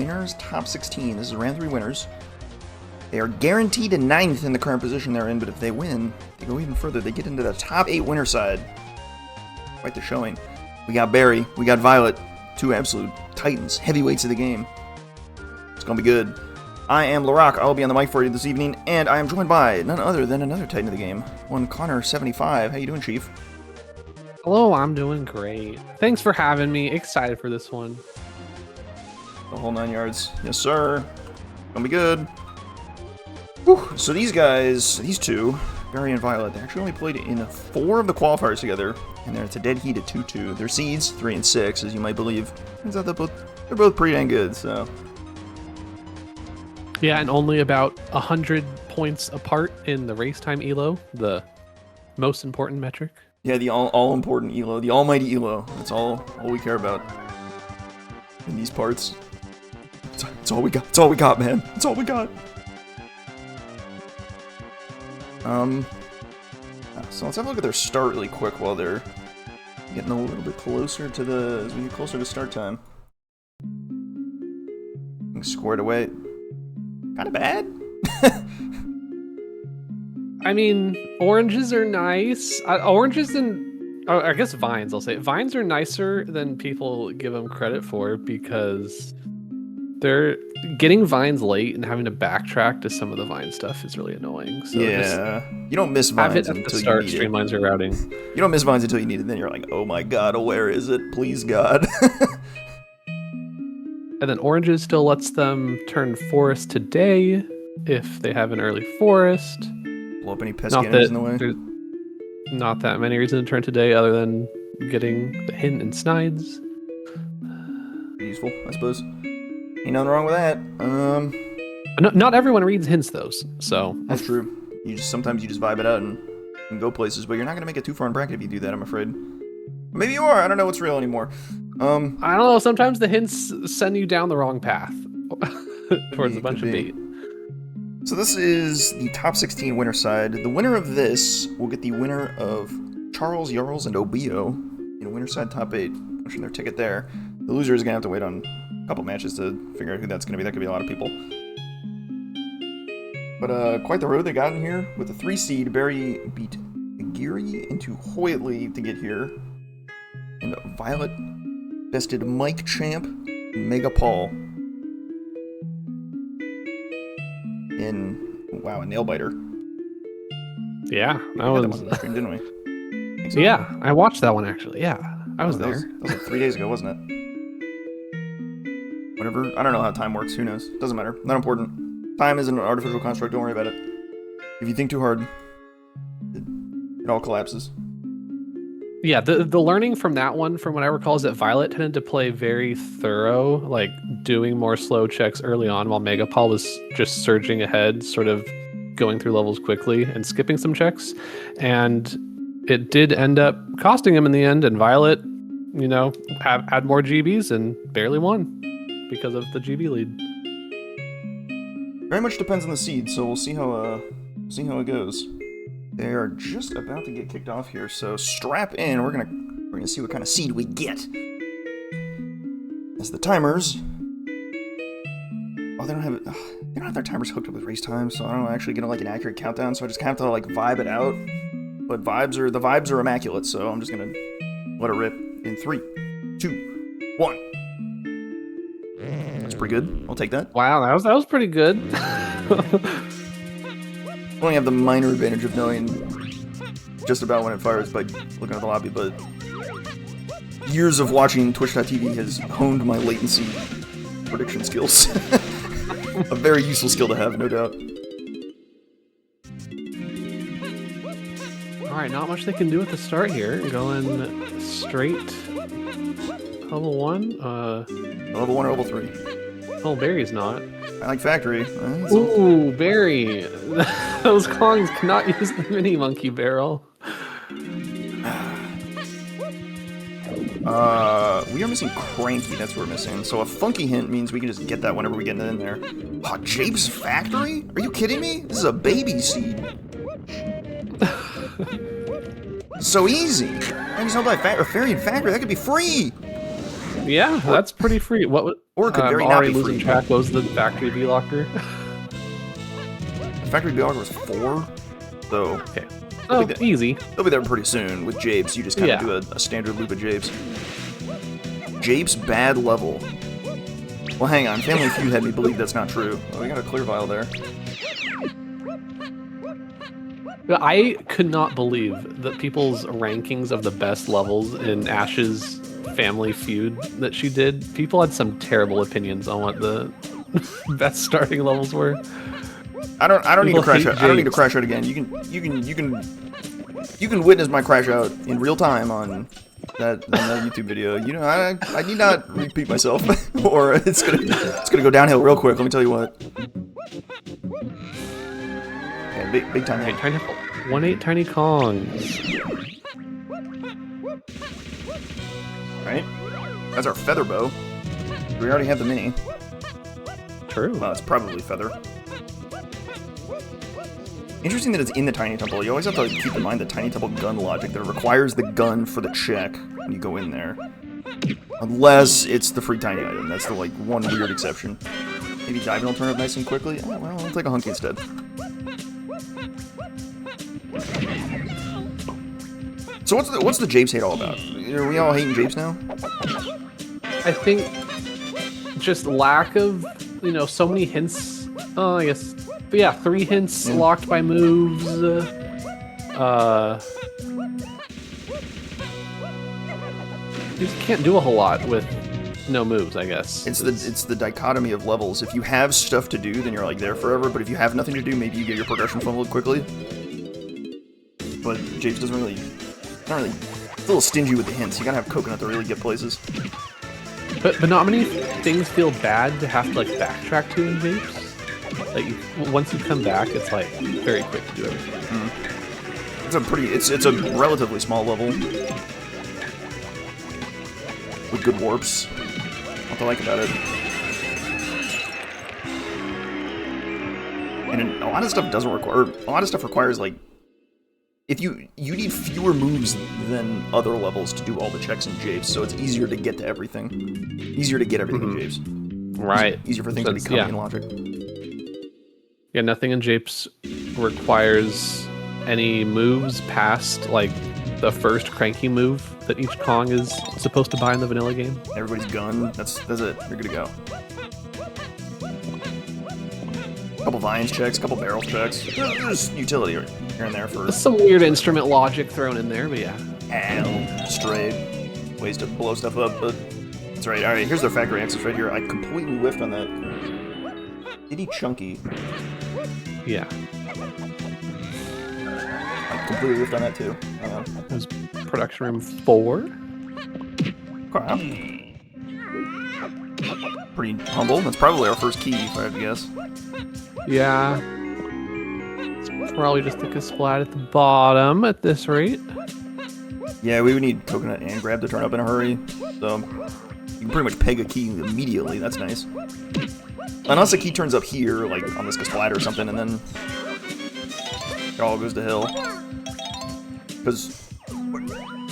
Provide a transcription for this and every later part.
winners top 16. This is round 3 winners. They are guaranteed a 9th in the current position they're in, but if they win, they go even further. They get into the top 8 winner side. Quite the showing. We got Barrie, we got Violet, 2 absolute titans, heavyweights of the game. It's gonna be good. I am Larock, I'll be on the mic for you this evening, and I am joined by none other than another titan of the game, one Connor75. How you doing, Chief? Hello, I'm doing great. Thanks for having me. Excited for this one. The whole 9 yards. Yes, sir. Gonna be good. Whew. So these guys, these two, Barrie and Violet, they actually only played in 4 of the qualifiers together, and it's a dead heat at 2-2. Their seeds, 3 and 6, as you might believe. Turns out they're both pretty dang good, so. Yeah, and only about 100 points apart in the race time elo, the most important metric. Yeah, the all-important elo, the almighty elo. That's all we care about in these parts. It's all we got. It's all we got, man. It's all we got. So let's have a look at their start really quick while they're getting a little bit closer to as we get closer to start time. Getting squared away. Kind of bad. I mean, oranges are nice. Oranges and I guess vines, I'll say. Vines are nicer than people give them credit for because they're getting vines late and having to backtrack to some of the vine stuff is really annoying. So yeah, you don't miss vines have it at until the start. you need it. Streamlines are routing. You don't miss vines until you need it. Then you're like, oh my god, where is it? Please, God. And then oranges still lets them turn forest today if they have an early forest. Blow up any pesky enemies in the way. There's not that many reasons to turn today other than getting the hint and snides. Useful, I suppose. Ain't nothing wrong with that. Not everyone reads hints though, so that's true. Sometimes you just vibe it out and go places, but you're not gonna make it too far in bracket if you do that, I'm afraid. Maybe you are. I don't know what's real anymore. I don't know. Sometimes the hints send you down the wrong path towards a bunch of bait. So this is the top 16 winner side. The winner of this will get the winner of Charles, Jarls, and Obio in winner side top 8, pushing their ticket there. The loser is gonna have to wait on a couple matches to figure out who that's gonna be. That could be a lot of people. But quite the road they got in here. With the 3 seed, Barrie beat Aguirre into Hoytley to get here. And Violet bested Mike Champ and Mega Paul in, wow, a nail biter. Yeah, that was on the stream, didn't we? I so. Yeah, I watched that one actually. Yeah, I was there. That was like 3 days ago, wasn't it? Whatever. I don't know how time works. Who knows? Doesn't matter. Not important. Time isn't an artificial construct. Don't worry about it. If you think too hard, it all collapses. Yeah, the learning from that one, from what I recall, is that Violet tended to play very thorough, like doing more slow checks early on, while Mega Paul was just surging ahead, sort of going through levels quickly and skipping some checks. And it did end up costing him in the end, and Violet, you know, had more GBs and barely won because of the GB lead. Very much depends on the seed, so we'll see how it goes. They are just about to get kicked off here, so strap in. We're gonna see what kind of seed we get. As the timers, they don't have their timers hooked up with race time, so I don't actually get like an accurate countdown. So I just kind of have to like vibe it out. But the vibes are immaculate, so I'm just gonna let it rip in 3, 2, 1. That's pretty good. I'll take that. Wow, that was pretty good. I only have the minor advantage of knowing just about when it fires by looking at the lobby, but years of watching Twitch.tv has honed my latency prediction skills. A very useful skill to have, no doubt. Alright, not much they can do at the start here. Going straight level 1. Level 1 or level 3? Oh, Barrie's not. I like Factory. Ooh, Barrie. Those Kongs cannot use the mini monkey barrel. We are missing Cranky, that's what we're missing. So a funky hint means we can just get that whenever we get it in there. Oh, Japes Factory? Are you kidding me? This is a baby seed. So easy. And he's held by Fairy and Factory, that could be free. Yeah, that's pretty free. What was? Or it could I'm very not already be losing free. track. What was the factory V locker? The factory dog was 4, so Okay. Oh, easy. they'll be there pretty soon. With Japes, you just kind of Yeah. do a standard loop of Japes. Japes bad level. Well, hang on. Family Feud had me believe that's not true. Oh, we got a clear vial there. I could not believe that people's rankings of the best levels in Ash's Family Feud that she did. People had some terrible opinions on what the best starting levels were. I don't need to People crash hate out. I don't need to Japes. crash out again. You can witness my crash out in real time on that YouTube video. You know, I need not repeat myself, or it's gonna go downhill real quick. Let me tell you what. Yeah, big time. Hey, tiny 1-8 tiny Kongs. Right? That's our feather bow. We already have the mini. True. Well, it's probably feather. Interesting that it's in the tiny temple. You always have to keep in mind the tiny temple gun logic that it requires the gun for the check when you go in there. Unless it's the free tiny item. That's the like one weird exception. Maybe diving will turn up nice and quickly. Oh, well, I'll take a hunky instead. So what's the Japes hate all about? Are we all hating Japes now? I think just lack of, so many hints. I guess, but yeah, 3 hints locked by moves. You just can't do a whole lot with no moves, I guess. It's the dichotomy of levels. If you have stuff to do, then you're like there forever. But if you have nothing to do, maybe you get your progression funneled quickly. But Japes doesn't really. Not really. It's a little stingy with the hints. You gotta have coconut to really get places. But not many things feel bad to have to like backtrack to in Japes. Like once you come back, it's like very quick to do everything. It's a relatively small level with good warps. What I like about it. And a lot of stuff doesn't require. A lot of stuff requires like. If you need fewer moves than other levels to do all the checks in Japes, so it's easier to get to everything. Easier to get everything in Japes. Right. Easier for things to be coming in logic. Yeah, nothing in Japes requires any moves past like the first cranky move that each Kong is supposed to buy in the vanilla game. Everybody's gun. That's it. You're good to go. Couple vines checks, couple barrels checks. There's utility here and there for Some weird instrument logic thrown in there, but yeah. Stray ways to blow stuff up, but that's right. All right, here's their factory access right here. I completely whiffed on that. Itty chunky. Yeah. I completely whiffed on that too. It was production room 4. Okay. Pretty humble. That's probably our first key, if I had to guess. Yeah. It's probably just a Kasplat at the bottom at this rate. Yeah, we would need coconut and grab to turn up in a hurry. So you can pretty much peg a key immediately. That's nice. Unless a key turns up here, like on this Kasplat or something, and then it all goes to hell. Because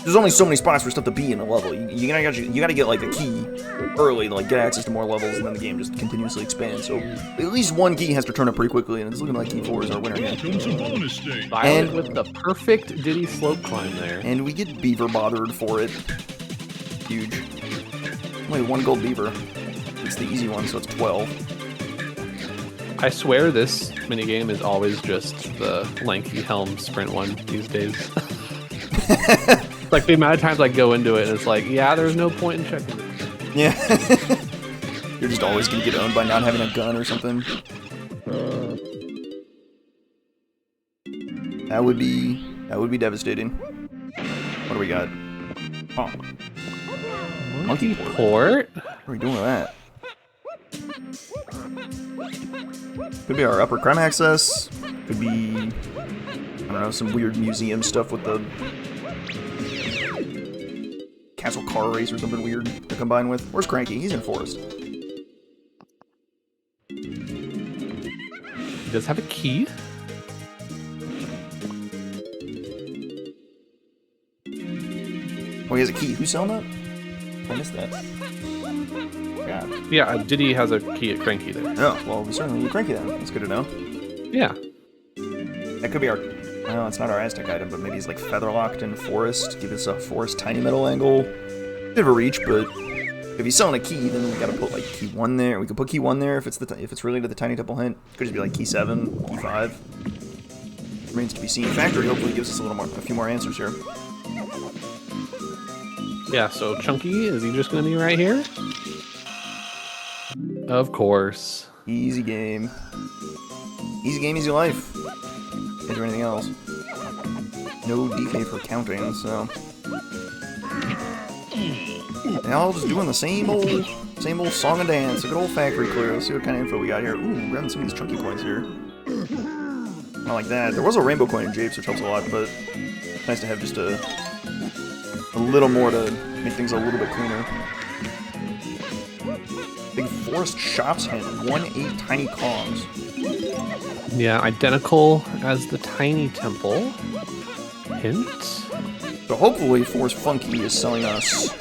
there's only so many spots for stuff to be in a level. You gotta get like a key early to like get access to more levels, and then the game just continuously expands. So at least one key has to turn up pretty quickly, and it's looking like key 4 is our winner here. Violet with the perfect Diddy slope climb there. And we get beaver bothered for it. Huge. Only 1 gold beaver. It's the easy one, so it's 12. I swear this minigame is always just the lanky helm sprint one these days. Like the amount of times I go into it and it's like, yeah, there's no point in checking it. Yeah. You're just always gonna get owned by not having a gun or something. That would be devastating. What do we got? Oh. Monkey Port? What are we doing with that? Could be our upper creme access. Could be, I don't know, some weird museum stuff with the castle car race or something weird to combine with. Where's Cranky? He's in Forest. He does have a key. Oh, he has a key. Who's selling that? I missed that. Yeah. Yeah, Diddy has a key at Cranky there. Oh, well, we certainly need Cranky then. That's good to know. Yeah. That could be our... No, it's not our Aztec item, but maybe he's like featherlocked in Forest. Give us a Forest tiny metal angle. Bit of a reach, but if he's selling a key, then we gotta put like key 1 there. We could put key 1 there if it's related to the Tiny Temple hint. Could just be like key 7, key 5. Remains to be seen. Factory hopefully gives us a few more answers here. Yeah, so Chunky, is he just gonna be right here? Of course. Easy game. Easy game, easy life. Can't do anything else. No DK for counting, so... They all just doing the same old song and dance. A good old factory clear. Let's see what kind of info we got here. Ooh, grabbing some of these chunky coins here. Not like that. There was a rainbow coin in Japes, which helps a lot, but it's nice to have just a little more to make things a little bit cleaner. Big Forest Shops hint. 1-8 tiny Kongs. Yeah, identical as the Tiny Temple hint. So hopefully Force Funky is selling us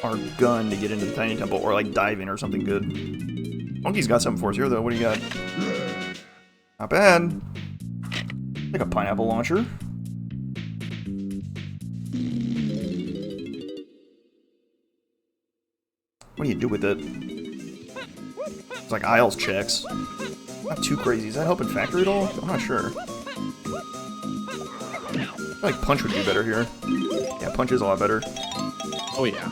our gun to get into the Tiny Temple, or like diving or something good. Funky's got something for us here though. What do you got? Not bad. Like a pineapple launcher. What do you do with it? It's like aisles checks. Not too crazy. Is that helping factory at all? I'm not sure. I feel like punch would be better here. Yeah, punch is a lot better. Oh yeah.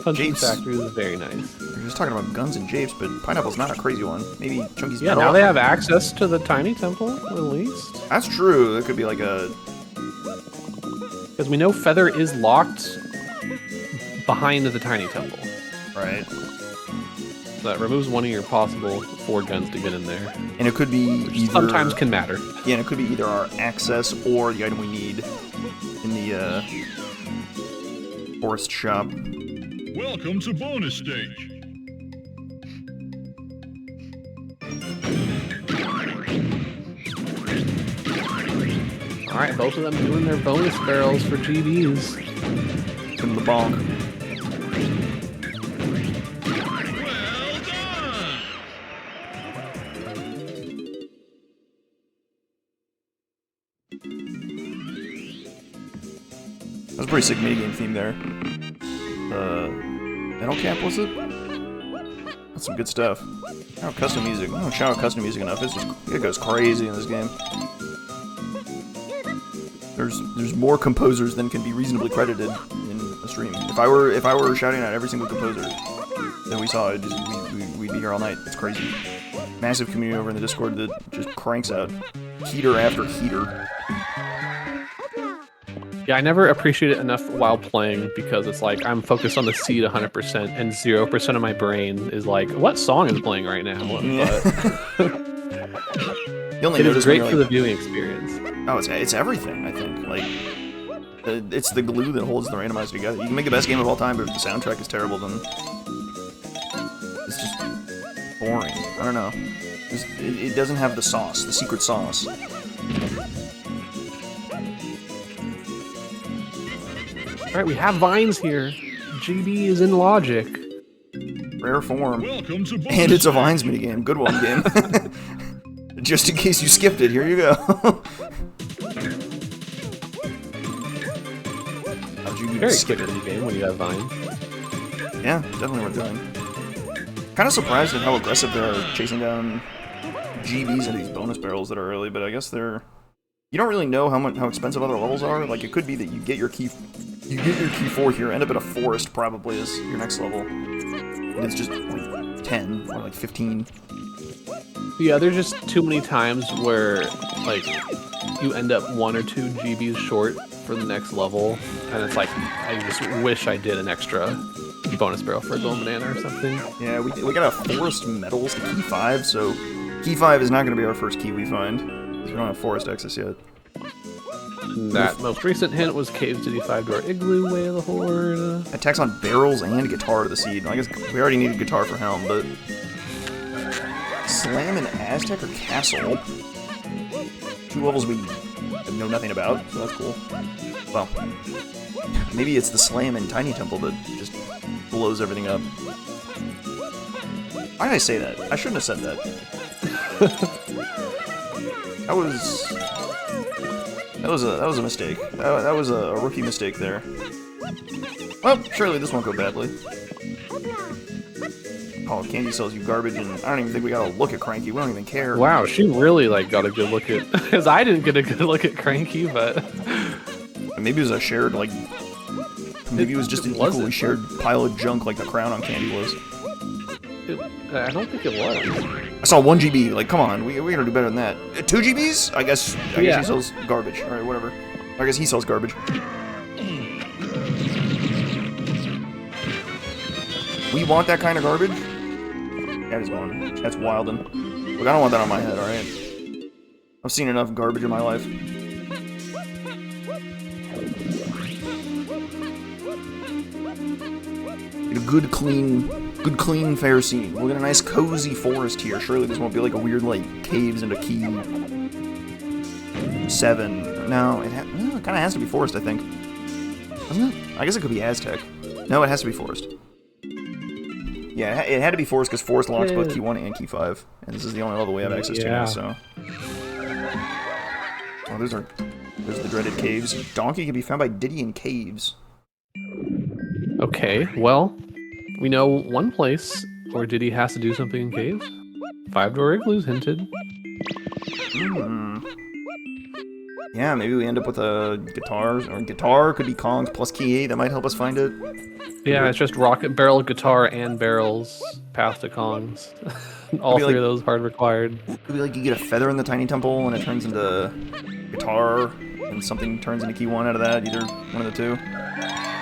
Punching factory is very nice. We're just talking about guns and Japes, but pineapple's not a crazy one. Maybe Chunky's Yeah, now they have access to the Tiny Temple, at least. That's true. That could be like a... Because we know Feather is locked behind the Tiny Temple. Right. So that removes one of your possible 4 guns to get in there. And it could be Which either... sometimes can matter. Yeah, and it could be either our access or the item we need in the Forest Shop. Welcome to bonus stage. Alright, both of them doing their bonus barrels for GBs. Give him the bonk. That was a pretty sick minigame theme there. Metal Cap, was it? That's some good stuff. Shout out custom music. I don't shout out custom music enough. It goes crazy in this game. There's more composers than can be reasonably credited in a stream. If I were shouting out every single composer that we saw, we'd be here all night. It's crazy. Massive community over in the Discord that just cranks out heater after heater. Yeah, I never appreciate it enough while playing because it's like I'm focused on the seed 100% and 0% of my brain is like, what song is playing right now? Yeah. But it is great for the viewing experience. Oh, it's everything, I think. Like, it's the glue that holds the randomizer together. You can make the best game of all time, but if the soundtrack is terrible, then it's just boring. I don't know. It doesn't have the sauce, the secret sauce. Alright, we have vines here. GB is in logic. Rare form. Welcome to bonus And it's a Vines minigame. Good one, game. Just in case you skipped it, here you go. Very skipped in the game when you have vines. Yeah, definitely worth doing. Kind of surprised at how aggressive they are chasing down GBs into these bonus barrels that are early, but I guess they're... You don't really know how expensive other levels are. Like, it could be that you get your key 4 here, end up at a forest probably is your next level. And it's just like 10 or like 15. Yeah, there's just too many times where like you end up 1 or 2 GBs short for the next level, and it's like I just wish I did an extra bonus barrel for a golden banana or something. Yeah, we got a forest medals to key 5, so key 5 is not going to be our first key we find. We don't have forest access yet. That most recent hint was Caves to the 5-door Igloo, Way of the Horde. Attacks on barrels and guitar to the seed. I guess we already needed guitar for Helm, but... Slam and Aztec or Castle? 2 levels we know nothing about, so that's cool. Well, maybe it's the Slam and Tiny Temple that just blows everything up. Why did I say that? I shouldn't have said that. That was a mistake. That was a rookie mistake there. Well, surely this won't go badly. Oh, Candy sells you garbage, and I don't even think we gotta look at Cranky. We don't even care. Wow, she really like got a good look at. Because I didn't get a good look at Cranky, but maybe it was a shared like. Maybe it was just an equally shared pile of junk like the crown on Candy was. I don't think it was. I saw 1 GB. Like, come on, we gotta do better than that. 2 GBs? I guess he sells garbage. All right, whatever. I guess he sells garbage. We want that kind of garbage? That is one. That's wildin'. Look, I don't want that on my head, alright? I've seen enough garbage in my life. Get a good, clean, fair scene. We'll get a nice, cozy forest here. Surely this won't be like a weird, like, caves into Key 7. No, it kind of has to be forest, I think. Doesn't it? I guess it could be Aztec. No, it has to be forest. Yeah, it had to be forest because forest locks both Key 1 and Key 5. And this is the only level we have access to now, so... Oh, there's the dreaded caves. Donkey can be found by Diddy in caves. Okay, well, we know one place where Diddy has to do something in caves. 5-door igloos hinted. Yeah, maybe we end up with a guitar could be Kong's plus Key 8. That might help us find it. Yeah, it's just rocket, barrel, guitar, and barrels. Path to Kong's. All three of those hard required. Could be like you get a feather in the tiny temple and it turns into guitar, and something turns into Key 1 out of that. Either one of the two.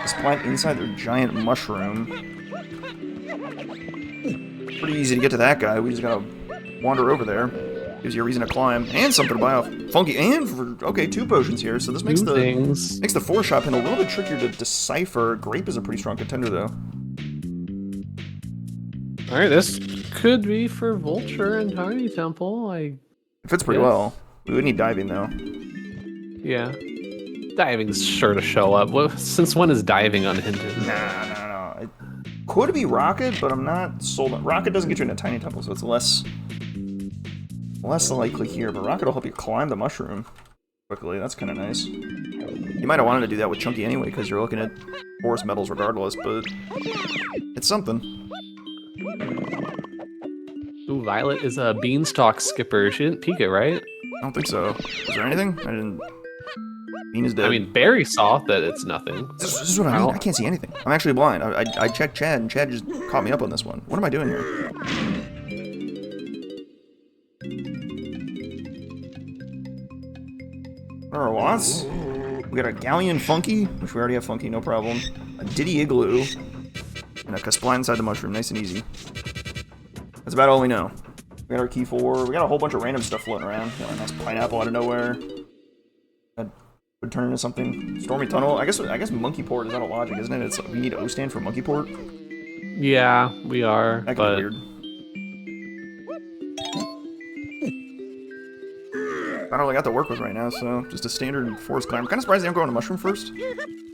This plant inside their giant mushroom. Pretty easy to get to that guy. We just gotta wander over there. Gives you a reason to climb and something to buy off Funky. And for 2 potions here. So this makes the 4-shot pin a little bit trickier to decipher. Grape is a pretty strong contender though. All right, this could be for Vulture and Tiny Temple. It fits pretty well. We would need diving though. Yeah. Diving's sure to show up. Since when is diving unhinted? Nah. It could be Rocket, but I'm not sold on... Rocket doesn't get you into Tiny Temple, so it's less likely here. But Rocket will help you climb the mushroom quickly. That's kind of nice. You might have wanted to do that with Chunky anyway, because you're looking at forest metals regardless, but it's something. Ooh, Violet is a beanstalk skipper. She didn't peek it, right? I don't think so. Is there anything? I didn't... Bean is dead. I mean, Barry saw that it's nothing. This is what I mean. I can't see anything. I'm actually blind. I checked Chad, and Chad just caught me up on this one. What am I doing here? What are our wants? We got a Galleon Funky, which we already have Funky, no problem. A Diddy Igloo. And a Caspline inside the mushroom. Nice and easy. That's about all we know. We got our Key 4. We got a whole bunch of random stuff floating around. You know, a nice pineapple out of nowhere. Would turn into something. Stormy Tunnel. I guess Monkey Port is out of logic, isn't it? It's we need O-stand for Monkey Port. Yeah, we are. That could be weird. I don't really got to work with right now, so just a standard forest climb. I'm kind of surprised they don't go into mushroom first.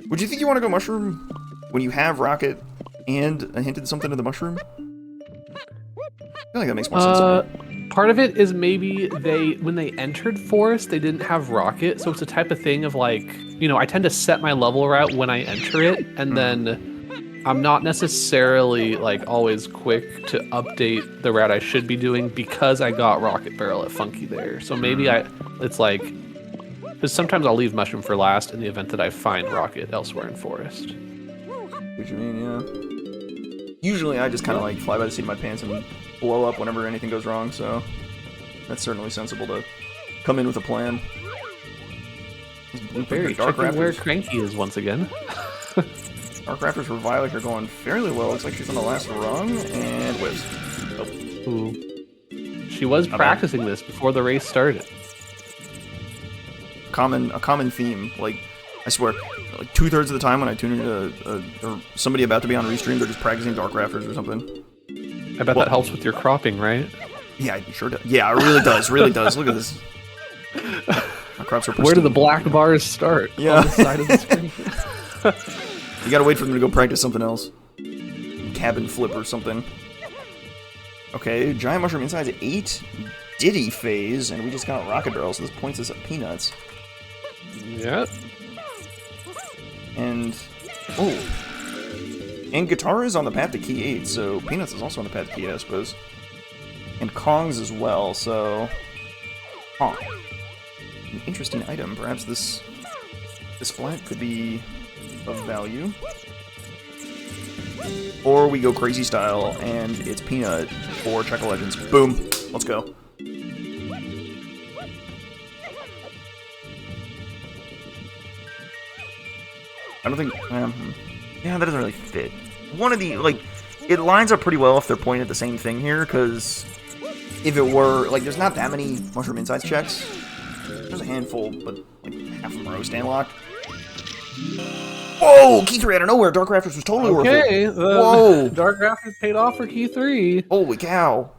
Would you think you want to go mushroom when you have Rocket and a hint at something to the mushroom? I feel like that makes more sense to me. Part of it is maybe when they entered forest, they didn't have Rocket, so it's a type of thing of like, you know, I tend to set my level route when I enter it, and then I'm not necessarily like always quick to update the route I should be doing because I got Rocket Barrel at Funky there. So maybe it's like, because sometimes I'll leave Mushroom for last in the event that I find Rocket elsewhere in forest. What you mean, yeah. Usually I just kind of like fly by the seat of my pants and blow up whenever anything goes wrong, so that's certainly sensible to come in with a plan. Very checking where Cranky is once again. Dark Raptors for Violet are going fairly well. Looks like she's on the last rung, and whiz. Oh. Ooh. She was practicing this before the race started. A common theme, like, I swear, like 2/3 of the time when I tune into or somebody about to be on restream, they're just practicing Dark Raptors or something. I bet that helps with your cropping, right? Yeah, it sure does. Yeah, it really does. Really does. Look at this. My crops are pristine. Where do the black bars start? Yeah. On the side of the screen. You gotta wait for them to go practice something else. cabin flip or something. Okay, giant mushroom inside 8. Diddy phase, and we just got rocket barrel, so this points us at peanuts. Yeah. And and guitar is on the path to key 8, so peanuts is also on the path to key 8, I suppose. And Kong's as well, so an interesting item. Perhaps this flat could be of value. Or we go crazy style, and it's peanut for Check of Legends. Boom. Let's go. I don't think... yeah, that doesn't really fit. One of the... Like, it lines up pretty well if they're pointing at the same thing here, because if it were... Like, there's not that many mushroom insights checks. There's a handful, but like half of them are stand locked. Whoa! Key 3 out of nowhere! Dark Rafters was totally worth it. Okay, Whoa! Dark Rafters paid off for key 3. Holy cow.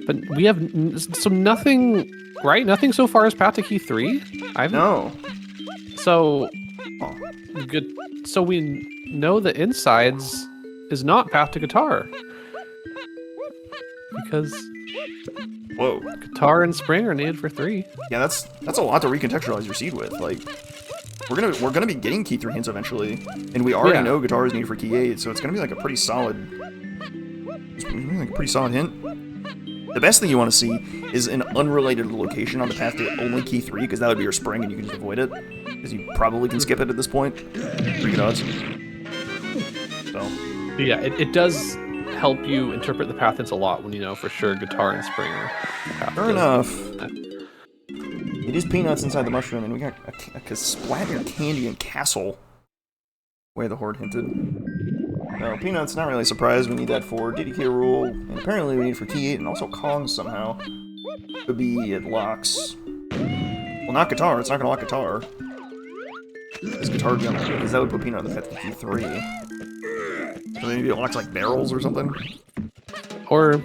But we have so nothing, right? Nothing so far is path to key 3? No. So, good. So we know the insides is not path to guitar. Because Whoa. guitar and spring are needed for 3. Yeah, that's a lot to recontextualize your seed with. Like, we're gonna be getting key 3 hints eventually, and we already know guitar is needed for key 8, so it's gonna be like a pretty solid. It's gonna be like a pretty solid hint. The best thing you want to see is an unrelated location on the path to only key 3, because that would be your spring, and you can just avoid it, because you probably can skip it at this point. Pretty good odds. So. Yeah, it does help you interpret the path hints a lot when you know for sure guitar and spring are path. Fair enough. It is peanuts inside the mushroom, and we got a splat near candy and castle. Where the horde hinted. No, peanuts, not really surprised. We need that for DK Rool, and apparently we need for key 8 and also Kong somehow. Could be it locks. Well, not guitar. It's not gonna lock guitar. This guitar would be on the because that would put peanut on the path to key 3. So maybe it locks like barrels or something. Or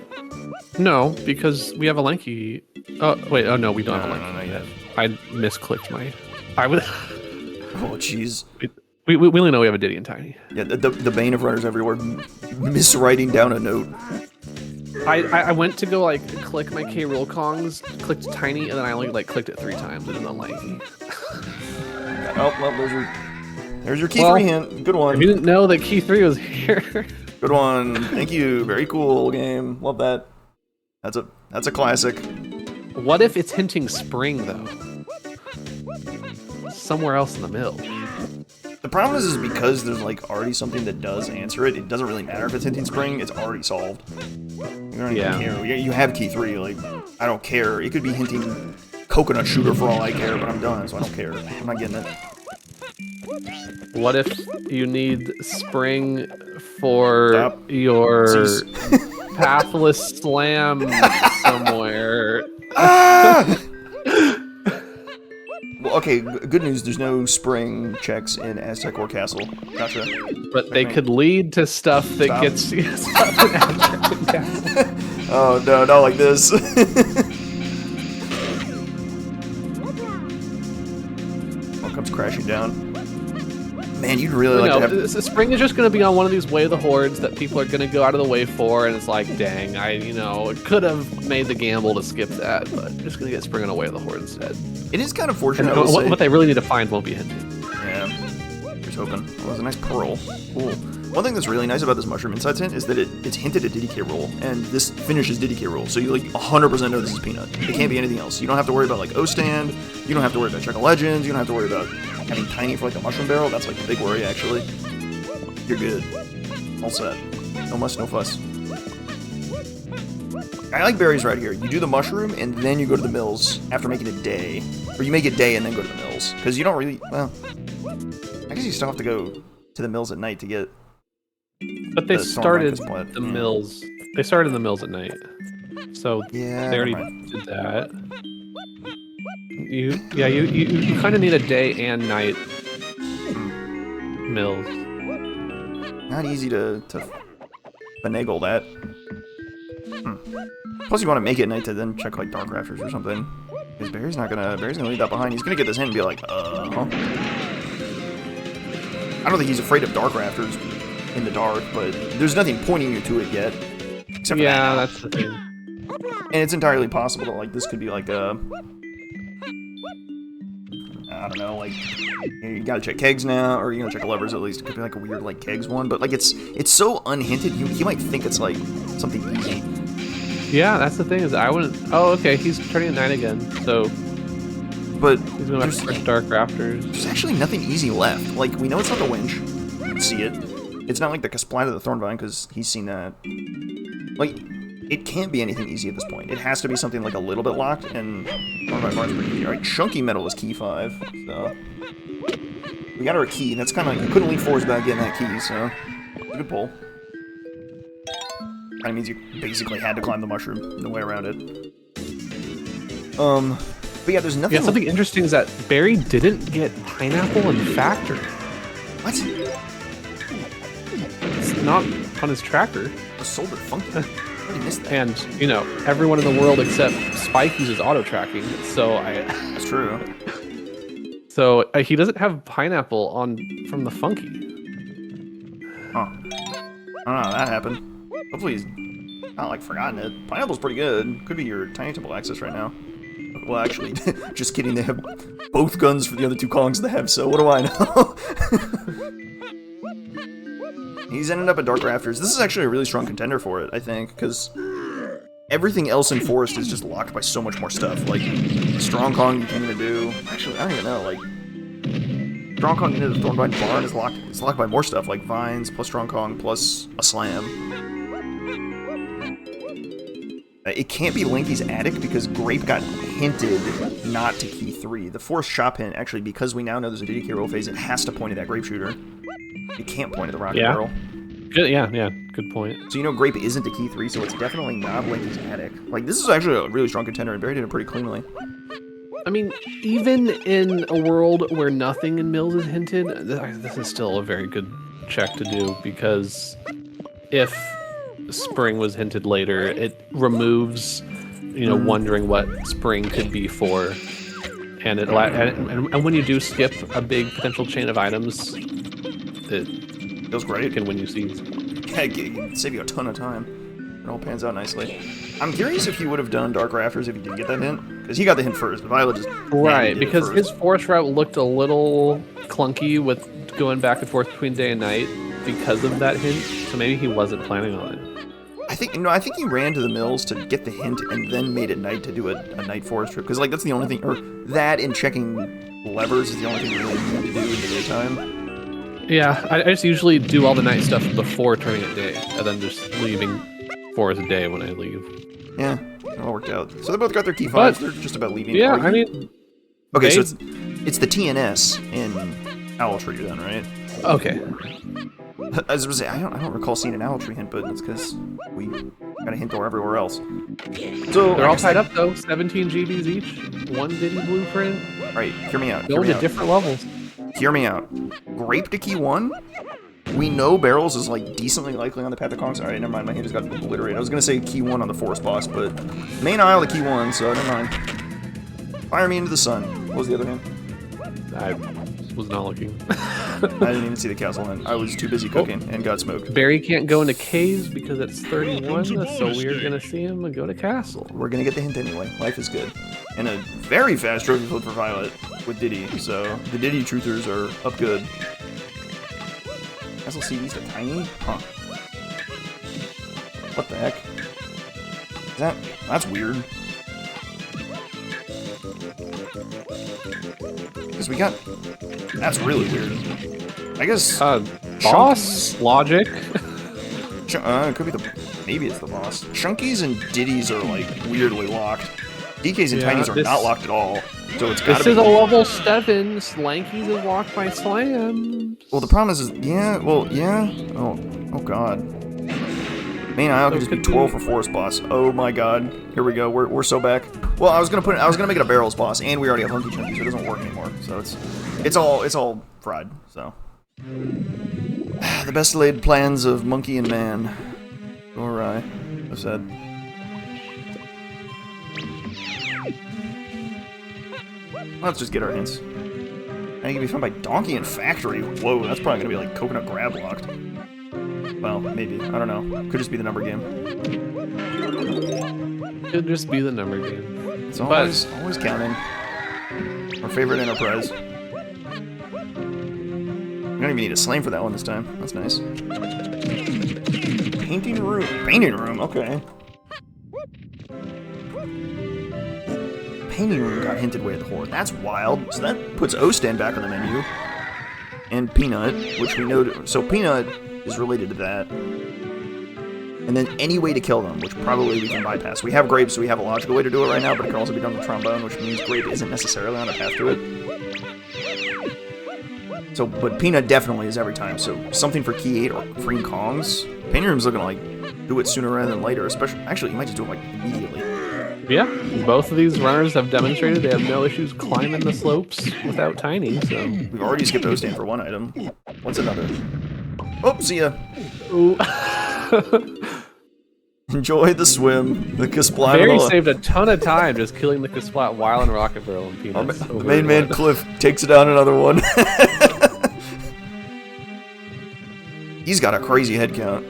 no, because we have a lanky. Oh wait, oh no, we don't have a lanky. No, not yet. I misclicked my. I would. Oh jeez. We only know we have a Diddy and Tiny. Yeah, the bane of runners everywhere, miswriting down a note. I went to go like click my K roll Kongs, clicked Tiny, and then I only like clicked it 3 times and then lanky. Oh well, there's your key 3 hint. Good one. If you didn't know that key 3 was here. Good one. Thank you. Very cool game. Love that. That's a classic. What if it's hinting spring though? Somewhere else in the mill. The problem is because there's like already something that does answer it. It doesn't really matter if it's hinting spring. It's already solved. You don't even care. You have key 3. Like I don't care. It could be hinting coconut shooter for all I care, but I'm done, so I don't care. I'm not getting it. What if you need spring for your pathless slam somewhere? Ah! Well, okay, good news, there's no spring checks in Aztec or Castle. Gotcha. But they could lead to stuff that gets you stuff in Aztec and Castle. Oh no, not like this. What comes crashing down? Man, you'd really like to have... Spring is just going to be on one of these Way of the Hordes that people are going to go out of the way for, and it's like, dang, I could have made the gamble to skip that, but I'm just going to get Spring on a Way of the Horde instead. It is kind of fortunate. What they really need to find won't be hinted. Yeah, here's hoping. Well, that's a nice pearl. Cool. One thing that's really nice about this Mushroom Insights hint is that it's hinted at DK Rool, and this finishes DK Rool, so you like 100% know this is Peanut. It can't be anything else. You don't have to worry about like O-Stand, you don't have to worry about Check of Legends, you don't have to worry about having Tiny for like a Mushroom Barrel. That's like the big worry, actually. You're good. All set. No muss, no fuss. I like Barry's right here. You do the Mushroom, and then you go to the mills after making a day. Or you make a day and then go to the mills. Because you don't really, well, I guess you still have to go to the mills at night to get... But they started the mills. They started the mills at night, so yeah, they already did that. You kind of need a day and night mills. Not easy to finagle that. Plus, you want to make it at night to then check like Dark Rafters or something. Because Barry's gonna leave that behind. He's gonna get this hint and be like, I don't think he's afraid of Dark Rafters. in the dark, but there's nothing pointing you to it yet. Except for Yeah, that. that's the thing. And it's entirely possible that, like, this could be like a... I don't know, like, you gotta check kegs now, or you gotta check levers at least. It could be like a weird, like, kegs one, but, like, it's so unhinted, you might think it's, like, something easy. Yeah, that's the thing, is I wouldn't... Oh, okay, he's turning at night again, so... But He's going back to dark rafters. there's actually nothing easy left. Like, we know it's not the winch. You can see it. It's not like the splat of the Thornvine, because he's seen that. Like, it can't be anything easy at this point. It has to be something, like, a little bit locked, and Thornvine Bar's pretty easy. Alright, Chunky Metal is key 5, so... We got our key. That's kind of... You couldn't leave forwards without getting that key, so... Good pull. That means you basically had to climb the mushroom. No way around it. But yeah, there's nothing... Yeah, something interesting is that Barrie didn't get pineapple and factory. What? It's not on his tracker. The sold it funky. I already missed that. And, you know, everyone in the world except Spike uses auto-tracking, so That's true. So he doesn't have pineapple on from the funky. Huh. I don't know how that happened. Hopefully he's not, like, forgotten it. Pineapple's pretty good. Could be your Tiny Temple access right now. Well, actually, just kidding. They have both guns for the other two callings they have, so what do I know? He's ended up at Dark Rafters. This is actually a really strong contender for it, I think, because everything else in Forest is just locked by so much more stuff. Like, Strong Kong you can't even do. Actually, I don't even know, like... Strong Kong into the Thornvine Barn is locked. It's locked by more stuff, like Vines, plus Strong Kong, plus a Slam. It can't be Linky's Attic because Grape got hinted not to key 3. The forced shop hint, actually, because we now know there's a DK roll phase, it has to point at that Grape Shooter. It can't point at the Rocket Barrel. Good, yeah, good point. So you know Grape isn't a key 3, so it's definitely not Linky's Attic. Like, this is actually a really strong contender, and Barrie did it pretty cleanly. I mean, even in a world where nothing in Mills is hinted, this is still a very good check to do, because if Spring was hinted later, it removes, you know, wondering what Spring could be for, and and when you do skip a big potential chain of items, it feels great. Can win you seeds. Yeah, it can save you a ton of time. It all pans out nicely. I'm curious if he would have done Dark Rafters if he didn't get that hint, because he got the hint first. Violet just right, because his forest route looked a little clunky with going back and forth between day and night because of that hint. So maybe he wasn't planning on it. I think he ran to the mills to get the hint and then made it night to do a night forest trip, because like that's the only thing, or that and checking levers is the only thing you really need to do in the daytime. Yeah, I just usually do all the night stuff before turning it day, and then just leaving forest day when I leave. Yeah, it all worked out. So they both got their key 5s. They're just about leaving. Yeah, I mean. Okay, so it's the TNS in Owl Tree then, right? Okay. As I was saying, I don't recall seeing an Owl Tree hint, but it's because we got a hint door everywhere else. So they're all tied up though. 17 GBs each. One Diddy blueprint. All right, hear me out. Build at different levels. Hear me out. Grape to key 1. We know Barrels is like decently likely on the path of Kongs. Alright, never mind, my hand just got obliterated. I was gonna say key 1 on the forest boss, but main aisle the key 1, so never mind. Fire me into the sun. What was the other hand? I was not looking. I didn't even see the castle then. I was too busy cooking and got smoked. Barrie can't go into caves because it's 31, so we're gonna see him go to castle. We're gonna get the hint anyway. Life is good. And a very fast trophy flip for Violet with Diddy, so the Diddy truthers are up good. Castle CDs are tiny? Huh. What the heck? That's weird. Because we got... That's really weird. I guess... boss? Logic? It could be the... Maybe it's the boss. Chunkies and Diddies are, like, weirdly locked. DKs and Tinies are not locked at all. So it's gotta be... This is a level 7. Slankies is locked by Slams. Well, the problem is yeah. Oh god. Main aisle could just be 12 for forest boss. Oh my god. Here we go. We're so back. Well, I was gonna make it a barrels boss, and we already have Hunky Chunky, so it doesn't work anymore. So it's all fried. So the best laid plans of monkey and man. Or I said. Let's just get our hints. I can be found by Donkey and Factory. Whoa, that's probably gonna be like coconut grab locked. Well, maybe. I don't know. Could just be the number game. Could just be the number game. It's always counting. Our favorite enterprise. We don't even need a slam for that one this time. That's nice. Painting room. Painting room, okay. Painting room got hinted way at the horde. That's wild. So that puts O-Stand back on the menu. And Peanut, which we know... So Peanut is related to that. And then any way to kill them, which probably we can bypass. We have Grape, so we have a logical way to do it right now, but it can also be done with Trombone, which means Grape isn't necessarily on a path to it. So, but Peanut definitely is every time, so something for Key 8 or Free Kongs. Painting Room's looking like do it sooner rather than later, especially... Actually, you might just do it, like, immediately. Yeah, both of these runners have demonstrated they have no issues climbing the slopes without Tiny, so... We've already skipped O-Stand for one item. What's another? Oh, see ya! Ooh. Enjoy the swim, the Kasplat. Barry saved a ton of time just killing the Kasplat while in Rocket Barrel and Peanuts. The main man, Cliff, takes it down another one. He's got a crazy head count.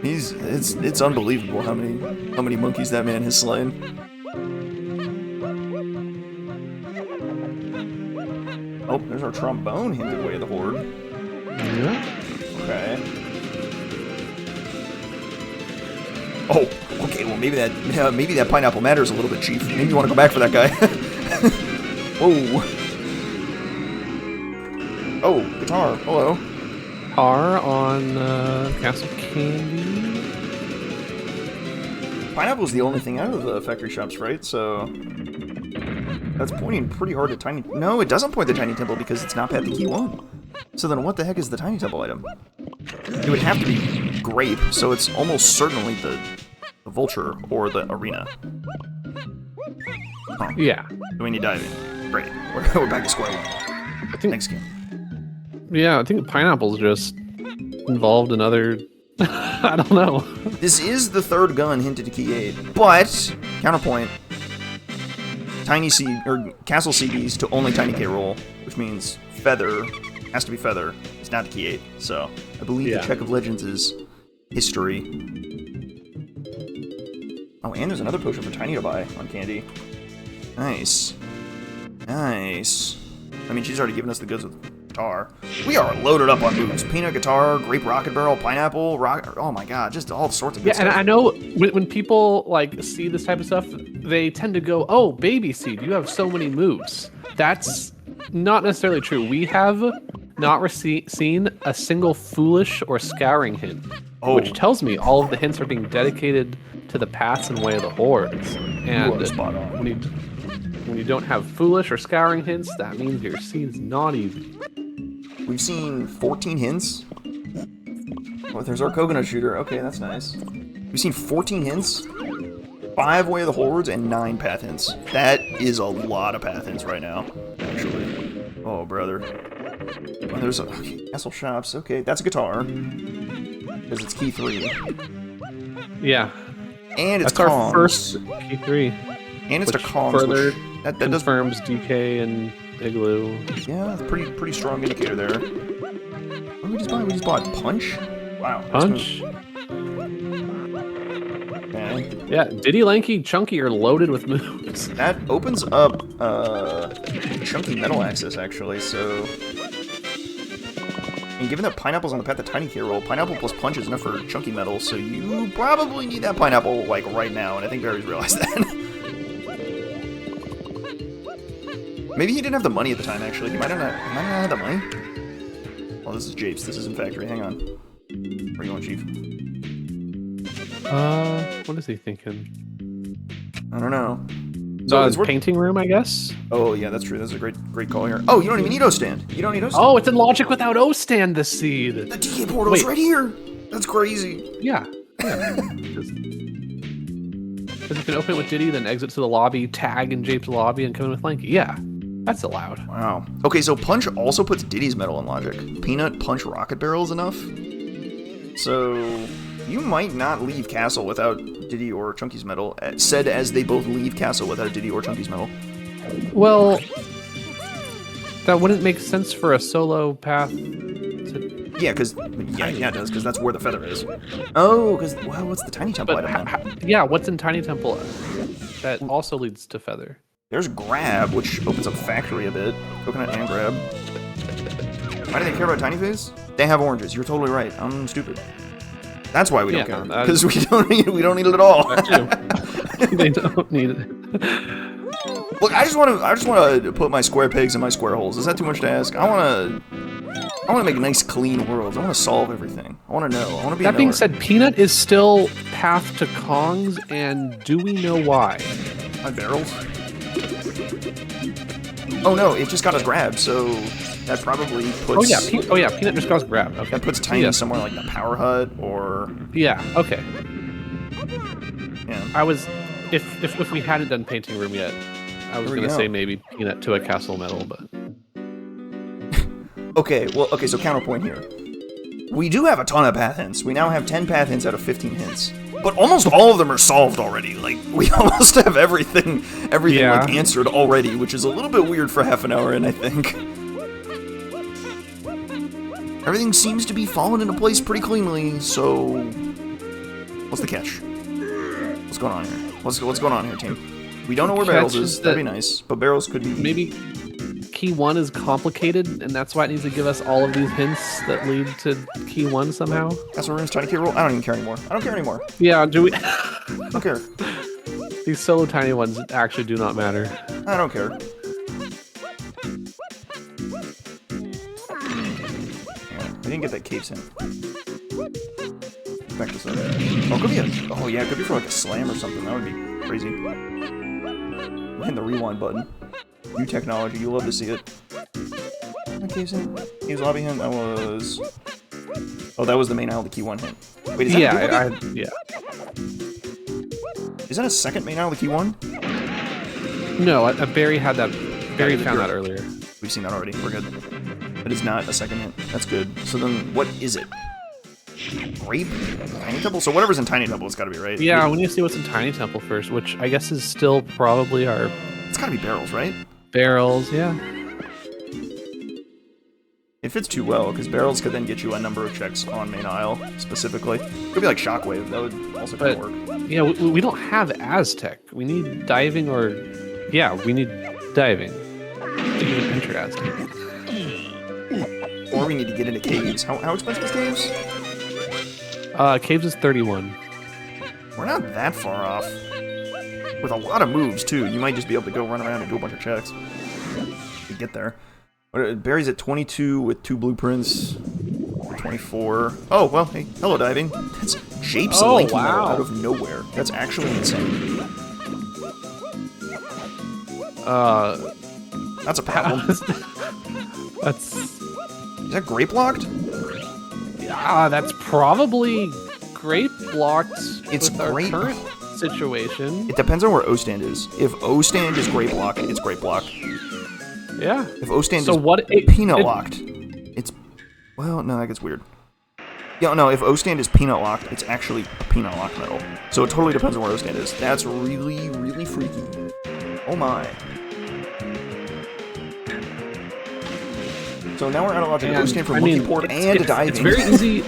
It's unbelievable how many monkeys that man has slain. Oh, there's our Trombone hinted way of the horde. Yeah. Okay. Oh, okay. Well, maybe that pineapple matters a little bit, Chief. Maybe you want to go back for that guy. Whoa. Oh, guitar. Hello. R on Castle Candy. Pineapple's the only thing out of the factory shops, right? So that's pointing pretty hard at Tiny. No, it doesn't point to Tiny Temple because it's not Path to Key 1. So then what the heck is the Tiny Temple item? It would have to be Grape, so it's almost certainly the Vulture or the Arena. Huh. Yeah. Do we need diving? Great. We're back to square one. I think, Next game. Yeah, I think Pineapple's just involved in other... I don't know. This is the third gun hinted to Key 8, but, counterpoint, Tiny C, or Castle CDs to only Tiny K roll, which means Feather has to be Feather. It's not the Key 8, so I believe the Check of Legends is history. Oh, and there's another potion for Tiny to buy on Candy. Nice. Nice. I mean, she's already given us the goods with guitar. We are loaded up on moves. Peanut, guitar, Grape, Rocket Barrel, Pineapple, oh my god, just all sorts of good stuff. And I know when people like see this type of stuff, they tend to go, "Oh, Baby Seed, you have so many moves." That's not necessarily true. We have not seen a single Foolish or Scouring hint, which tells me all of the hints are being dedicated to the paths and way of the hordes. And spot on. When you don't have Foolish or Scouring hints, that means your seed's not easy. We've seen 14 hints. Oh, there's our coconut shooter. Okay, that's nice. We've seen 14 hints, 5 way of the hordes, and 9 path hints. That is a lot of path hints right now, actually. Oh, brother. Oh, there's a Castle Shops. Okay, that's a guitar. Because it's Key 3. Yeah. And it's That's Kongs. our first Key 3. And it's which the Kongs, further which that confirms DK and Igloo. Yeah, pretty strong indicator there. What did we just buy? We just bought Punch? Wow. Punch? Okay. Yeah, Diddy, Lanky, Chunky are loaded with moves. That opens up chunky metal access, actually, so... And given that Pineapple's on the path to Tiny K roll, Pineapple plus Punch is enough for chunky metal, so you probably need that Pineapple, like, right now, and I think Barry's realized that. Maybe he didn't have the money at the time, actually. He might not have the money. Oh, this is Japes. This isn't Factory. Hang on. Where are you going, Chief? What is he thinking? I don't know. So his painting room, I guess? Oh, yeah, that's true. That's a great call here. Oh, you don't even need O-Stand. You don't need O-Stand. Oh, it's in Logic without O-Stand, the seed. The DK portal's right here. That's crazy. Yeah. Because you can open it with Diddy, then exit to the lobby, tag in Japes' lobby, and come in with Lanky. Yeah. That's allowed. Wow. Okay, so Punch also puts Diddy's metal in Logic. Peanut, Punch, Rocket Barrel is enough. So you might not leave Castle without Diddy or Chunky's metal, said as they both leave Castle without Diddy or Chunky's metal. Well, that wouldn't make sense for a solo path to Yeah, because it does, because that's where the feather is. Oh, because well, what's the tiny temple But item then? yeah, what's in Tiny Temple that also leads to feather? There's grab, which opens up factory a bit. Coconut and grab. Why do they care about tiny phase? They have oranges. You're totally right. I'm stupid. That's why we don't care, because we don't need it at all. They don't need it. Look, I just want to put my square pegs in my square holes. Is that too much to ask? I want to make nice, clean worlds. I want to solve everything. I want to know. I want to be. That being said, Peanut is still path to Kongs, and do we know why? My barrels. Oh no, it just got us grabbed, so that probably puts. Oh yeah, Peanut just got us grabbed. Okay. That puts Tiny somewhere like the Power Hut or. Yeah. Okay. Yeah. I was, if we hadn't done painting room yet, I was gonna say maybe Peanut to a castle medal, but. Okay. So counterpoint here. We do have a ton of path hints. We now have 10 path hints out of 15 hints. But almost all of them are solved already. Like, we almost have everything like, answered already, which is a little bit weird for half an hour in, I think. Everything seems to be falling into place pretty cleanly, so... What's the catch? What's going on here? What's going on here, team? We don't know where Barrels is. That'd be nice, but Barrels could be... Maybe Key 1 is complicated, and that's why it needs to give us all of these hints that lead to Key 1 somehow. Castle Ruins, Tiny Key Roll? I don't even care anymore. I don't care anymore. Yeah, do we... I don't care. These solo tiny ones actually do not matter. I don't care. Yeah, we didn't get that cave in. Back this up. Oh, it could be oh yeah, it could be for like a slam or something. That would be crazy. Hitting the rewind button. New technology, you love to see it. Caves in. Caves lobby hint. That was. Oh, that was the main aisle, the key 1 hint. Wait, is that a duplicate? yeah. Is that a second main aisle, the key 1? No, Barry had that. Barry found that earlier. We've seen that already. We're good. But it's not a second hint. That's good. So then, what is it? Grape? Tiny Temple? So whatever's in Tiny Temple, it's gotta be, right? Yeah, we need to see what's in Tiny Temple first, which I guess is still probably our... It's gotta be Barrels, right? Barrels, yeah. It fits too well, because Barrels could then get you a number of checks on main aisle, specifically. Could be like Shockwave, that would also kind of work. Yeah, we don't have Aztec. We need diving or... Yeah, we need diving to even enter Aztec. Or we need to get into caves. How expensive is caves? Caves is 31. We're not that far off. With a lot of moves, too. You might just be able to go run around and do a bunch of checks. To get there. Barry's at 22 with 2 blueprints. 24. Oh, well, hey, hello, diving. That's Japes linking out of nowhere. That's actually insane. That's a problem. That's... Is that grape locked? Yeah, that's probably grape locked. It's with our grape. current situation. It depends on where O-stand is. If O-stand is grape locked, it's grape locked. Yeah. If O-stand is peanut locked, it's... Well, no, that gets weird. Yeah, no, if O-stand is peanut locked, it's actually a peanut locked metal. So it totally depends on where O-stand is. That's really, really freaky. Oh my. So now we're analogizing O-stand for monkey port and diving. It's very easy... I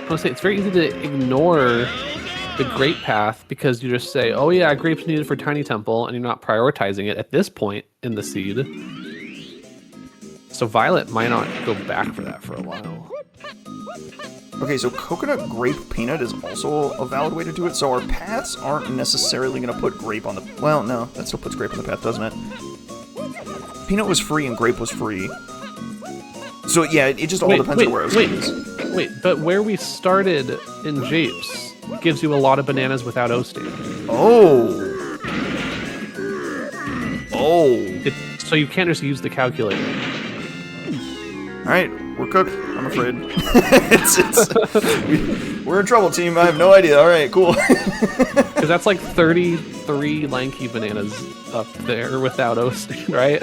want to say, it's very easy to ignore the grape path because you just say, oh yeah, grapes needed for Tiny Temple, and you're not prioritizing it at this point in the seed. So Violet might not go back for that for a while. Okay, so coconut, grape, peanut is also a valid way to do it, so our paths aren't necessarily going to put grape on the... Well, no, that still puts grape on the path, doesn't it? Peanut was free and grape was free. So yeah, it just all depends on where it is. Wait, but where we started in Japes gives you a lot of bananas without O-stand. Oh. So you can't just use the calculator. Alright, we're cooked, I'm afraid. We're in trouble, team. I have no idea. Alright, cool. Because that's like 33 lanky bananas up there without O-stand, right?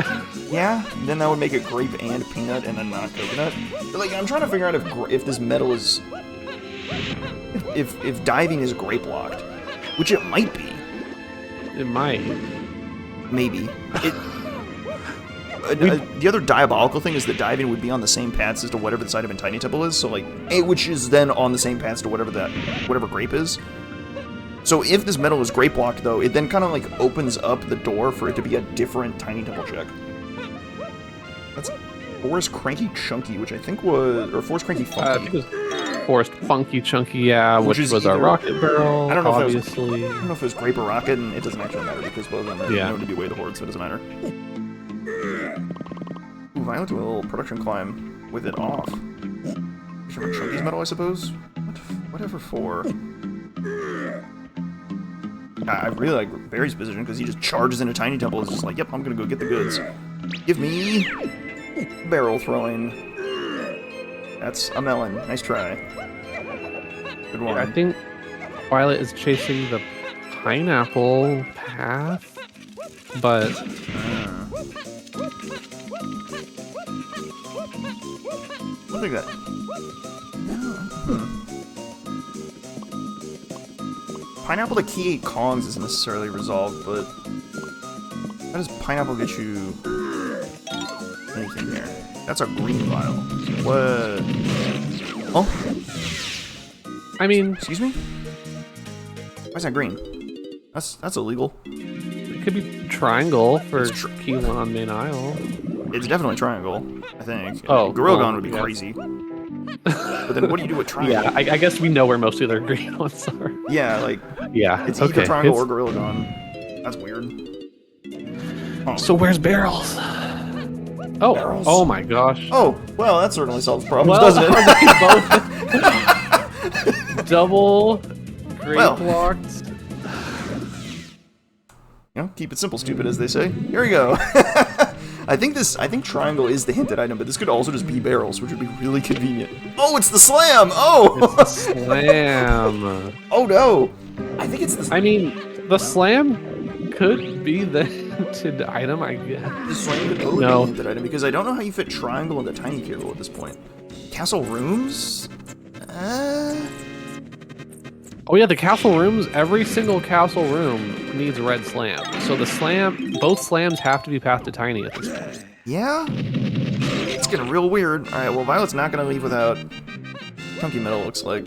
Yeah, then that would make it grape and peanut and then not coconut. But like, I'm trying to figure out if this metal is... If diving is grape locked, which it might be. It might. Maybe. the other diabolical thing is that diving would be on the same paths as to whatever the side of a Tiny Temple is, so like, which is then on the same paths to whatever grape is. So if this metal is grape blocked, though, it then kind of like opens up the door for it to be a different Tiny Temple check. That's Forest Cranky Chunky, which I think was, or Forest Cranky Funky. I think it was Forest Funky Chunky, yeah, which was either, our rocket barrel, I don't know obviously. I don't know if it was grape or rocket, and it doesn't actually matter because both of them are known to be way the horde, so it doesn't matter. Ooh, Violet doing a little production climb with it off. Sure, Chunky's metal, I suppose? Whatever for. I really like Barry's position because he just charges into Tiny Temple and is just like, yep, I'm gonna go get the goods. Give me barrel throwing. That's a melon. Nice try. Good one. Yeah, I think Violet is chasing the pineapple path, but Look at that. Pineapple to key 8 Kongs isn't necessarily resolved, but how does pineapple get you anything here? That's a green vial. What? Oh? I mean, Excuse me? Why is that green? That's illegal. it could be triangle for key 1 on main aisle. It's definitely triangle, I think. Oh, Gorilla well, Gun would be yeah. crazy. But then what do you do with triangle? Yeah, I guess we know where most of the other green ones are. Yeah, like, Yeah, it's okay. either triangle it's- or Gorilla Gun. That's weird. Oh. So where's barrels? Oh, Barrels? oh my gosh. Oh, well, that certainly solves problems, Well, doesn't it? are they both double grape Well. blocked? You know, keep it simple, stupid, as they say. Here we go. I think triangle is the hinted item, but this could also just be barrels, which would be really convenient. Oh, it's the slam! Oh! It's the slam. Oh no! I think it's the I mean, the slam could be the hinted item, I guess. The slam could totally No. be the hinted item, because I don't know how you fit triangle into tiny carol at this point. Castle rooms? Oh yeah, the castle rooms, every single castle room needs a red slam. So the slam, both slams have to be path to tiny at this point. Yeah? It's getting real weird. Alright, well, Violet's not gonna leave without Chunky Metal, looks like.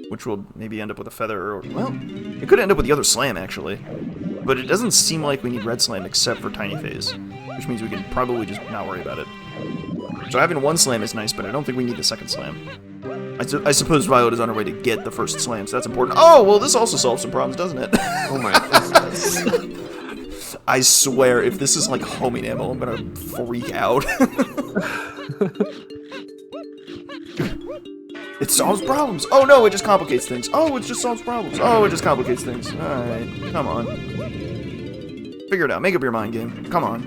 Which will maybe end up with a feather, or, well, it could end up with the other slam, actually. But it doesn't seem like we need red slam except for tiny phase, which means we can probably just not worry about it. So having one slam is nice, but I don't think we need the second slam. I suppose Violet is on her way to get the first slam, so that's important. Oh, well, this also solves some problems, doesn't it? Oh my goodness. I swear, if this is like homing ammo, I'm gonna freak out. It solves problems. Oh no, it just complicates things. Oh, it just solves problems. Oh, it just complicates things. Alright, come on. Figure it out. Make up your mind, game. Come on.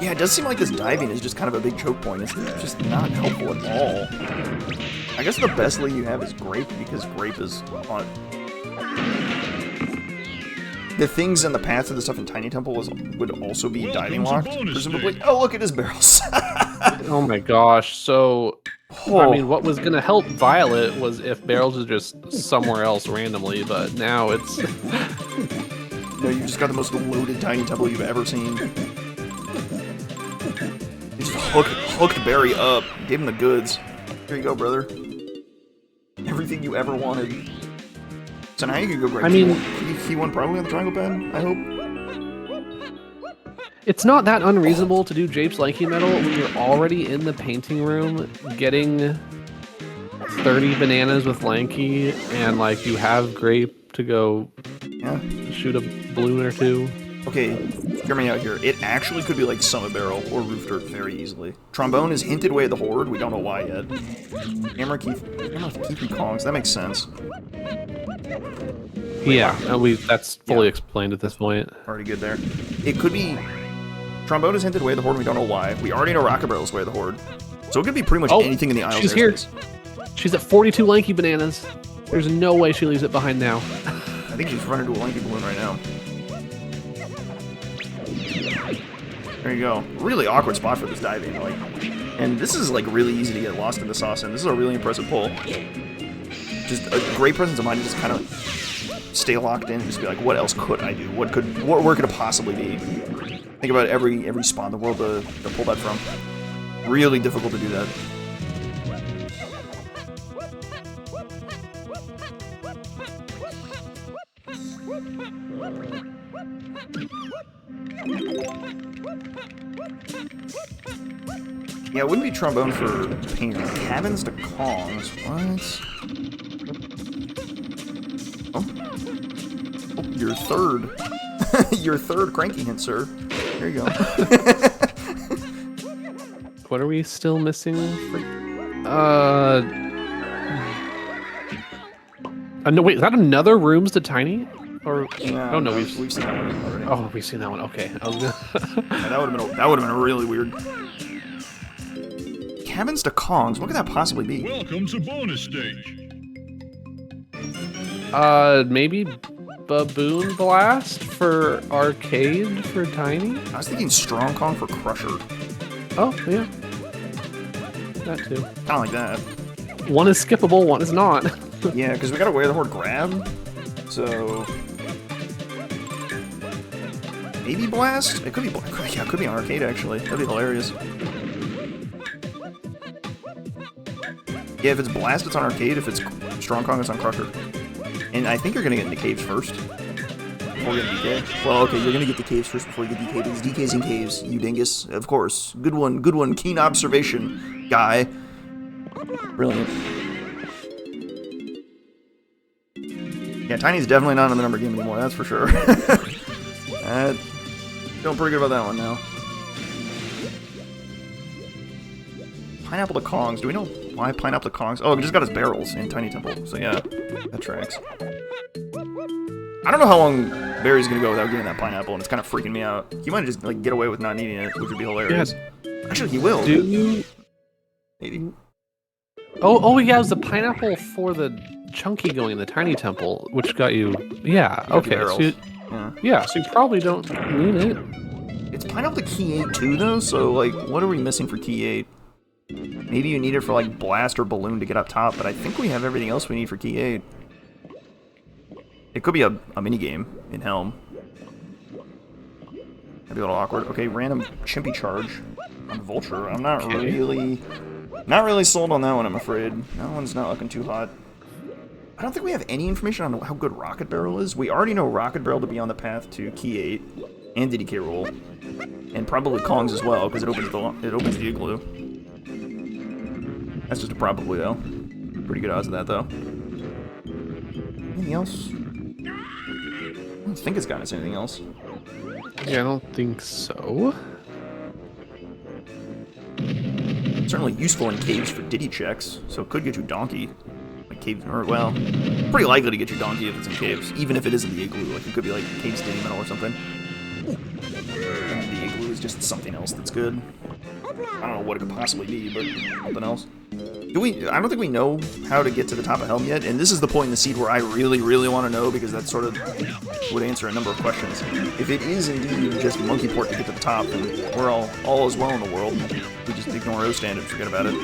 Yeah, it does seem like this diving is just kind of a big choke point. It's just not helpful at all. I guess the best lead you have is grape, because grape is on... The things in the path of the stuff in Tiny Temple would also be diving locked, presumably. Oh, look at his barrels. Oh my gosh. So, Oh. I mean, what was going to help Violet was if barrels is just somewhere else randomly, but now it's... No, you just got the most loaded Tiny Temple you've ever seen. You just hooked Barry up, gave him the goods. Here you go, brother. Everything you ever wanted. So now you can go grab key one probably on the triangle pad, I hope. It's not that unreasonable to do Japes Lanky Metal when you're already in the painting room getting 30 bananas with Lanky and like you have grape to go shoot a balloon or two. Okay, hear me out here. It actually could be like Summit Barrel or Roof Dirt very easily. Trombone is hinted way at the Horde, we don't know why yet. Hammer Keith and Kongs, that makes sense. Yeah, that's fully explained at this point. Already good there. It could be... Trombone is hinted way at the Horde, we don't know why. We already know Rocket Barrel is way at the Horde. So it could be pretty much anything in the aisles. She's here. She's at 42 Lanky Bananas. There's no way she leaves it behind now. I think she's running to a Lanky Balloon right now. There you go. Really awkward spot for this diving. Like, and this is like really easy to get lost in the sauce in. This is a really impressive pull. Just a great presence of mind to just kind of stay locked in and just be like, what else could I do? Where could it possibly be? Think about every spot in the world to pull that from. Really difficult to do that. Yeah, it wouldn't be trombone for painting. Cabins to Kongs. What? Oh, your third. Your third cranky hint, sir. There you go. What are we still missing? No, wait, is that another Rooms to Tiny? Or Yeah, oh no, we've seen that one already. Oh, we've seen that one. Okay. I was gonna... Yeah, that would have been really weird. Cabins to Kongs. What could that possibly be? Welcome to bonus stage. Maybe Baboon Blast for arcade for Tiny? I was thinking Strong Kong for Crusher. Oh, yeah. That too. Kind of like that. One is skippable, one is not. Yeah, because we gotta wear the horde grab. So maybe Blast? It could be yeah, it could be on arcade actually. That'd be hilarious. Yeah, if it's Blast, it's on arcade. If it's Strong Kong, it's on Crusher. And I think you're gonna get into caves first. Before we get DK. Well, okay, you're gonna get the caves first before you get DK, because DK's in caves, you dingus. Of course. Good one. Keen observation, guy. Brilliant. Yeah, Tiny's definitely not in the number game anymore, that's for sure. Feeling pretty good about that one now. Pineapple to Kongs. Do we know why Pineapple to Kongs? Oh, he just got his barrels in Tiny Temple, so yeah, that tracks. I don't know how long Barry's gonna go without getting that pineapple, and it's kind of freaking me out. He might just like get away with not needing it, which would be hilarious. Yeah. Actually, he will. Do you? Maybe. Oh, yeah, it was the pineapple for the chunky going in the Tiny Temple, which got you. Yeah. Okay. So so you probably don't need it. It's pineapple to Key 8 too, though. So like, what are we missing for Key 8? Maybe you need it for like Blast or Balloon to get up top, but I think we have everything else we need for Key 8. It could be a mini game in Helm. That'd be a little awkward. Okay, random Chimpy charge on Vulture. I'm not really sold on that one, I'm afraid. That one's not looking too hot. I don't think we have any information on how good Rocket Barrel is. We already know Rocket Barrel to be on the path to Key 8 and DK Rool, and probably Kongs as well, because it opens the igloo. That's just a probably, though. Pretty good odds of that, though. Anything else? I don't think it's gotten us anything else. Yeah, I don't think so. Certainly useful in caves for Diddy checks, so it could get you Donkey. Like caves, or well, pretty likely to get you Donkey if it's in caves, even if it isn't the igloo. Like it could be like Caves Diddy Metal or something. And the igloo is just something else that's good. I don't know what it could possibly be, but something else. I don't think we know how to get to the top of Helm yet, and this is the point in the seed where I really want to know, because that sort of would answer a number of questions. If it is indeed just monkey port to get to the top, then we're all is well in the world. We just ignore O-stand and forget about it.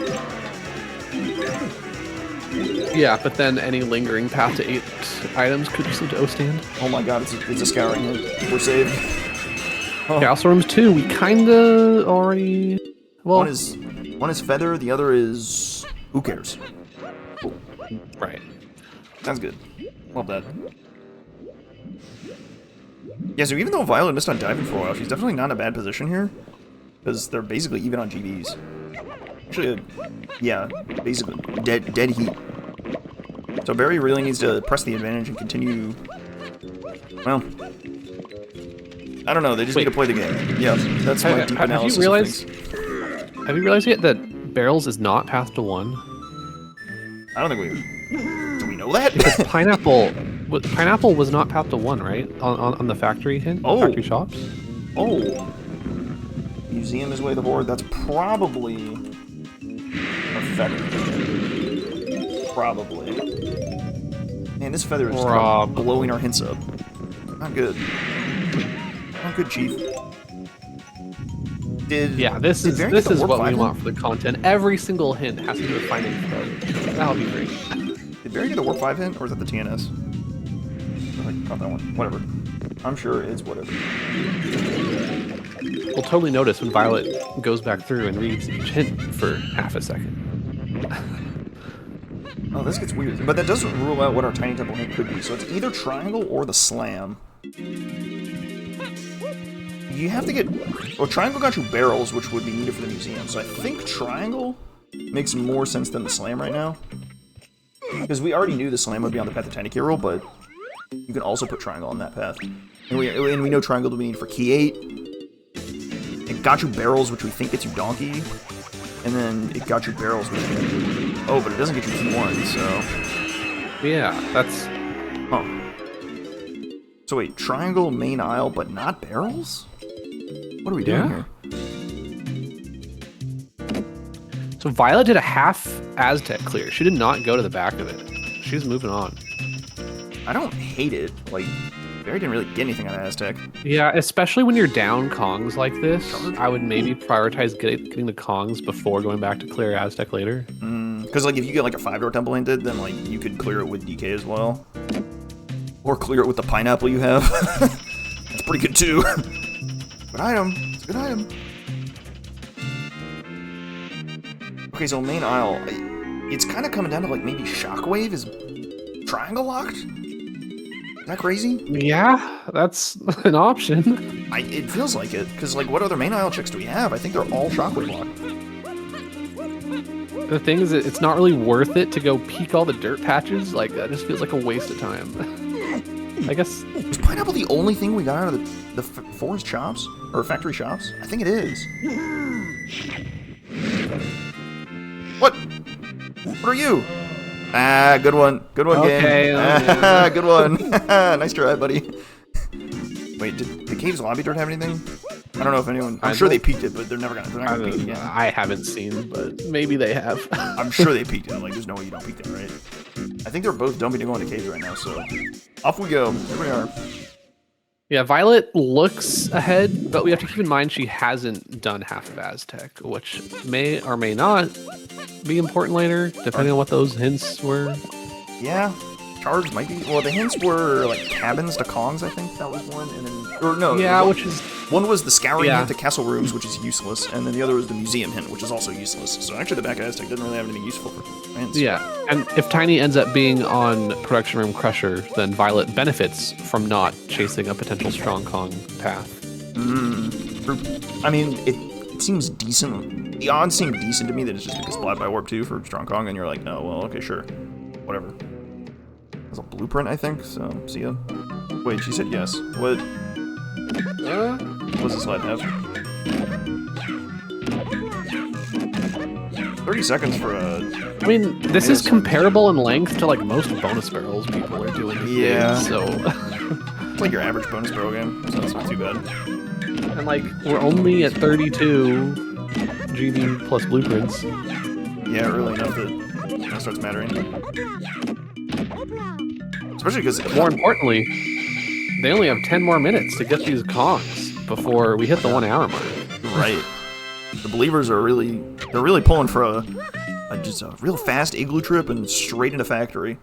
Yeah, but then any lingering path to 8 items could just lead to O-stand. Oh my god, it's a scouring. We're saved. Oh. Chaos Rooms 2, we kinda already... Well, one is Feather, the other is... Who cares? Cool. Right. Sounds good. Love that. Yeah, so even though Violet missed on diving for a while, she's definitely not in a bad position here. Because they're basically even on GBs. Actually, yeah, basically dead heat. So Barry really needs to press the advantage and continue... Well... I don't know, they just need to play the game. Yeah, that's my deep analysis of things. Have you realized yet that Barrels is not path to 1? I don't think we... Do we know that? Because Pineapple was not path to 1, right? On the factory hint? Oh. Factory shops? Oh. Museum is way the board. That's probably... a Feather. Probably. Man, this Feather is just blowing our hints up. Not good. Not good, Chief. Yeah, this did is Barry get the what warp we 5 want for the content. Every single hint has to do with finding throw. That'll be great. Did Barry get the warp 5 hint, or is that the TNS? I caught that one. Whatever. I'm sure it's whatever. We'll totally notice when Violet goes back through and reads each hint for half a second. Oh, this gets weird. But that doesn't rule out what our Tiny Temple hint could be. So it's either triangle or the slam. You have to get... Well, triangle got you barrels, which would be needed for the museum. So I think triangle makes more sense than the slam right now. Because we already knew the slam would be on the path of Tiny Hero, but you can also put triangle on that path. And we know triangle will be needed for key 8. It got you barrels, which we think gets you donkey. And then it got you barrels, which can... Oh, but it doesn't get you key 1, so... Yeah, that's... Huh. So wait, triangle, main aisle, but not barrels? What are we doing here? So Violet did a half Aztec clear. She did not go to the back of it. She's moving on. I don't hate it. Like, Barry didn't really get anything out of Aztec. Yeah, especially when you're down Kongs like this, I would maybe prioritize getting the Kongs before going back to clear Aztec later. Because like if you get like a 5-door temple hinted, then like you could clear it with DK as well. Or clear it with the pineapple you have. That's pretty good too. Good item. It's a good item. Okay, so main aisle. It's kind of coming down to like maybe Shockwave is triangle locked? Is that crazy? Yeah, that's an option. It feels like it, because like what other main aisle checks do we have? I think they're all Shockwave locked. The thing is, it's not really worth it to go peek all the dirt patches. Like, that just feels like a waste of time. I guess... Is pineapple the only thing we got out of the forest shops? Or factory shops? I think it is. What? What are you? Ah, good one. Good one, game. Ah, good one. Nice try, buddy. Wait, did the Caves Lobby Dirt have anything? I don't know if anyone... I'm sure they peeked it, but they're not gonna peek it again. I haven't seen, but maybe they have. I'm sure they peeked it. Like, there's no way you don't peek that, right? I think they're both dumping to go into caves right now, so... Off we go. Here we are. Yeah, Violet looks ahead, but we have to keep in mind she hasn't done half of Aztec, which may or may not be important later, depending on what those hints were. Yeah. Charge might be... Well, the hints were, like, cabins to Kongs, I think. That was one, and then... Or, no. Yeah, which is... One was the scouring hint to castle rooms, which is useless, and then the other was the museum hint, which is also useless. So actually the back of Aztec doesn't really have anything useful for hints. Yeah, and if Tiny ends up being on Production Room Crusher, then Violet benefits from not chasing a potential strong Kong path. I mean, it seems decent. The odds seem decent to me that it's just because Splat by Warp 2 for strong Kong, and you're like, oh, well, okay, sure. Whatever. There's a blueprint, I think, so see ya. Wait, she said yes. What does this slide have? 30 seconds for a... I mean, this is comparable in length to, like, most bonus barrels people are doing these days, so... It's like your average bonus barrel game, so that's not too bad. And, like, we're only at 32 GB plus blueprints. Yeah, early enough that it starts mattering. Especially because... More importantly, they only have 10 more minutes to get these Kongs before we hit the 1 hour mark. Right. The believers are really... They're really pulling for just a real fast igloo trip and straight into factory.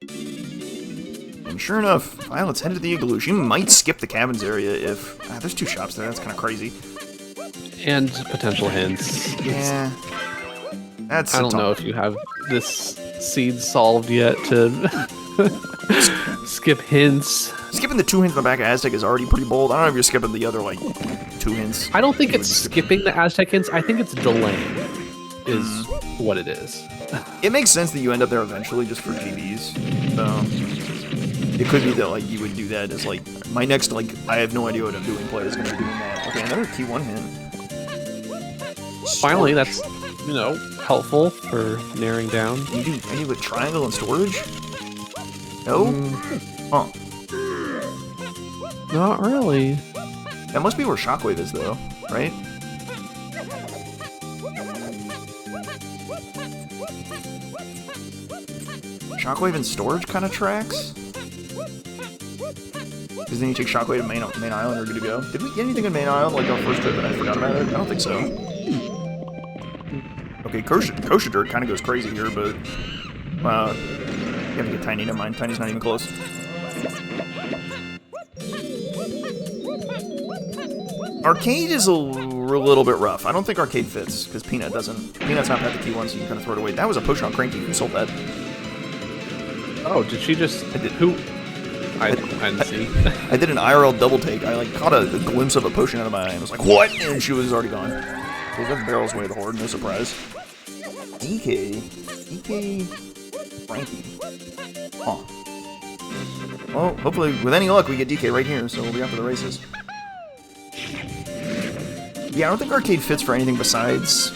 And sure enough, Violet's headed to the igloo. She might skip the cabins area if... there's 2 shops there, that's kind of crazy. And potential hints. Yeah. That's I don't know if you have this seed solved yet to skip hints. Skipping the 2 hints in the back of Aztec is already pretty bold. I don't know if you're skipping the other, like, 2 hints. I don't think it's skipping the Aztec hints. I think it's delaying is what it is. It makes sense that you end up there eventually just for GBs. It could be that, like, you would do that as, like, my next, like, I have no idea what I'm doing play is going to be doing that. Okay, another key 1 hint. Finally, that's, you know, helpful for narrowing down. You do any with triangle and storage? No? Huh. Not really. That must be where Shockwave is, though, right? Shockwave and storage kind of tracks? Because then you take Shockwave to main island, we're good to go. Did we get anything in main island like our first trip and I forgot about it? I don't think so. Okay, Kosha Dirt kind of goes crazy here, but... you have to get Tiny, never mind. Tiny's not even close. Arcade is a little bit rough. I don't think Arcade fits, because Peanut doesn't. Peanut's not at the key one, so you can kind of throw it away. That was a potion on Cranky. Who sold that? Oh, did she just... I did. Who? I didn't see. I did an IRL double take. I, like, caught a glimpse of a potion out of my eye and was like, what? And she was already gone. They got the barrels away to the horde, no surprise. DK... Frankie. Huh. Well, hopefully, with any luck, we get DK right here, so we'll be off to the races. Yeah, I don't think Arcade fits for anything besides...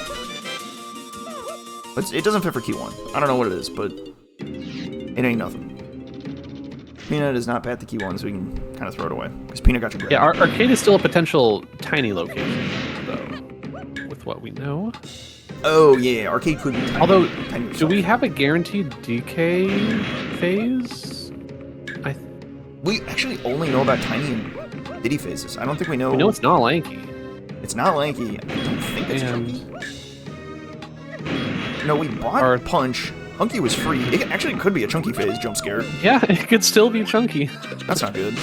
It doesn't fit for key 1. I don't know what it is, but... It ain't nothing. Peanut is not Pat the key 1, so we can kind of throw it away. Because Peanut got your grab. Yeah, Arcade is still a potential Tiny location, though, with what we know. Oh, yeah, Arcade could be Tiny. Although, Tiny do we have a guaranteed DK phase? We actually only know about Tiny and Diddy phases. I don't think we know... We know it's not Lanky. It's not Lanky. I don't think it's Chunky. No, we bought Punch. Hunky was free. It actually could be a Chunky phase jump scare. Yeah, it could still be Chunky. That's not good.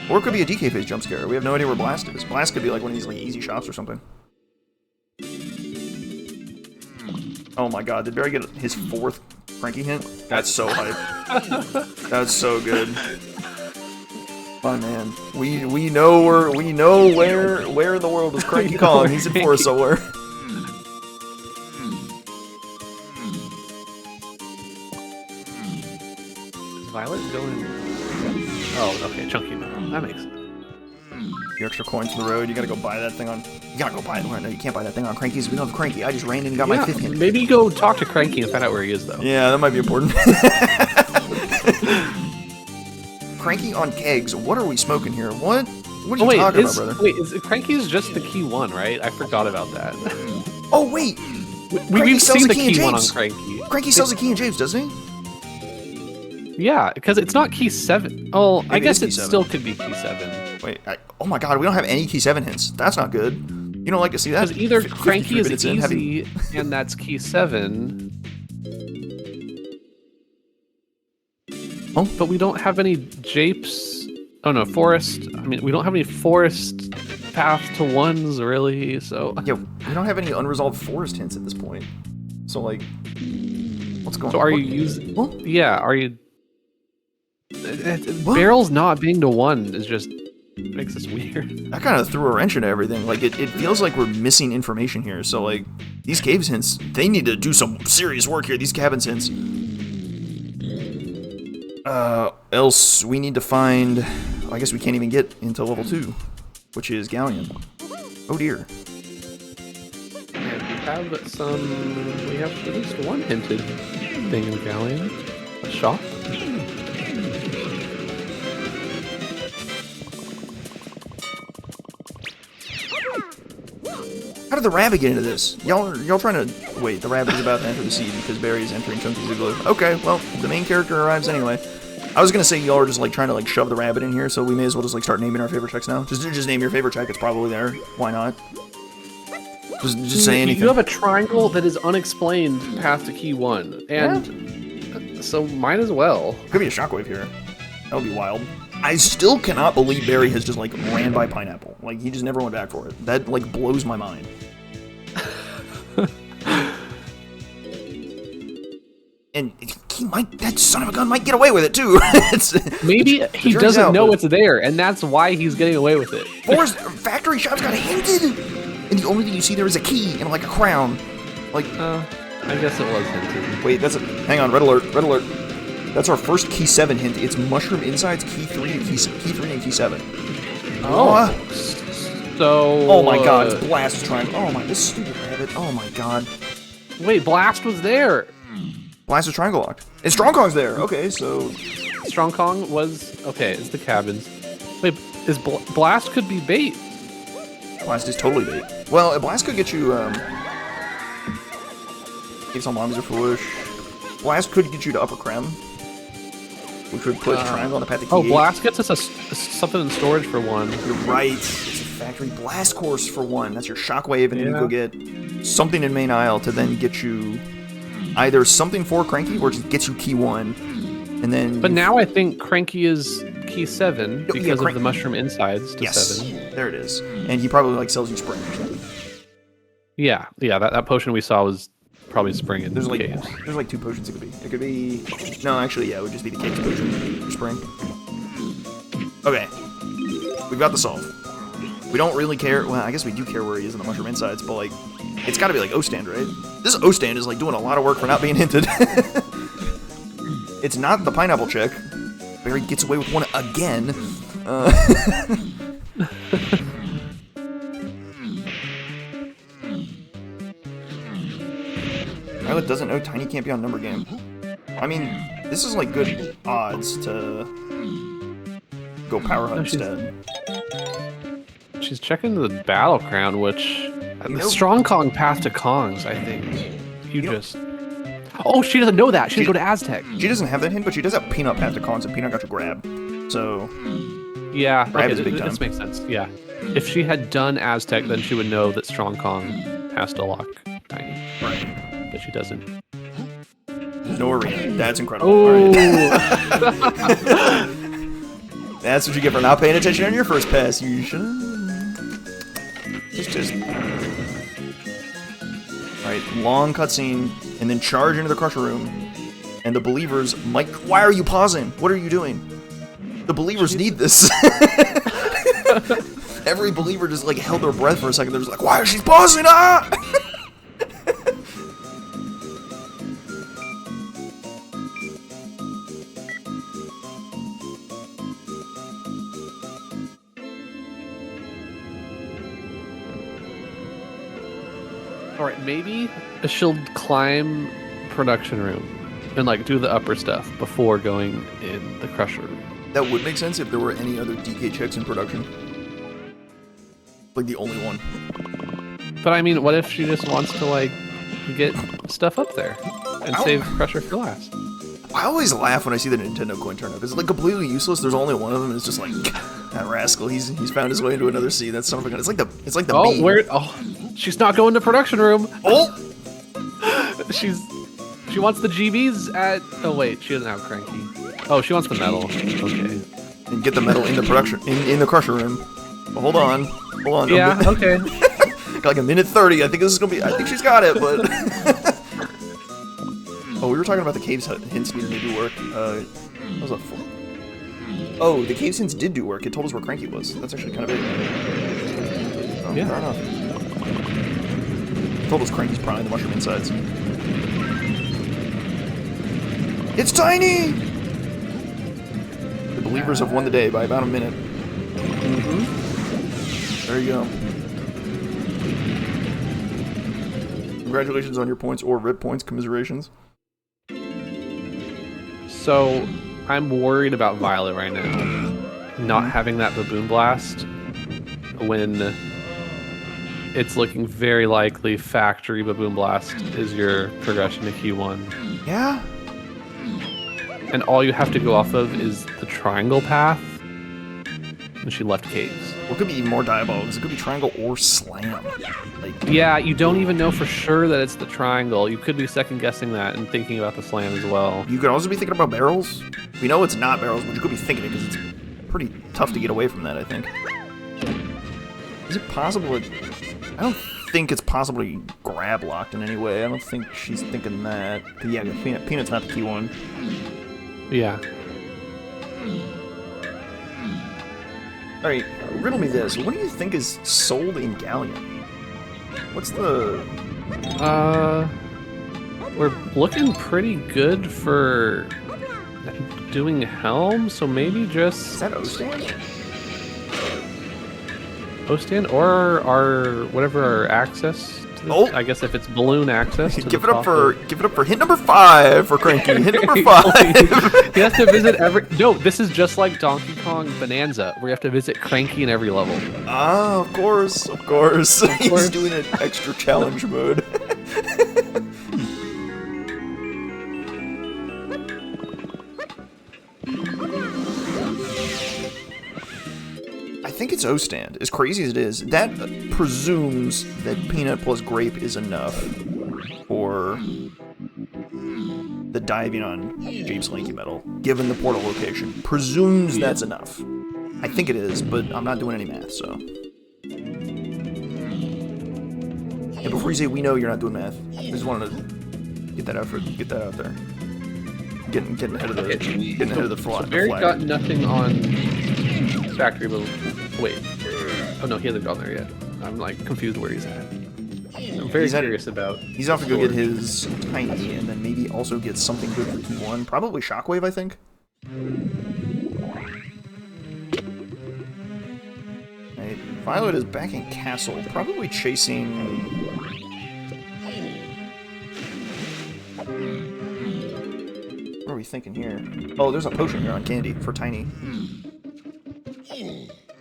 Or it could be a DK phase jump scare. We have no idea where Blast is. Blast could be like one of these like easy shots or something. Oh my god, did Barry get his 4th Frankie hint? That's so hype. That's so good. Oh man, we know where in the world is Cranky Kong. He's in Forest somewhere. Is Violet going? Oh, okay, Chunky now. That makes sense. Your extra coins for the road. You gotta go buy that thing on. You gotta go buy it. No, you can't buy that thing on Cranky's. We don't have Cranky. I just ran in and got my 5th hint. Maybe go talk to Cranky and find out where he is, though. Yeah, that might be important. Cranky on kegs. What are we smoking here? What? What are you talking about, brother? Wait, Cranky's just the key 1, right? I forgot about that. Oh wait, we've seen the key 1 on Cranky. Cranky sells the key in Japes, doesn't he? Yeah, because it's not key 7. Oh, I guess it still could be key 7. Wait, oh my god, we don't have any key 7 hints. That's not good. You don't like to see that? Because either Cranky is easy, and that's key 7. Oh, but we don't have any Japes. Oh no, Forest. I mean, we don't have any Forest path to 1s really. So yeah, we don't have any unresolved Forest hints at this point. So like, what's going on? So are you using? What? Yeah, are you? Barrels not being to 1 is just makes this weird. That kind of threw a wrench into everything. Like, it feels like we're missing information here. So, like, these caves hints, they need to do some serious work here, these cabins hints. Else we need to find... I guess we can't even get into level 2, which is Galleon. Oh dear. And we have at least 1 hinted thing in Galleon. A shop. How did the rabbit get into this? Y'all trying to... Wait, the rabbit is about to enter the seed because Barry is entering Chunky's igloo. Okay, well, the main character arrives anyway. I was gonna say y'all are just like trying to like shove the rabbit in here, so we may as well just like start naming our favorite checks now. Just name your favorite check, it's probably there. Why not? Just say anything. You have a triangle that is unexplained path to key 1, and so might as well. Could be a shockwave here. That would be wild. I still cannot believe Barry has just like ran by Pineapple. Like he just never went back for it. That like blows my mind. And he might, that son of a gun might get away with it too. Maybe he doesn't know it's there, and that's why he's getting away with it. Forest Factory Shop's got hinted, and the only thing you see there is a key and like a crown. Like, I guess it was hinted. Wait, hang on, red alert, red alert. That's our first key 7 hint. It's Mushroom Insides, key 3, and key 3 and key 7. Oh, so... Oh my god, it's Blast Triangle. Oh my, this stupid rabbit. Oh my god. Wait, Blast was there. Blast is triangle locked. And Strong Kong's there. Okay, so... Strong Kong was... Okay, it's the cabins. Wait, Blast could be bait. Blast is totally bait. Well, Blast could get you, Give some Mommies are foolish. Blast could get you to Upper Creme. which would put triangle on the path to key Oh, 8. blast gets us something in storage for 1. You're right. It's a factory blast course for 1. That's your shockwave, and then you go get something in main aisle to then get you either something for Cranky or just gets you key 1. And then But now I think Cranky is key 7 because of the mushroom insides to 7. There it is. And he probably like sells you spring or something. Yeah, that potion we saw was probably spring in There's like caves. there's like 2 potions it could be. It could be no, actually, yeah, it would just be the caves potion for spring. Okay, we've got the solve. We don't really care. Well, I guess we do care where he is in the mushroom insides, but like, it's got to be like O-stand, right? This O-stand is like doing a lot of work for not being hinted. It's not the pineapple check. Barrie gets away with 1 again. Violet doesn't know Tiny can't be on number game. I mean, this is like good odds to go power hunt instead. She's checking the battle crown, which the strong Kong path to Kongs, I think. Oh, she doesn't know that. She didn't go to Aztec. She doesn't have that hint, but she does have Peanut path to Kongs, and Peanut got to grab. So yeah, grab okay, is big time. this makes sense. Yeah, if she had done Aztec, then she would know that strong Kong has to lock Tiny. Right. But she doesn't. There's no arena. That's incredible. Oh. Right. That's what you get for not paying attention on your first pass. You should. Just. Alright, long cutscene, and then charge into the Crusher Room. And the believers might. Why are you pausing? What are you doing? The believers need this. Every believer just like held their breath for a second. They're just like, why is she pausing? Ah! Alright, maybe she'll climb production room and like do the upper stuff before going in the Crusher room. That would make sense if there were any other DK checks in production. Like the only one. But I mean, what if she just wants to like get stuff up there and save Crusher for last? I always laugh when I see the Nintendo coin turn up. It's like completely useless. There's only one of them, and it's just like that rascal. He's found his way into another sea. That's son of a gun. It's like the meme. She's not going to production room. Oh, She wants the GBs at. Oh wait, she doesn't have Cranky. Oh, she wants the medal. Okay. And get the medal in the production in the Crusher room. But hold on. Yeah. Okay. Got like a minute 30. I think this is gonna be. I think she's got it, but. Oh, we were talking about the caves hints needing to do work. What was that for? Oh, the caves hints did do work. It told us where Cranky was. That's actually kind of it. Oh, yeah. Fair enough. It told us Cranky's probably the mushroom insides. It's Tiny! The believers have won the day by about a minute. Mm-hmm. There you go. Congratulations on your points or RIP points. Commiserations. So, I'm worried about Violet right now. Not having that Baboon Blast when it's looking very likely Factory Baboon Blast is your progression to Q1. Yeah? And all you have to go off of is the triangle path. And she left caves. Well, it could be even more diabolical. It could be triangle or slam. Like, Yeah, you don't even know for sure that it's the triangle. You could be second guessing that and thinking about the slam as well. you could also be thinking about barrels. We know it's not barrels, but you could be thinking it because it's pretty tough to get away from that, I think. Is it possible? I don't think it's possible to grab locked in any way. I don't think she's thinking that. But yeah, Peanut's not the key one. Yeah. Alright, riddle me this. What do you think is sold in Galleon? What's the... We're looking pretty good for doing Helm, so maybe just... Is that O-stand? O-stand or our whatever our access to this, I guess if it's balloon access to Give the it up top for hint number 5 for Cranky. Hint number 5. You have to visit every... No, this is just like Donkey Kong Bonanza, where you have to visit Cranky in every level. Ah, of course. He's doing an extra challenge mode. it's O stand. As crazy as it is, that presumes that peanut plus grape is enough for the diving on Japes Lanky Metal, given the portal location. Presumes that's enough. I think it is, but I'm not doing any math, so. And before you say we know you're not doing math, I just wanted to get that out there. Getting ahead of the fly. So Barry got nothing on factory, but wait. Oh no, he hasn't gone there yet. I'm like confused where he's at. I'm very curious about. He's off to go get his tiny, and then maybe also get something good for T1. Probably Shockwave, I think. Right. Violet is back in Castle, probably chasing. What are we thinking here? Oh, there's a potion here on Candy for Tiny.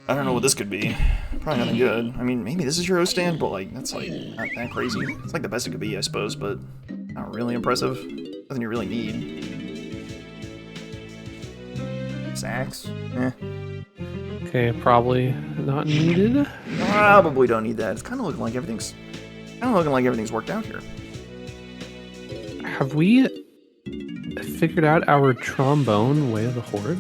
I don't know what this could be. Probably nothing good. I mean, maybe this is your O stand, but like that's like not that crazy. It's like the best it could be, I suppose, but not really impressive. Nothing you really need. Sax? Eh. Okay, probably not needed. Probably don't need that. It's kind of looking like everything's worked out here. Have we figured out our trombone way of the horde?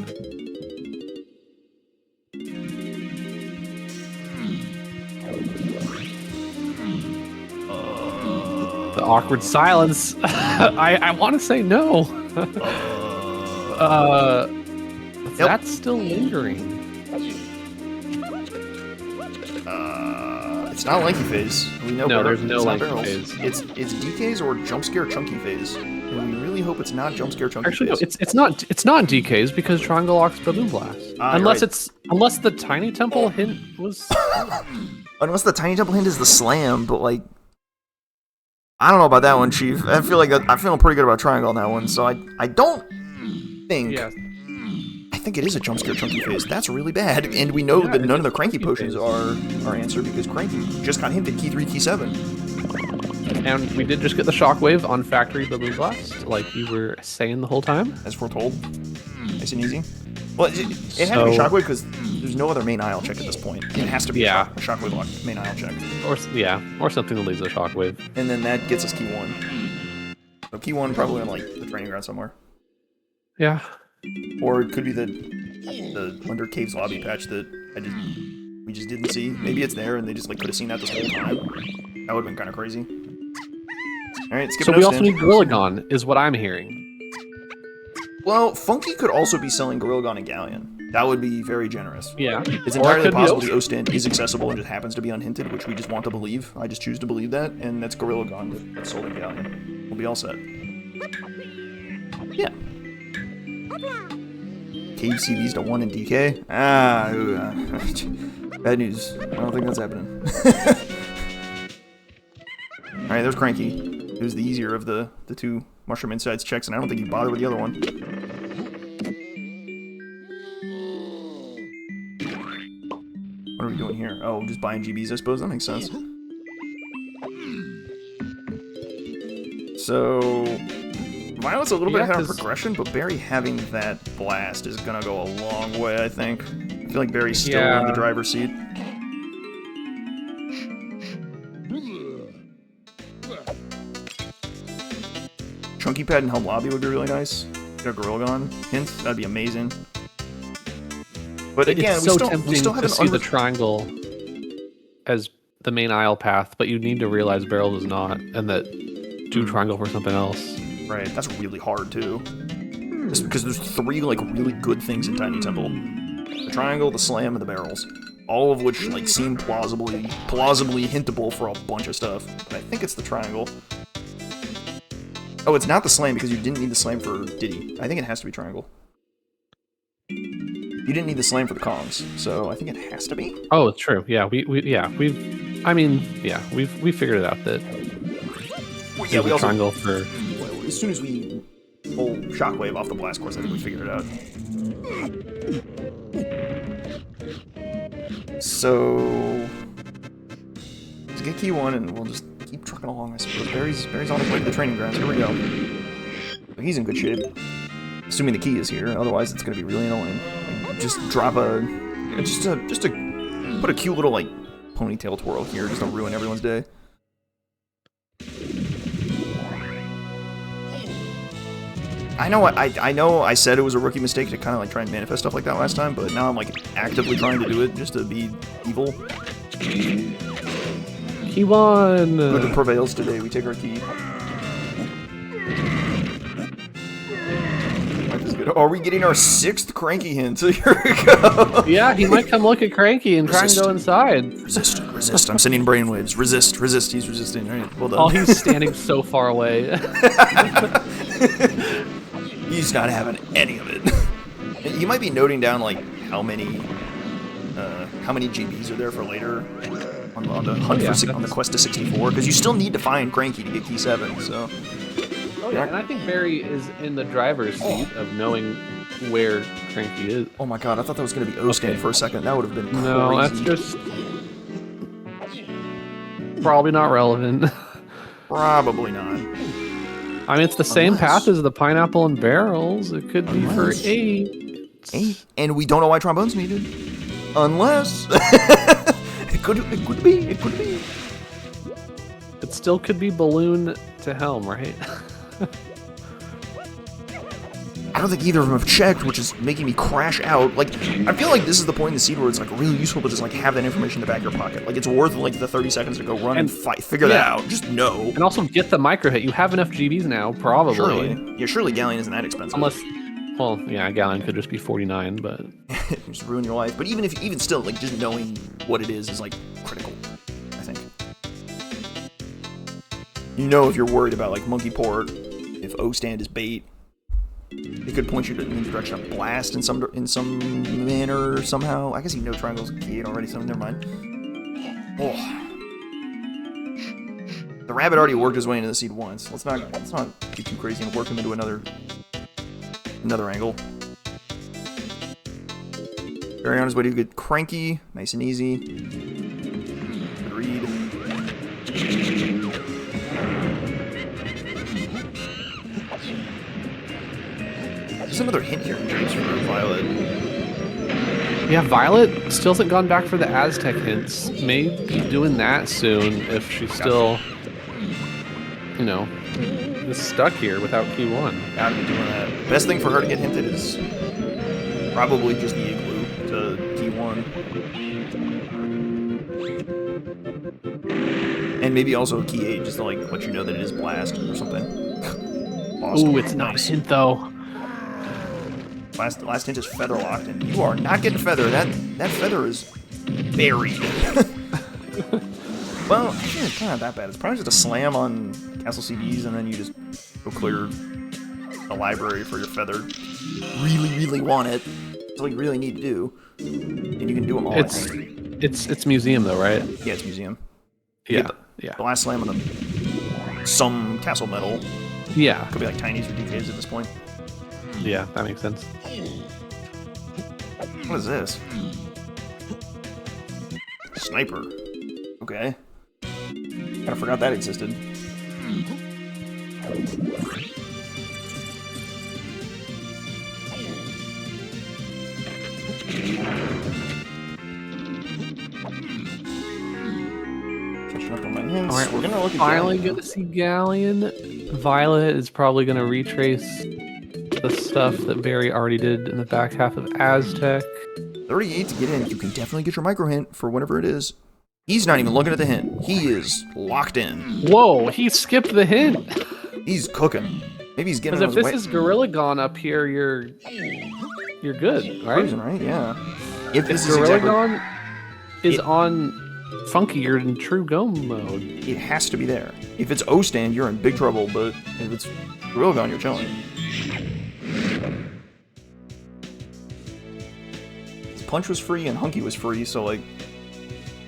The awkward silence. I want to say no. That's still lingering. It's not Lanky Phase. We know No, better. there's no It's not Lanky barrels. Phase. It's DKs or Jump Scare Chunky Phase. And we really hope it's not Jump Scare Chunky Actually, no, Phase. it's not DKs because Triangle locks Balloon Blast. Unless Unless the Tiny Temple hint was. Unless the Tiny Temple hint is the slam, but like. I don't know about that one, Chief. I feel like I'm feeling pretty good about Triangle on that one, so I don't think. Yeah. I think it is a Jump Scare Chunky Phase. That's really bad, and we know that none of the Cranky potions are answered because Cranky just got hinted Key 3, Key 7. And we did just get the Shockwave on Factory Balloon Blast, like you were saying the whole time. As foretold. Nice and easy. Well, it had to be Shockwave because there's no other main aisle check at this point. It has to be a Shockwave lock main aisle check. Or something that leaves a Shockwave. And then that gets us Key 1. So Key 1 probably on like the training ground somewhere. Yeah. Or it could be the Under Caves lobby patch that we just didn't see. Maybe it's there and they just like could have seen that this whole time. That would have been kind of crazy. All right, skip. So we also need Gorilla Gon, is what I'm hearing. Well, Funky could also be selling Gorilla Gon and Galleon. That would be very generous. Yeah. It's entirely possible the O stand is accessible and just happens to be unhinted, which we just want to believe. I just choose to believe that, and that's Gorilla Gon that's sold in Galleon. We'll be all set. Yeah. Cave CVs to 1 in DK? Bad news. I don't think that's happening. Alright, there's Cranky. It was the easier of the two Mushroom Insides checks, and I don't think he bothered with the other one. What are we doing here? Oh, just buying GBs, I suppose? That makes sense. So... Violet's a little bit ahead on progression, but Barry having that blast is gonna go a long way, I think. I feel like Barry's still in the driver's seat. Chunky Pad and Home Lobby would be really nice. Get a Gorilla Gon hint, that'd be amazing. But again, it's we so still have to see the triangle as the main aisle path, but you need to realize Barrel does not, and that do triangle for something else. Right, that's really hard too. Just because there's 3 like really good things in Tiny Temple: the triangle, the slam, and the barrels. All of which like seem plausibly hintable for a bunch of stuff. But I think it's the triangle. Oh, it's not the slam because you didn't need the slam for Diddy. I think it has to be triangle. You didn't need the slam for the Kongs, so I think it has to be. Oh, it's true. Yeah, we figured it out that we also triangle for. As soon as we pull Shockwave off the blast course, I think we figured it out. So let's get Key 1 and we'll just keep trucking along, I suppose. Barry's on his way to the training grounds. Here we go. So he's in good shape. Assuming the key is here, otherwise it's gonna be really annoying. Like, just drop a Put a cute little, like, ponytail twirl here just to ruin everyone's day. I know I said it was a rookie mistake to kind of like try and manifest stuff like that last time, but now I'm like actively trying to do it just to be evil. He won! Good prevails today, we take our key. Life is good. Are we getting our 6th cranky hint? Here we go! Yeah, he might come look at Cranky and try and go inside. Resist, I'm sending brainwaves. Resist, he's resisting, right? Well done. Oh, he's standing so far away. He's not having any of it. You might be noting down like how many GBs are there for later on the hunt on the quest to 64, because you still need to find Cranky to get key 7. So. Oh yeah, and I think Barry is in the driver's seat of knowing where Cranky is. Oh my god, I thought that was going to be O-Stand for a second. That would have been crazy. No, that's just probably not relevant. Probably not. I mean, it's the same path as the pineapple and barrels. It could be for 8. 8, and we don't know why trombone's needed, unless it could be. It still could be balloon to helm, right? I don't think either of them have checked, which is making me crash out. Like, I feel like this is the point in the seed where it's like really useful to just like have that information in the back of your pocket. Like, it's worth like the 30 seconds to go run and fight, figure that out. Just know. And also get the micro hit. You have enough GBs now, probably. Surely. Yeah, surely Galleon isn't that expensive. Unless, well, yeah, Galleon could just be 49, but just ruin your life. But even still, like just knowing what it is like critical. I think. You know, if you're worried about like monkey port, if O-Stand is bait. It could point you in the direction of blast in some manner somehow. I guess you know triangle's key already, so never mind. Oh. The rabbit already worked his way into the seed once. Let's not get too crazy and work him into another angle. Very on his way to get Cranky, nice and easy. Good read. There's another hint here in Japes for Violet. Yeah, Violet still hasn't gone back for the Aztec hints. Maybe doing that soon if she's still, you know, is stuck here without key 1. Gotta be doing that. Best thing for her to get hinted is probably just the igloo to key 1. And maybe also key 8 just to like let you know that it is blast or something. Awesome. Ooh, it's not a hint though. Last hint is feather locked, and you are not getting feather. That feather is buried. Well, actually, it's kind of not that bad. It's probably just a slam on Castle CDs, and then you just go clear the library for your feather. Really want it. That's all you really need to do, and you can do them all. It's museum though, right? Yeah, it's museum. Yeah. The last slam on some castle medal. Yeah. Could be like Tinies or DKs at this point. Yeah, that makes sense. What is this? Sniper. Okay. Kinda forgot that existed. Catching up on my hints. Alright, we're gonna look at finally Galleon. gonna see Galleon. Violet is probably gonna retrace the stuff that Barry already did in the back half of Aztec. 38 to get in. You can definitely get your micro hint for whatever it is. He's not even looking at the hint. He is locked in. Whoa, he skipped the hint. He's cooking. Maybe he's getting. Because if this is Gorilla Gone up here, you're good, right? Cruising, right? Yeah. If this is Gorilla exactly, Gone is on Funky, you're in true Gome mode. It has to be there. If it's O-Stand, you're in big trouble. But if it's Gorilla Gone, you're chilling. Punch was free and Hunky was free, so like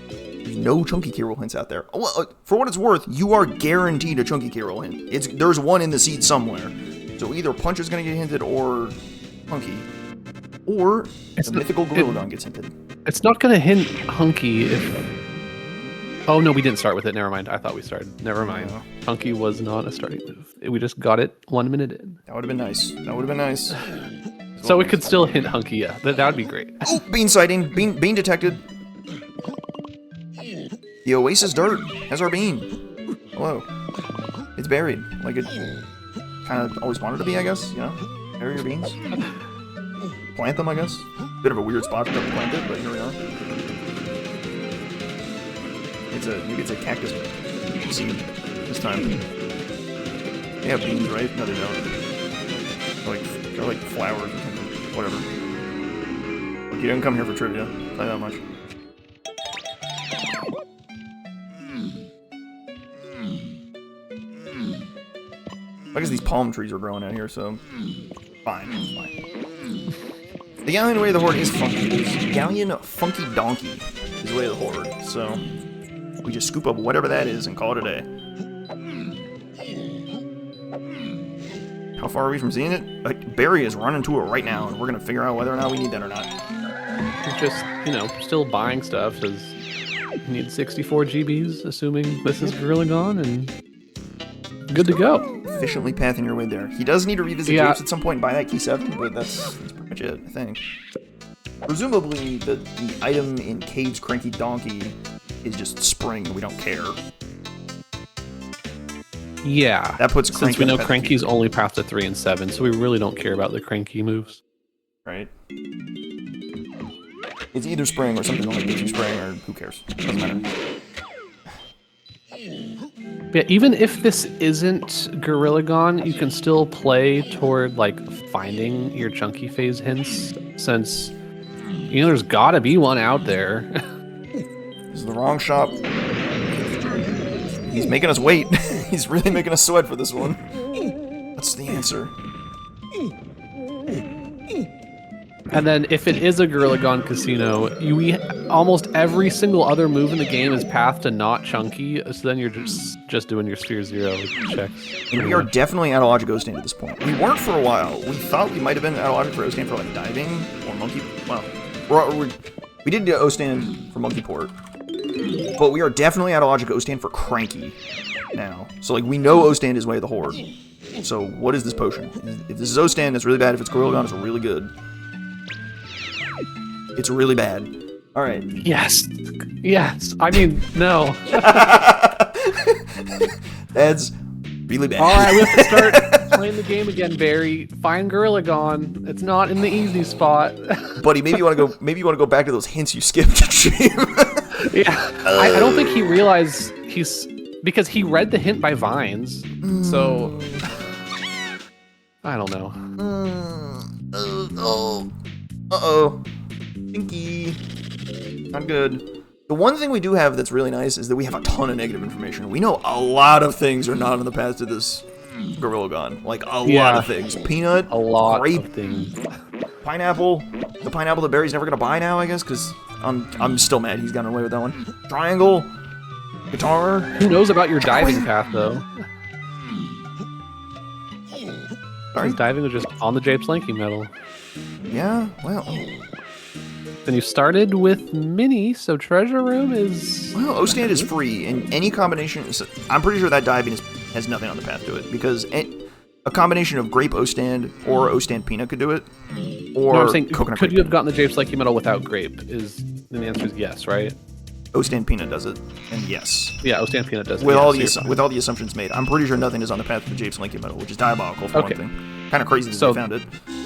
there's no chunky K-roll hints out there. Well, for what it's worth, you are guaranteed a chunky K-roll hint. There's one in the seed somewhere. So either Punch is gonna get hinted or Hunky. Or the mythical Gorilla Gun gets hinted. It's not gonna hint Hunky if... Oh no, we didn't start with it, never mind. I thought we started. Never mind. Hunky was not a starting move. We just got it 1 minute in. That would have been nice. That would have been nice. So it could still hint Hunky, yeah. That would be great. Oh, bean sighting. Bean detected. The Oasis Dirt has our bean. Hello. It's buried, like it kind of always wanted to be, I guess, you know? Bury your beans. Plant them, I guess. Bit of a weird spot to plant it, but here we are. Maybe it's a cactus seed this time. They have beans, right? No, they don't. They're like flowers or something. Whatever. Look, you didn't come here for trivia. I'll tell you that much. I guess these palm trees are growing out here, so fine. The Galleon Way of the Horde is funky. Galleon Funky Donkey is the way of the Horde, so we just scoop up whatever that is and call it a day. How far are we from seeing it? Barrie is running to it right now, and we're gonna figure out whether or not we need that or not. He's just, still buying stuff. Says he needs 64 GBs, assuming this is Gorilla Gone, and good to go. Efficiently pathing your way there. He does need to revisit Japes at some point and buy that key 7, but that's pretty much it, I think. Presumably, the item in Cade's Cranky Donkey is just spring, and we don't care. Yeah. That puts Since we know Cranky's only path to 3 and 7, so we really don't care about the Cranky moves. Right. It's either spring or something like Digi Spring, or who cares? Doesn't matter. Yeah, even if this isn't Gorilla Gone, you can still play toward, finding your chunky phase hints, since, there's gotta be one out there. This is the wrong shop. He's making us wait. He's really making us sweat for this one. What's the answer? And then if it is a Gorilla Gone casino, almost every single other move in the game is path to not chunky, so then you're just doing your Sphere 0 checks. And we are definitely out of logic O-stand at this point. We weren't for a while. We thought we might have been out of logic for O-stand for diving or monkey. Well, we did do O-stand for monkey port, but we are definitely out of logic O-stand for cranky now. So we know O-stand is way of the Horde. So what is this potion? If this is O-stand, it's really bad. If it's Gorilla Gone, it's really good. It's really bad. All right. Yes. I mean, no. That's really bad. All right, we have to start playing the game again, Barrie. Find Gorilla Gone. It's not in the easy spot. Buddy, maybe you want to go back to those hints you skipped. Yeah. I don't think he realized because he read the hint by Vines. So I don't know. Uh-oh. Stinky. Not good. The one thing we do have that's really nice is that we have a ton of negative information. We know a lot of things are not on the path to this Gorilla Gone. Lot of things. Peanut, a lot grape, of things. Pineapple. The pineapple that Barry's never gonna buy now, I guess, because I'm still mad he's gotten away with that one. Triangle. Guitar. Who knows about your diving path, though? Sorry? His diving was just on the Japes Lanky medal. Yeah, well. Then you started with Mini, so Treasure Room is... Well, O-stand is free, and any combination... So I'm pretty sure that diving has nothing on the path to it, because a combination of grape O-stand or O-stand peanut could do it, or no, I'm saying, coconut could grape. you have gotten the Japes Lanky medal without grape? And the answer is yes, right? O-stand peanut does it, and yes. Yeah, O-stand peanut does it. With Yeah, all the assumptions made, I'm pretty sure nothing is on the path to the Japes Lanky medal, which is diabolical for one thing. Kind of crazy that they found it.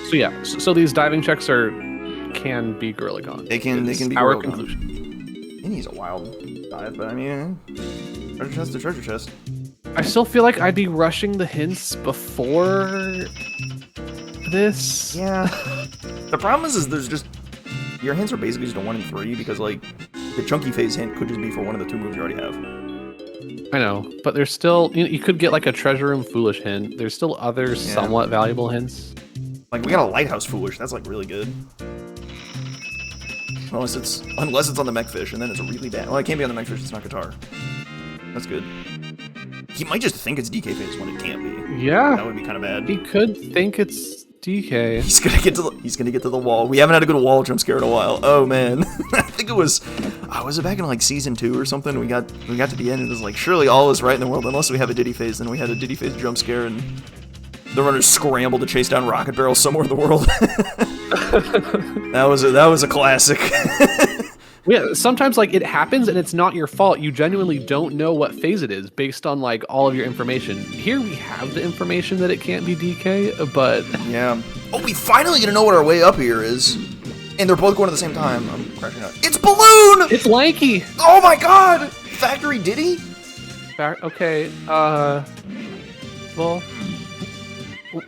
So yeah, so these diving checks can be Gorilla Gone. They can be our Gorilla Gone. conclusion. And he's a wild dive, but I mean, treasure chest to treasure chest. I still feel like I'd be rushing the hints before this. Yeah. The problem is there's just your hints are basically just a 1 in 3 because the chunky phase hint could just be for one of the 2 moves you already have. I know, but there's still you could get a Treasure Room Foolish hint. There's still other somewhat valuable hints. We got a Lighthouse Foolish. That's really good. Unless it's on the Mechfish, and then it's a really bad. Well, it can't be on the Mechfish. It's not guitar. That's good. He might just think it's DK phase when it can't be. Yeah, that would be kind of bad. He could think it's DK. He's gonna get to the wall. We haven't had a good wall jump scare in a while. Oh man, I think it was. Was it back in season 2 or something? We got to the end and it was surely all is right in the world unless we have a Diddy phase. Then we had a Diddy phase jump scare and the runners scrambled to chase down rocket barrels somewhere in the world. That was a classic. Yeah, sometimes like it happens and it's not your fault. You genuinely don't know what phase it is based on like all of your information. Here we have the information that it can't be DK, but yeah. Oh, we finally get to know what our way up here is. And they're both going at the same time. I'm crashing out. It's Balloon! it's Lanky. Oh my god! Factory Diddy? Okay, well,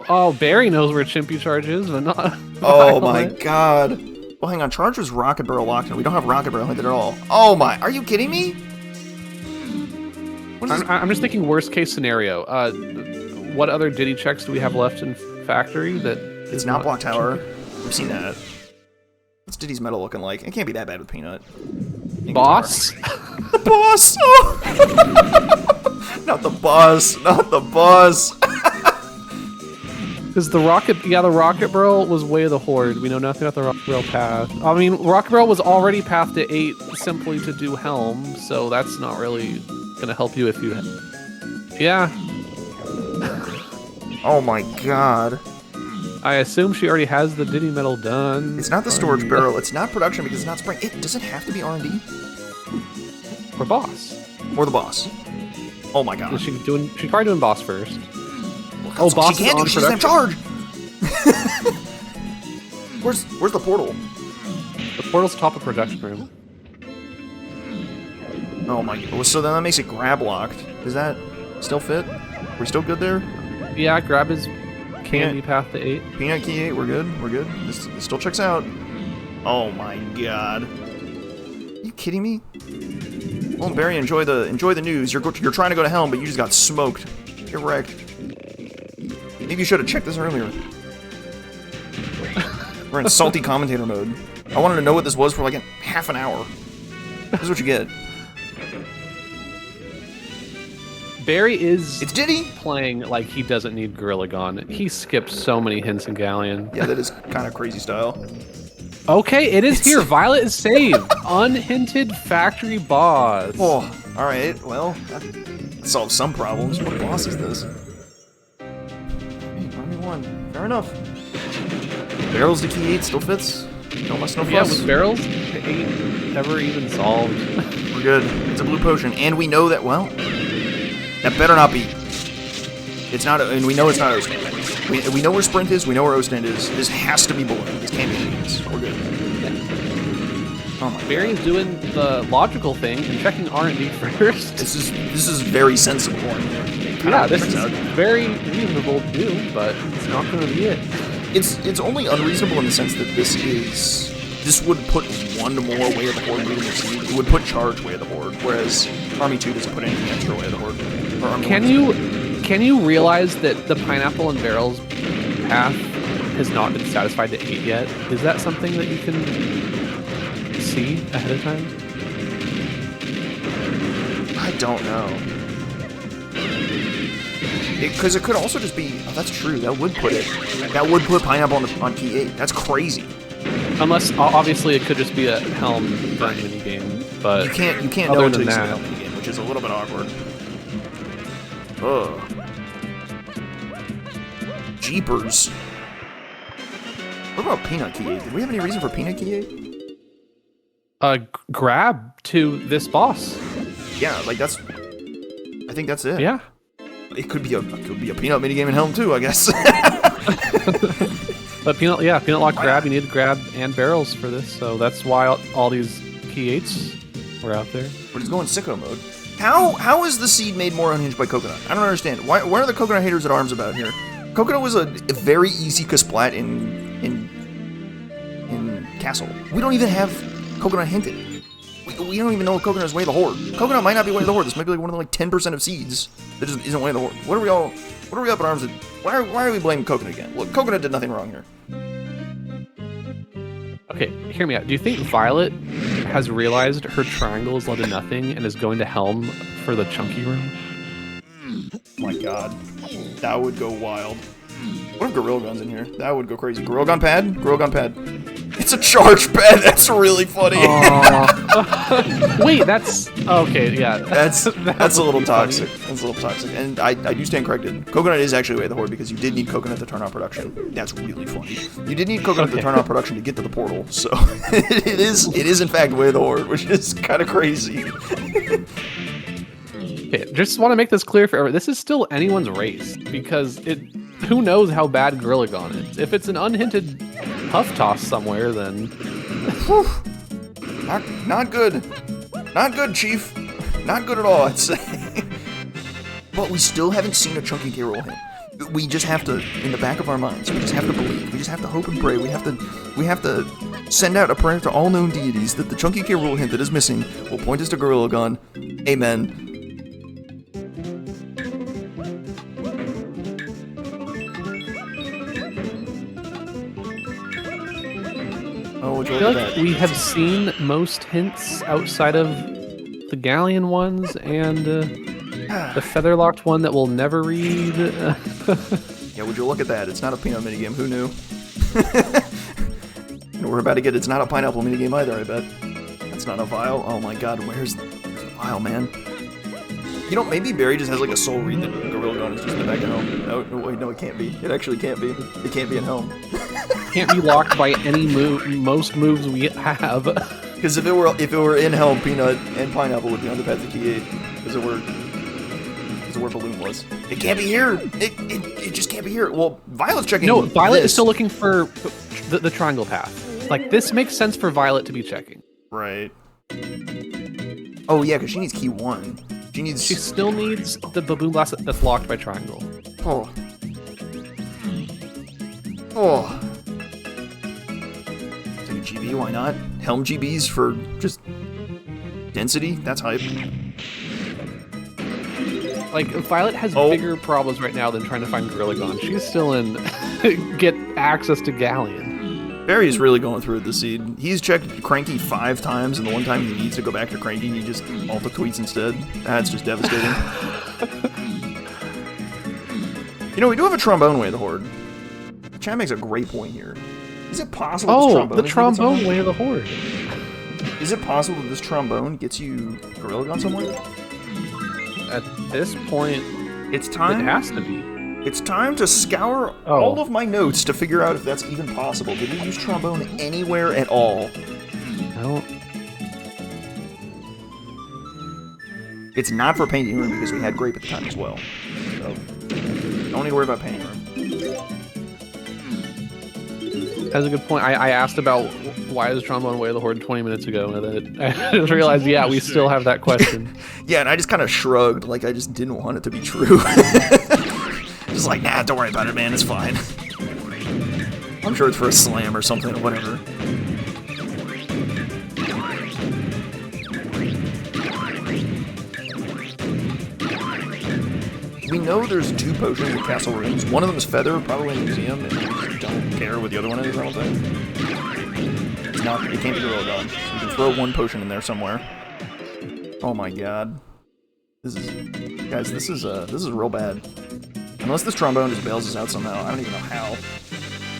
oh, Barry knows where Chimpy Charge is, but not. Oh my god. Well, hang on. Charge was Rocket Barrel locked in. We don't have Rocket Barrel hinted at all. Oh my. Are you kidding me? I'm just thinking worst case scenario. What other Diddy checks do we have left in Factory that It's not Block Tower. We've seen that. What's Diddy's medal looking like? It can't be that bad with Peanut. Boss? The boss! Oh. Not the boss. Not the boss. Because the Rocket Barrel was way of the Horde. We know nothing about the Rocket Barrel path. I mean, Rocket Barrel was already path to 8 simply to do Helm, so that's not really gonna help you if you... Yeah. Oh my god. I assume she already has the Diddy medal done. It's not the storage barrel. It's not production because it's not spring. Does it have to be R&D? Or boss. Or the boss. Oh my god. She's probably doing boss first. Oh, boss she can't is do. She doesn't have charge. Where's the portal? The portal's top of production room. Oh my god. So then that makes it grab locked. Does that still fit? We're still good there? Yeah, grab is candy path to 8. Peanut key 8, we're good. We're good. This still checks out. Oh my god. Are you kidding me? Well, Barry, enjoy the news. You're trying to go to Helm, but you just got smoked. You're wrecked. Maybe you should have checked this earlier. We're in salty commentator mode. I wanted to know what this was for like half an hour. This is what you get. Barry is It's Diddy playing like he doesn't need Gorilla Gon. He skipped so many hints in Galleon. Yeah, that is kind of crazy style. Okay, it is here. Violet is saved. Unhinted factory boss. Oh, alright. Well, that solves some problems. What boss is this? Army 1. Fair enough. Barrels to key 8 still fits. No less, no fuss. Yeah, with barrels to 8 never even solved. We're good. It's a blue potion. And we know that, well, that better not be. It's not, and we know it's not Ostand. We know where Sprint is, we know where Ostand is. This has to be Balloon. This can't be Venus. We're good. Oh my Barry is doing the logical thing and checking R&D first. This is very sensible. Yeah, this is very reasonable to do, but it's not going to be it. It's only unreasonable in the sense that this would put one more way of the Horde moving the seed. It would put charge way of the Horde, whereas Army 2 doesn't put anything extra way of the Horde. Can you realize that the pineapple and barrels path has not been satisfied to 8 yet? Is that something that you can see ahead of time? I don't know. Because it could also just be. Oh, that's true. That would put pineapple on key 8. That's crazy. Unless obviously it could just be a Helm mini game, but you can't know until you see the Helm mini game, which is a little bit awkward. Ugh. Jeepers. What about Peanut key 8? Did we have any reason for Peanut key 8? Grab to this boss. Yeah, like that's. I think that's it. Yeah. It could be a Peanut minigame in Helm too, I guess. But Peanut lock grab. You need to grab and barrels for this, so that's why all these key 8s were out there. But it's going sicko mode. How is the seed made more unhinged by Coconut? I don't understand. Why are the Coconut haters at arms about here? Coconut was a very easy Kasplat in Castle. We don't even have Coconut hinted. We don't even know if Coconut is way of the Horde. Coconut might not be way of the Horde. This might be like one of the 10% of seeds that just isn't way of the Horde. What are we up at arms at? Why are we blaming Coconut again? Look, Coconut did nothing wrong here. Okay, hear me out. Do you think Violet has realized her triangle is led to nothing and is going to Helm for the chunky room? Oh my god. That would go wild. What if Gorilla Gun's in here? That would go crazy. Gorilla Gun pad? Gorilla Gun pad. It's a charge pad. That's really funny. Wait, that's okay. Yeah, That's a little toxic. That's a little toxic. And I do stand corrected. Coconut is actually way of the horde because you did need Coconut to turn on production. That's really funny. You did need Coconut to turn on production to get to the portal. So it is in fact way of the horde, which is kind of crazy. Okay, just want to make this clear for everyone. This is still anyone's race because who knows how bad Gorilla is. If it's an unhinted puff toss somewhere, then Whew. Not good. Not good, Chief. Not good at all, I'd say. But we still haven't seen a Chunky K. Rool hint. We just have to, in the back of our minds, we just have to believe. We just have to hope and pray. We have to send out a prayer to all known deities that the Chunky K. Rool hint that is missing will point us to Gorilla Gun. Amen. Oh, I feel like we have seen most hints outside of the Galleon ones and the feather-locked one that we'll never read. Yeah, would you look at that? It's not a peanut minigame. Who knew? And we're about to get it's not a pineapple minigame either, I bet. That's not a vial. Oh my god, where's the vial, man? You know, maybe Barry just has like a soul read that Gorilla Gun is just in the back at home. No, wait, no, it can't be. It actually can't be. It can't be at home. Can't be locked by any most moves we have. Because if it were in Helm, Peanut and Pineapple would be on the path to Key 8. Because of where Balloon was. It can't be here. It just can't be here. Well, Violet's checking. No, Violet is still looking for the triangle path. Like this makes sense for Violet to be checking. Right. Oh yeah, because she needs Key 1. She still needs the Baboon Blast that's locked by triangle. Oh. Oh. Take a GB, why not? Helm GBs for just density? That's hype. Like, Violet has bigger problems right now than trying to find Gorilla Gun. She's still in get access to Galleon. Barry's really going through it this seed. He's checked Cranky 5 times, and the one time he needs to go back to Cranky, he just alt-tweets instead. That's just devastating. You know, we do have a trombone way of the horde. Chad makes a great point here. Is it possible the trombone way of the horde. Is it possible that this trombone gets you Gorilla Gun somewhere? At this point, it's time. It has to be. It's time to scour all of my notes to figure out if that's even possible. Did we use trombone anywhere at all? No. It's not for painting room because we had grape at the time as well. So don't need to worry about painting room. That's a good point. I asked about why is trombone way of the horde 20 minutes ago, and then I just realized, yeah, we still have that question. Yeah, and I just kind of shrugged, like I just didn't want it to be true. Just like, nah, don't worry about it, man, it's fine. I'm sure it's for a slam or something or whatever. We know there's 2 potions in castle rooms. One of them is feather, probably in the museum, and we just don't care what the other one is, I don't think. It's not, it can't be Gorilla Gun. So we can throw 1 potion in there somewhere. Oh my god. This is real bad. Unless this trombone just bails us out somehow. I don't even know how.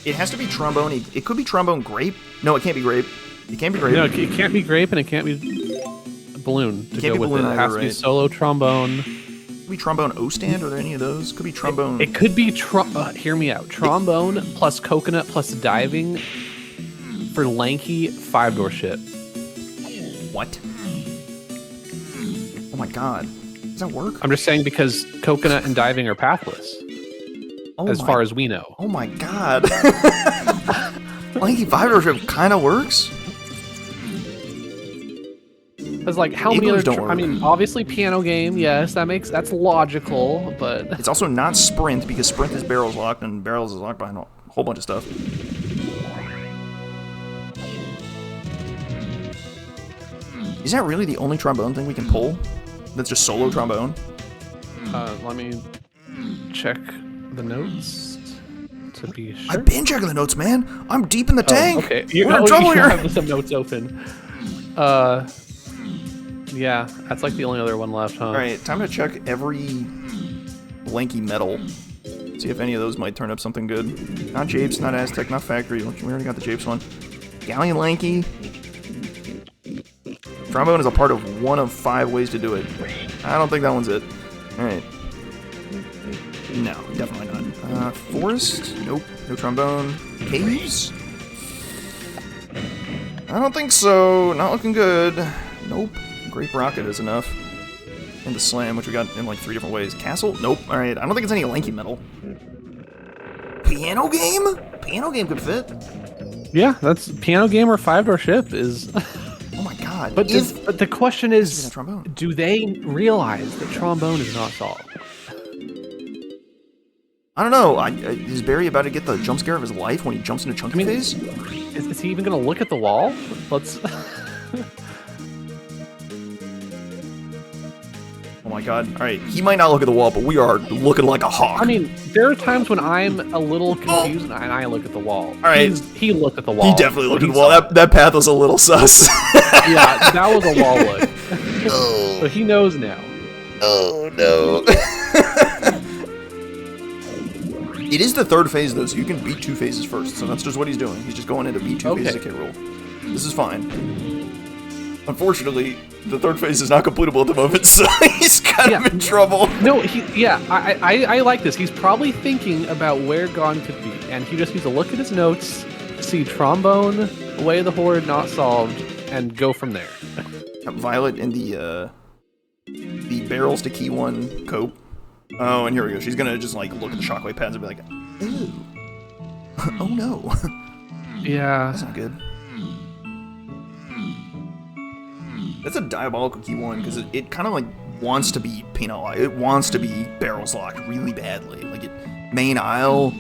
It has to be trombone. It could be trombone grape. No, it can't be grape. It can't be grape. No, it can't be grape, and it can't be balloon to go with it. It has to be solo trombone. Could be trombone O-stand. Are there any of those? Could be trombone. It could be hear me out. Trombone plus coconut plus diving for lanky 5-door shit. What? Oh my god. Does that work? I'm just saying because coconut and diving are pathless. As far as we know. Oh my god. Lanky 5-door ship kind of works? Because like how many other I mean, obviously piano game, yes, that's logical, but it's also not sprint because sprint is barrels locked and barrels is locked behind a whole bunch of stuff. Is that really the only trombone thing we can pull? That's just solo trombone? Let me check the notes to be sure. I've been checking the notes, man. I'm deep in the tank. Okay, we're in trouble here. You have some notes open. Yeah, that's like the only other one left, huh? All right, time to check every lanky metal. See if any of those might turn up something good. Not Japes, not Aztec, not Factory. We already got the Japes one. Galleon Lanky. Trombone is a part of 1 of 5 ways to do it. I don't think that one's it. Alright. No, definitely not. Forest? Nope. No trombone. Caves? I don't think so. Not looking good. Nope. Grape Rocket is enough. And the Slam, which we got in like 3 different ways. Castle? Nope. Alright, I don't think it's any Lanky Metal. Piano Game? Piano Game could fit. Yeah, that's Piano Game or 5-door ship is... Oh my god. But the question is, trombone. do they realize that trombone is not solved? I don't know. Is Barry about to get the jump scare of his life when he jumps into Chunky Phase? Is he even going to look at the wall? Let's... Oh my god. Alright, he might not look at the wall, but we are looking like a hawk. I mean, there are times when I'm a little confused and I look at the wall. Alright. He looked at the wall. He definitely looked at the wall. That path was a little sus. Yeah, that was a wall look. Oh. But he knows now. Oh no. It is the 3rd phase though, so you can beat 2 phases first. So that's just what he's doing. He's just going into beat 2 phases of K. Rool. This is fine. Unfortunately, the 3rd phase is not completable at the moment, so he's kind of in trouble. No, I like this. He's probably thinking about where Gon could be, and he just needs to look at his notes, see Trombone, Way of the Horde not solved, and go from there. Violet in the barrels to key 1 cope. Oh, and here we go. She's gonna just like look at the shockwave pads and be like, "Ooh, oh no." Yeah, that's not good. That's a diabolical key 1 because it kind of like wants to be peanut locked. It wants to be barrels locked really badly. Like it main aisle,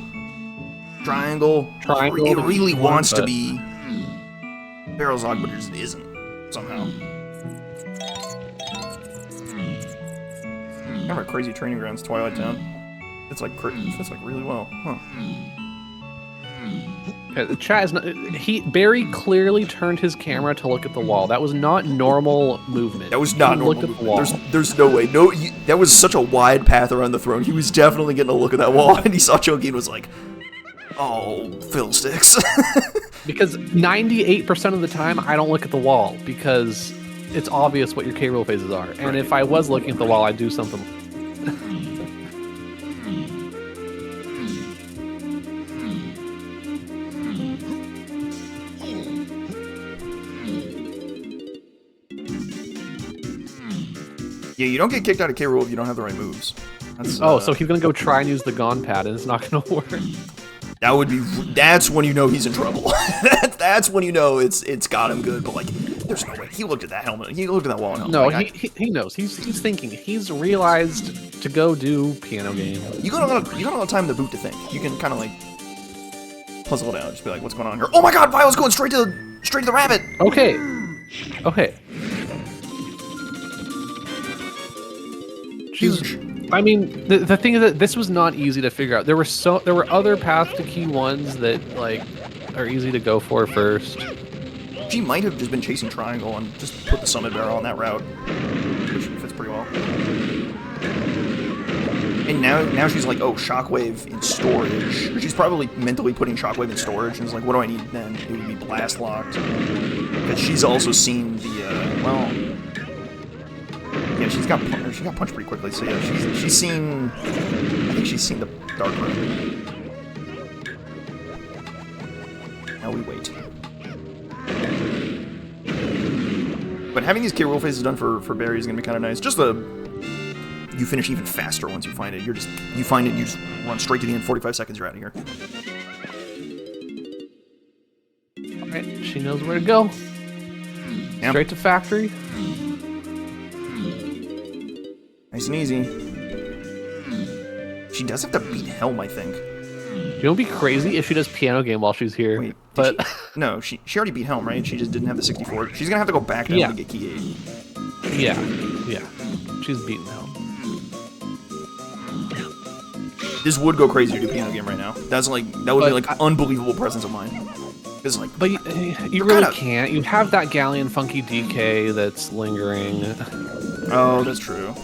triangle. It really wants to be barrels locked, but it just isn't somehow. Kind of a crazy training grounds, Twilight Town. It's like fits like really well, huh? Okay, the chat is not. Barry clearly turned his camera to look at the wall. That was not normal movement. That was not normal movement. There's no way. No, that was such a wide path around the throne. He was definitely getting a look at that wall, and he saw Chunky and was like, "Oh, fiddlesticks." Because 98% of the time, I don't look at the wall because it's obvious what your K. Rool phases are. And if I was looking at the wall, I'd do something. Yeah, you don't get kicked out of K. Rool if you don't have the right moves. That's, so he's gonna go try and use the Gon pad, and it's not gonna work. That would be. That's when you know he's in trouble. That's when you know it's got him good. But like, there's no way he looked at that helmet. He looked at that wall. And no, he knows. He's thinking. He's realized to go do Piano Game. You got a lot of time in the boot to think. You can kind of like puzzle it out. Just be like, what's going on here? Oh my God, Violet's going straight to the rabbit. Okay. Huge. I mean, the thing is that this was not easy to figure out. There were other paths to key 1s that like are easy to go for first. She might have just been chasing triangle and just put the summit barrel on that route, which fits pretty well. And now she's like, oh, shockwave in storage. She's probably mentally putting shockwave in storage and is like, what do I need then? It would be blast locked. But she's also seen the yeah, she got punched pretty quickly. So yeah, she's seen. I think she's seen the dark room. Now we wait. But having these K. Rool phases done for Barry is gonna be kind of nice. Just you finish even faster once you find it. You find it, and you just run straight to the end. 45 seconds, you're out of here. All right, she knows where to go. Yep. Straight to factory. Nice and easy. She does have to beat Helm, I think. You know, it'd be crazy if she does Piano Game while she's here. Wait, but no, she already beat Helm, right? She just didn't have the 64. She's gonna have to go back down to get key 8. Yeah. She's beaten Helm. This would go crazy to do Piano Game right now. That would be like unbelievable presence of mind. Like, but you really can't. You have that Galleon Funky DK that's lingering. Oh, that's true.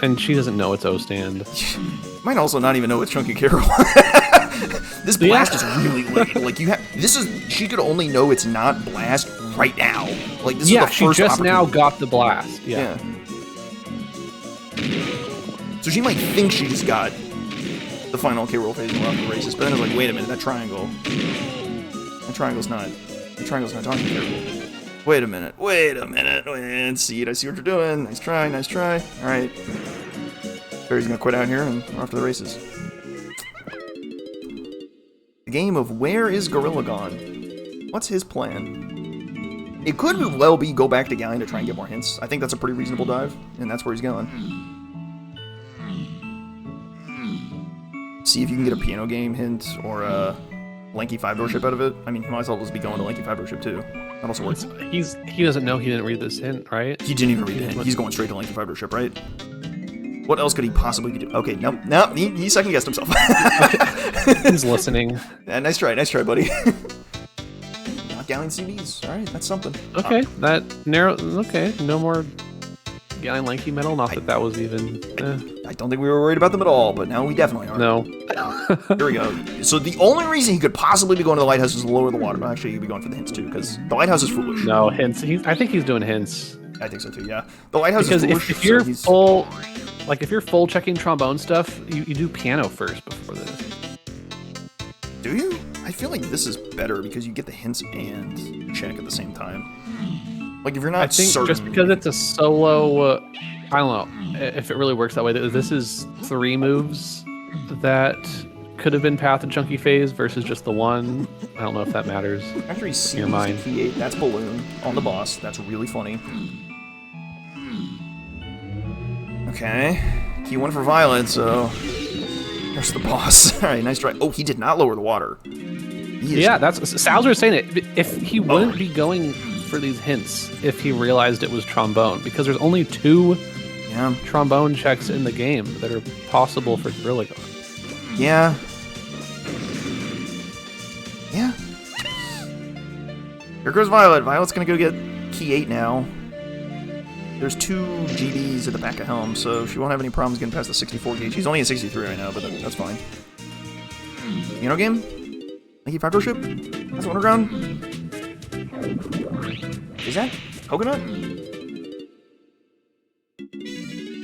And she doesn't know it's O-stand. Might also not even know it's Chunky Carol. This blast is really late. Like she could only know it's not blast right now. Like this is the she first just now got the blast. Yeah. So she might think she just got the final K-roll phase and we're off the races, but then it's like, wait a minute, that triangle's not talking to her. Wait a minute, see it, I see what you're doing. Nice try. All right. Barry's gonna quit out here and we're off to the races. The game of where is Gorilla gone? What's his plan? It could well be go back to Galleon to try and get more hints. I think that's a pretty reasonable dive, and that's where he's going. See if you can get a piano game hint or a lanky 5-door ship out of it. I mean, he might as well just be going to lanky 5-door ship too. That also works. He doesn't know he didn't read this hint, right? He didn't even read the hint. He's going straight to lanky 5-door ship, right? What else could he possibly do? Okay, no, he second guessed himself. He's listening. Yeah, nice try, buddy. Not Galleon CBs. All right, that's something. Okay, okay, no more Galleon lanky metal. Not that was even. I don't think we were worried about them at all, but now we definitely are. No. Here we go. So the only reason he could possibly be going to the lighthouse is to lower the water. But actually, he'd be going for the hints too, because the lighthouse is foolish. No hints. I think he's doing hints. I think so too. Yeah, the lighthouse because is foolish. If you're full, like if you're full checking trombone stuff, you do piano first before this. Do you? I feel like this is better because you get the hints and check at the same time. Like if you're not I think certain, just because it's a solo, I don't know if it really works that way. This is 3 moves that could have been Path and Chunky Phase versus just the one. I don't know if that matters. After he sees your mind. Key 8, that's Balloon on the boss. That's really funny. Okay, Key 1 for Violet, so there's the boss. All right, nice try. Oh, he did not lower the water. Yeah, that's Salzer was saying it. If he wouldn't be going for these hints if he realized it was trombone, because there's only 2 trombone checks in the game that are possible for Gorilla Gone. Yeah. Yeah. Here goes Violet. Violet's gonna go get Key 8 now. There's 2 GDs at the back of Helm, so she won't have any problems getting past the 64 gauge. She's only at 63 right now, but that's fine. Piano game? Lanky 5-door ship? That's underground? Is that Coconut?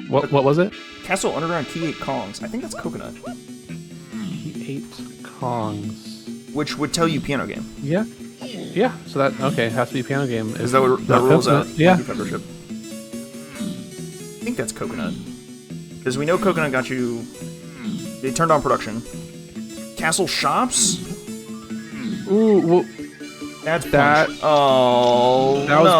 What was it? Castle Underground Key 8 Kongs. I think that's Coconut. Key 8 Kongs. Which would tell you piano game. Yeah. Yeah, so that, okay, it has to be a piano game. Is that what that rules out? Yeah. Lanky 5-door ship. I think that's Coconut. Because we know Coconut got you... They turned on production. Castle Shops? Ooh, well, that's Punch. Oh, that was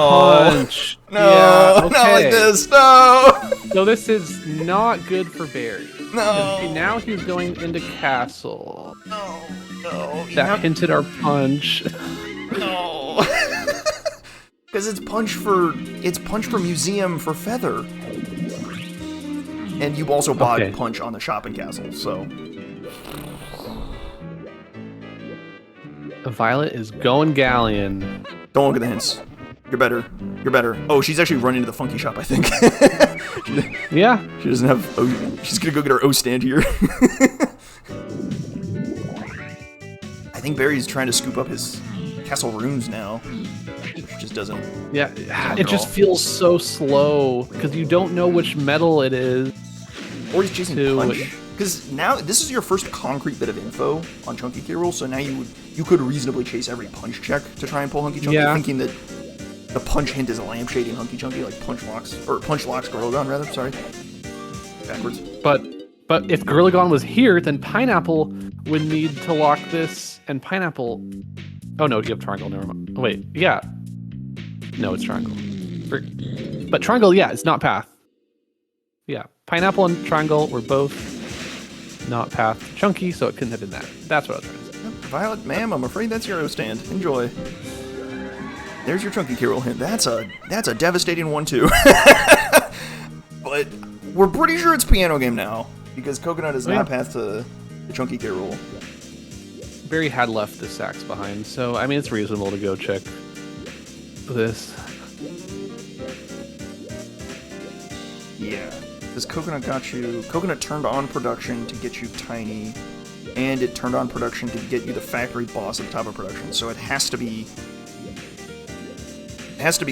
Punch. No, yeah, okay. not like this. No. So this is not good for Barry. No. See, now he's going into Castle. No. That hinted our Punch. No. Because it's Punch for Museum for Feather. And you also bought Punch on the Shopping Castle, so. Violet is going Galleon. Don't look at the hints. You're better. Oh, she's actually running to the funky shop, I think. Yeah. She doesn't have... Oh, she's gonna go get her O stand here. I think Barry's trying to scoop up his castle runes now. She just doesn't... Yeah, it just feels so slow, because you don't know which metal it is. Or he's chasing Punch. Because now, this is your first concrete bit of info on Chunky K-Rool, so now you could reasonably chase every Punch check to try and pull Hunky Chunky, thinking that the Punch hint is a lampshading Hunky Chunky, like Punch locks Gorilla Gone, rather, sorry. Backwards. But if Gorilla Gone was here, then Pineapple would need to lock this, and Pineapple... Oh no, you have Triangle, never mind. Wait, yeah. No, it's Triangle. But Triangle, yeah, it's not Path. Yeah, Pineapple and Triangle were both not Path Chunky, so it couldn't have been that. That's what I was trying to say. Violet, ma'am, I'm afraid that's your O stand. Enjoy. There's your Chunky K-Rool hint. That's a devastating one too. But we're pretty sure it's piano game now because Coconut is not Path to the Chunky K-Rool. Barry had left the sax behind, so I mean it's reasonable to go check this. Yeah. Because Coconut got you... Coconut turned on production to get you Tiny. and it turned on production to get you the factory boss at the top of production. So it has to be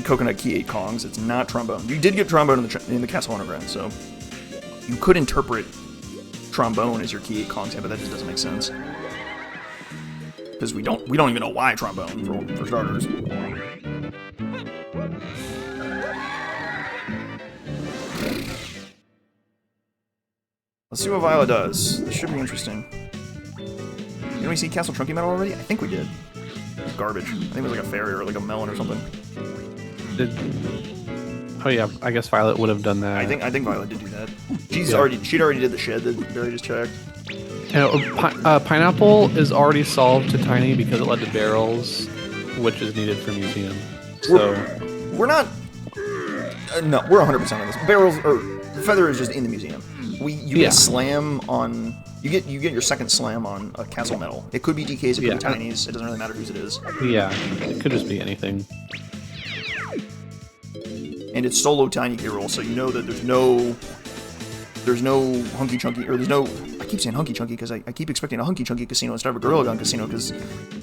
Coconut Key 8 Kongs. It's not Trombone. You did get Trombone in the Castle Underground, so you could interpret Trombone as your Key 8 Kongs, but that just doesn't make sense. Because we don't even know why Trombone, for starters. Let's see what Violet does. This should be interesting. Didn't we see Castle Trunky Medal already? I think we did. It was garbage. I think it was like a fairy or like a melon or something. Oh yeah, I guess Violet would have done that. I think Violet did do that. She'd already did the shed that Barry just checked. You know, Pineapple is already solved to Tiny because it led to barrels, which is needed for museum. So we're not. No, we're 100% on this. Barrels or Feather is just in the museum. You get slam on. You get your second slam on a castle medal. It could be DKs, it could be Tinies. It doesn't really matter whose it is. Yeah, it could just be anything. And it's solo Tiny K roll, so you know that there's no hunky chunky, or there's no. I keep saying hunky chunky because I keep expecting a hunky chunky casino instead of a Gorilla Gun casino because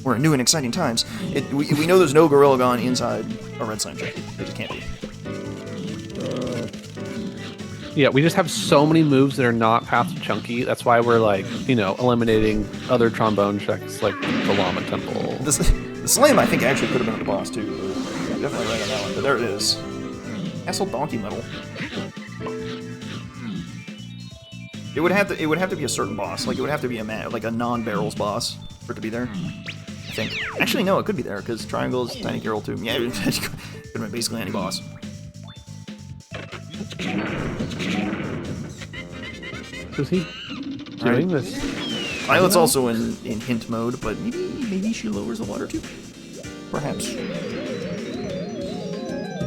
we're in new and exciting times. We know there's no Gorilla Gun inside a Red Slime check. It just can't be. Yeah, we just have so many moves that are not Path to Chunky. That's why we're like, eliminating other trombone checks like the Llama Temple. The slam I think actually could have been the boss too. But definitely right on that one. But there it is. Castle Donkey Medal. It would have to be a certain boss. Like it would have to be a non-barrels boss for it to be there. I think. Actually, no, it could be there because Triangle is Tiny Carol too. Yeah, it could have been basically any boss. Is he doing this? Violet's also in hint mode, but maybe she lowers the water too. Perhaps.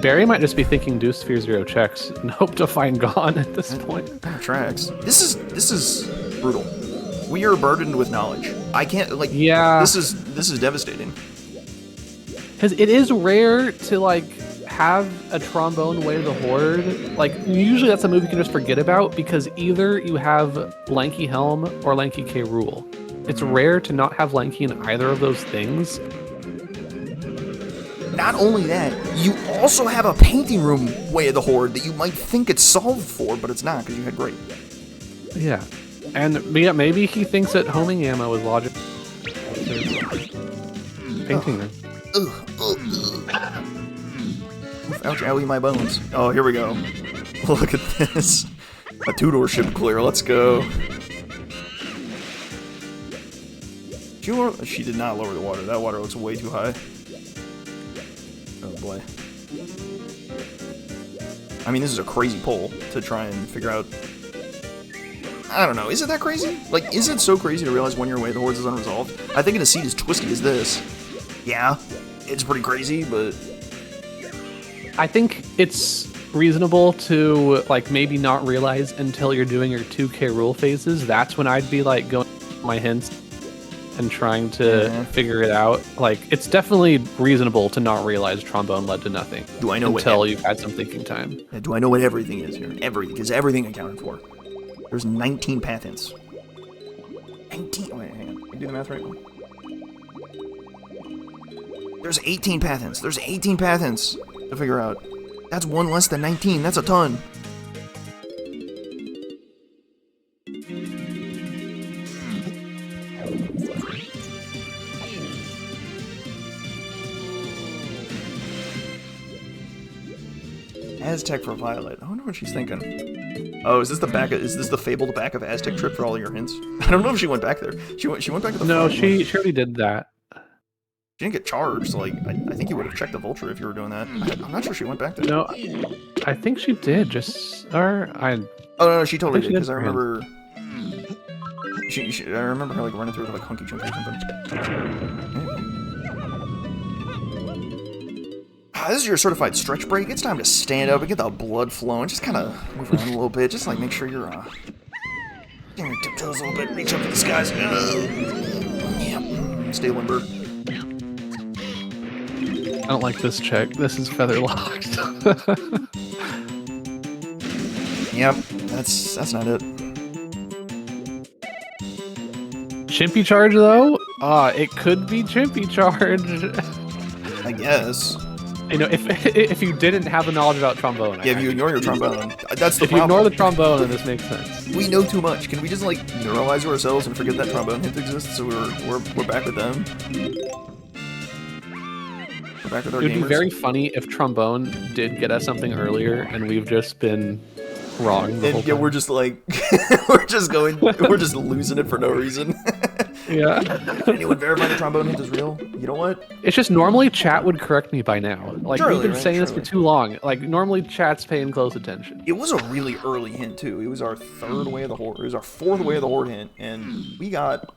Barry might just be thinking Deuce Sphere 0 checks and hope to find Gone at this point. Tracks. This is brutal. We are burdened with knowledge. I can't Yeah. This is devastating. Because it is rare to have a trombone way the horde. Usually that's a move you can just forget about because either you have Lanky Helm or Lanky K Rool. It's rare to not have Lanky in either of those things. Not only that, you also have a painting room way of the horde that you might think it's solved for, but it's not because you had great. Yeah. And maybe he thinks that homing ammo is logic. Painting room. Ouch, owie, my bones. Oh, here we go. Look at this. A two-door ship clear, let's go. She did not lower the water. That water looks way too high. Oh boy. I mean, this is a crazy pull to try and figure out. I don't know, is it that crazy? Is it so crazy to realize when you're away the hordes is unresolved? I think in a seat as twisty as this. Yeah, it's pretty crazy, but I think it's reasonable to maybe not realize until you're doing your 2K Rool phases. That's when I'd be going my hints and trying to figure it out. It's definitely reasonable to not realize trombone led to nothing. Do I know until you've had some thinking time? Yeah, do I know what everything is here? Everything, because everything accounted for. There's 19 path hints. 19. Wait, hang on. Can you do the math right? There's 18 path hints. There's 18 path hints to figure out. That's one less than 19. That's a ton. Aztec for Violet. I wonder what she's thinking. Oh, is this the fabled back of Aztec trip for all your hints? I don't know if she went back there. She went back to the No, front. she already did that. She didn't get charged. I think you would have checked the vulture if you were doing that. I'm not sure she went back there. No, I think she did. Oh no, she totally did because I remember. I remember her running through with hunky chunky or something. This is your certified stretch break. It's time to stand up and get the blood flowing. Just kind of move around a little bit. Just make sure you're getting your tiptoes a little bit. Reach up to the skies. Yeah. Stay limber. I don't like this check. This is feather locked. Yep, that's not it. Chimpy Charge, though? It could be Chimpy Charge. I guess. You know, if you didn't have the knowledge about trombone. Yeah, if you ignore your trombone, that's the If you problem. ignore the trombone, then this makes sense. We know too much. Can we just like neuralize to ourselves and forget that trombone hint exists? So we're back with them. We're back with our It would gamers. be very funny if trombone did get us something earlier, and we've just been wrong the whole Yeah, time. we're just like we're just losing it for no reason. Yeah. Anyone verify the trombone hint is real? You know what? It's just normally chat would correct me by now. Like, Surely, we've been right? saying this for Surely. too long. Like, normally chat's paying close attention. It was a really early hint too. It was our third way of the horde. It was our fourth way of the horde hint, and we got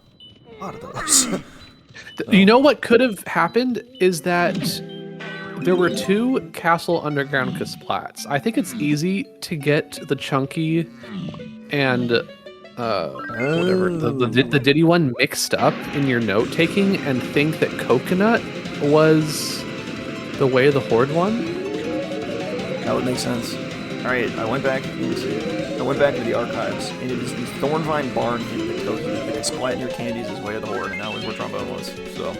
a lot of those. You know what could have happened is that there were 2 Castle Underground Casplats. I think it's easy to get the Chunky and whatever the Diddy one mixed up in your note taking and think that Coconut was the Way of the Horde one. That would make sense. All right, I went back into the archives, and it is the Thornvine Barn hint that tells you that they splat in your candies is Way of the Horde, and that was where trombone was. So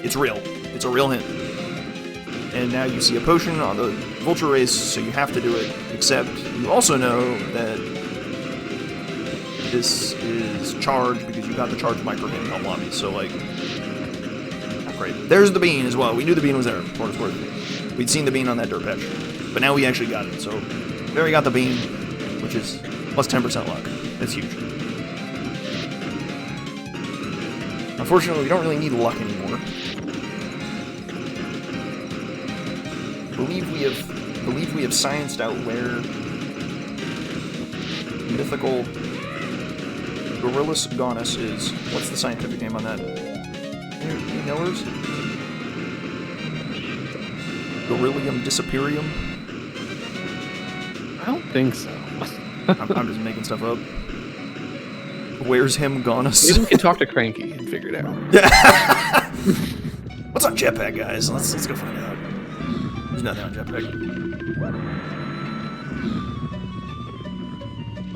it's real. It's a real hint. And now you see a potion on the Vulture race, so you have to do it. Except you also know that this is charge because you got the charge micro hit in Helm Lobby. So like, not great. There's the bean as well. We knew the bean was there. For what it's worth. We'd seen the bean on that dirt patch, but now we actually got it. So Barry got the bean, which is plus 10% luck. That's huge. Unfortunately, we don't really need luck anymore. Believe we have scienced out where mythical Gorillas Gonus is. What's the scientific name on that? Any knowers? Gorillium Disaperium? I don't think so. I'm just making stuff up. Where's him Gonus? Maybe we can talk to Cranky and figure it out. What's on Jetpack, guys? Let's go find out. There's nothing on Jetpack.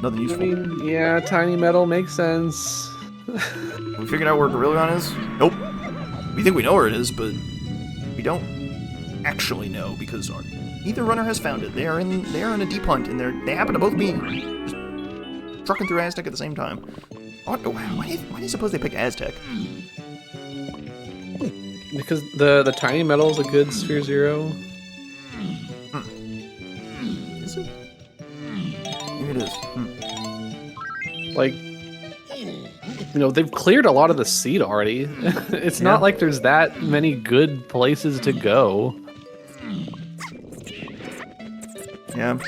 Nothing I useful. mean, yeah, tiny metal makes sense. We figured out where Gorillion is? Nope. We think we know where it is, but we don't actually know because neither runner has found it. They are in a deep hunt, and they happen to both be just trucking through Aztec at the same time. Why do you suppose they pick Aztec? Because the tiny metal is a good Sphere Zero. Is it? Maybe it is. Like, you know, they've cleared a lot of the seed already. It's Yeah. not like there's that many good places to go. Yeah.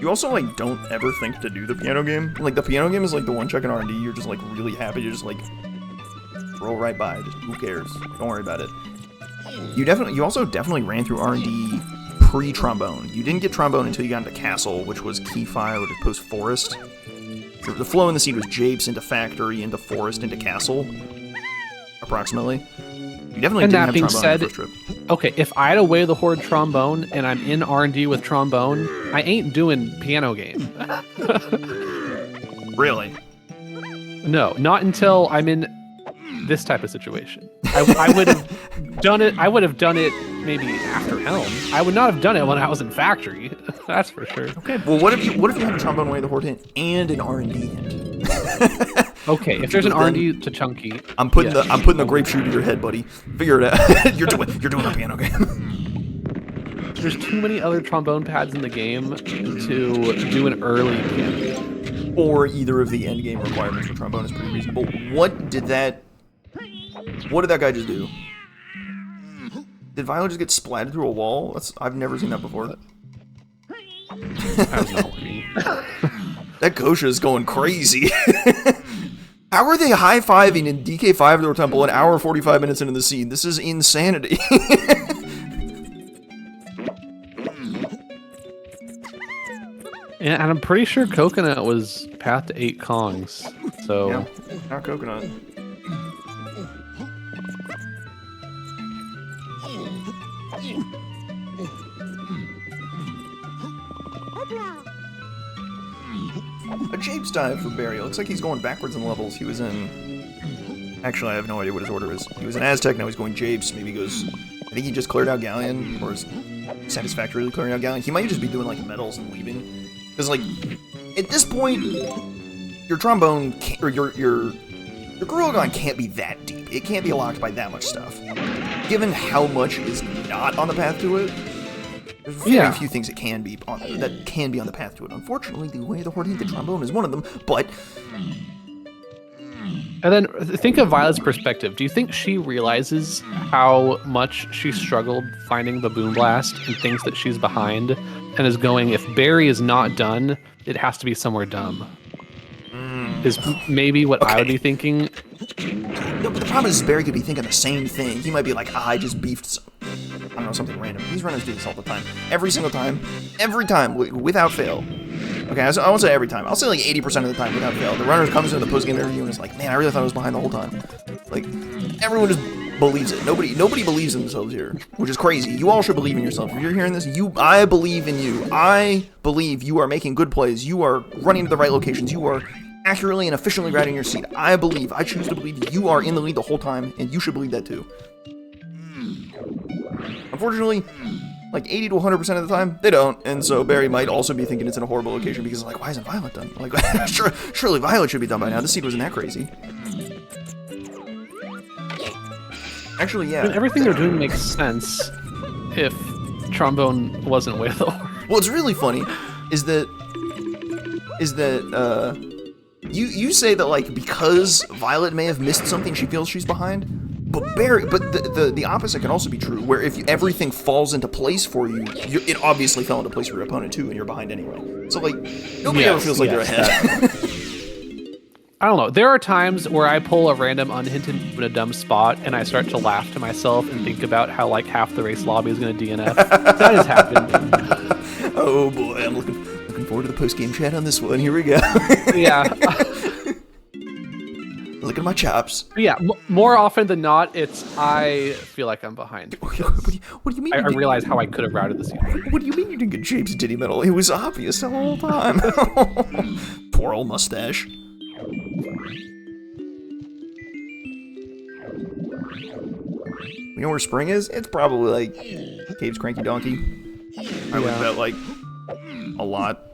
You also, like, don't ever think to do the piano game. Like, the piano game is, like, the one check in R&D. You're just, like, really happy. You're just, like, roll right by. Just, who cares? Don't worry about it. You also definitely ran through R&D pre-trombone. You didn't get trombone until you got into Castle, which was Key 5, which is post-Forest. The flow in the seed was Japes into Factory, into Forest, into Castle. Approximately. You definitely And didn't that have being trombone said, on the first trip. Okay, if I had a Way of the Horde trombone and I'm in R&D with trombone, I ain't doing piano game. Really? No, not until I'm in this type of situation. I would have done it. I would have done it maybe after Helm. I would not have done it when I was in Factory. That's for sure. Okay. Well, what if you had a trombone Way of the Horde hint and an R&D hint? Okay, if there's an R&D to Chunky, I'm putting yeah. the grape shoe to your head, buddy. Figure it out. you're doing a piano game. There's too many other trombone pads in the game to do an early piano game. Or either of the end game requirements for trombone is pretty reasonable. What did that guy just do? Did Violet just get splatted through a wall? I've never seen that before. That was not me. That Gosha is going crazy. How are they high-fiving in DK5 Door Temple an hour 45 minutes into the scene? This is insanity. Yeah, and I'm pretty sure Coconut was path to 8 Kongs. So Yeah, not Coconut. A Japes dive for Barry. Looks like he's going backwards in levels. He was in Actually, I have no idea what his order is. He was an Aztec, now he's going Japes. Maybe he goes... I think he just cleared out Galleon, or is satisfactorily clearing out Galleon. He might just be doing, like, medals and leaving. Because, like, at this point, your trombone can't, or your Gorilla can't be that deep. It can't be locked by that much stuff. Given how much is not on the path to it, there's very few things that can be on the path to it. Unfortunately, the way the Horde the trombone is one of them, but... And then think of Violet's perspective. Do you think she realizes how much she struggled finding the Boom Blast and thinks that she's behind and is going, if Barrie is not done, it has to be somewhere dumb? Is maybe what I would be thinking. No, but the problem is Barrie could be thinking the same thing. He might be like, I just beefed I don't know, something random. These runners do this all the time. Every single time. Every time, without fail. Okay, I won't say every time. I'll say like 80% of the time without fail. The runner comes into the post-game interview and is like, man, I really thought I was behind the whole time. Like, everyone just believes it. Nobody believes in themselves here, which is crazy. You all should believe in yourself. If you're hearing this, I believe in you. I believe you are making good plays. You are running to the right locations. You are accurately and efficiently riding your seat. I choose to believe that you are in the lead the whole time, and you should believe that too. Unfortunately, like 80 to 100% of the time, they don't, and so Barrie might also be thinking it's in a horrible location because, like, why isn't Violet done? Like, surely Violet should be done by now. This seed wasn't that crazy. Actually, yeah. I mean, everything they're doing makes sense if Trombone wasn't way lower. What's really funny is that you say that, like, because Violet may have missed something, she feels she's behind. But the opposite can also be true, where if everything falls into place for you, it obviously fell into place for your opponent too, and you're behind anyway. So, like, nobody ever feels like they're ahead. I don't know. There are times where I pull a random unhinted in a dumb spot, and I start to laugh to myself and think about how, like, half the race lobby is going to DNF. That has happened. Oh boy, I'm looking forward to the post-game chat on this one. Here we go. Yeah. Look at my chops. Yeah, more often than not, it's I feel like I'm behind. What do you mean? I realize how I could have routed this. What do you mean you didn't get Japes Diddy medal? It was obvious the whole time. Poor old mustache. You know where Spring is? It's probably like Cave's Cranky Donkey. I would bet like a lot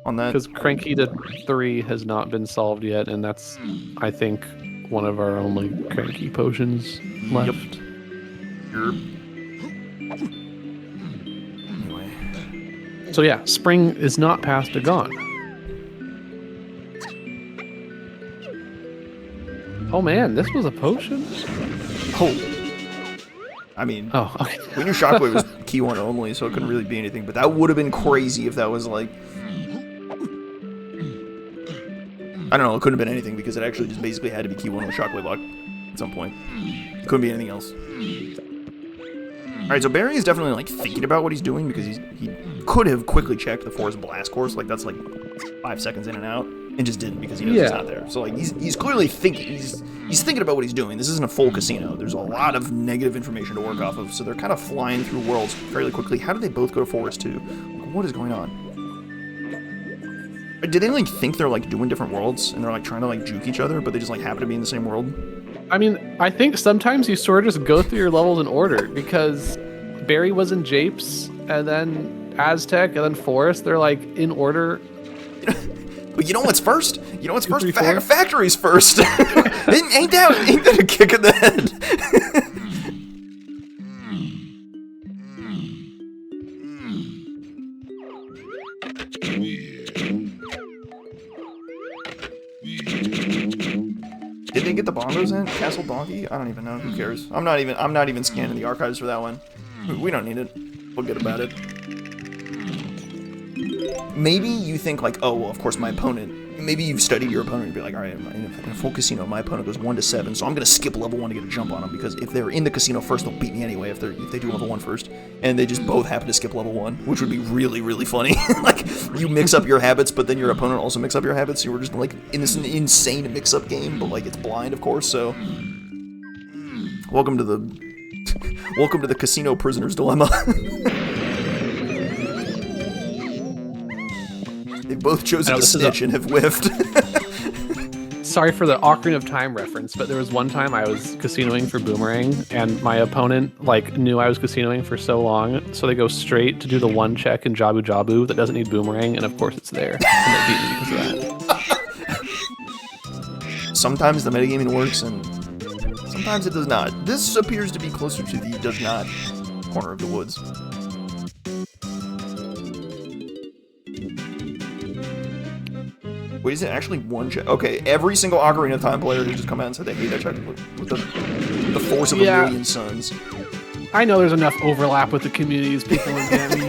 on that. Because Cranky to 3 has not been solved yet, and that's, I think, one of our only Cranky potions left. Yep. Anyway. So yeah, Spring is not past a gone. Oh man, this was a potion? Oh. I mean, okay. We knew Shockwave was key 1 only, so it couldn't really be anything, but that would have been crazy if that was like... I don't know, it couldn't have been anything because it actually just basically had to be key 1 with Shockwave lock at some point. It couldn't be anything else. Alright, so Barrie is definitely like thinking about what he's doing because he could have quickly checked the Forest Blast course, like that's like 5 seconds in and out, and just didn't because he knows it's not there. So like he's clearly thinking, he's thinking about what he's doing. This isn't a full casino. There's a lot of negative information to work off of, so they're kind of flying through worlds fairly quickly. How do they both go to Forest too? Like, what is going on? Did they like think they're like doing different worlds and they're like trying to like juke each other, but they just like happen to be in the same world? I mean, I think sometimes you sort of just go through your levels in order because Barrie was in Japes and then Aztec and then Forest. They're like in order. But you know what's first? You know what's first? Factory's first. ain't that a kick in the head? Did they get the bondos in? Castle Donkey? I don't even know. Who cares? I'm not even scanning the archives for that one. We don't need it. We'll get about it. Maybe you think like, oh, well, of course my opponent. Maybe you've studied your opponent and be like, all right, in a full casino, my opponent goes 1 to 7, so I'm gonna skip level 1 to get a jump on them because if they're in the casino first, they'll beat me anyway if they do level 1 first, and they just both happen to skip level 1, which would be really, really funny. Like you mix up your habits, but then your opponent also mix up your habits. So you were just like in this insane mix-up game, but like it's blind, of course. So welcome to the casino prisoner's dilemma. They've both chosen to snitch and have whiffed. sorry for the Ocarina of Time reference, but there was one time I was casinoing for Boomerang, and my opponent like knew I was casinoing for so long, so they go straight to do the one check in Jabu Jabu that doesn't need Boomerang, and of course it's there, and they beat me because of that. Sometimes the metagaming works, and sometimes it does not. This appears to be closer to the does not corner of the woods. Wait, is it actually one check? Okay, every single Ocarina of Time player has just come out and said they hate that check with the force of a million suns. I know there's enough overlap with the communities people would get me.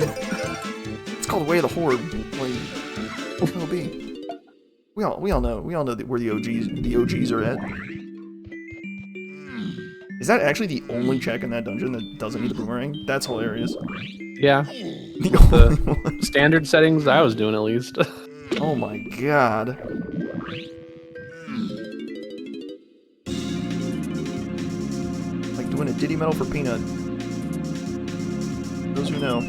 It's called Way of the Horde. Like, what will it be? We all know where the OGs are at. Is that actually the only check in that dungeon that doesn't need a boomerang? That's hilarious. Yeah. The standard settings I was doing at least. Oh my god. Like doing a Diddy medal for Peanut. Those who know.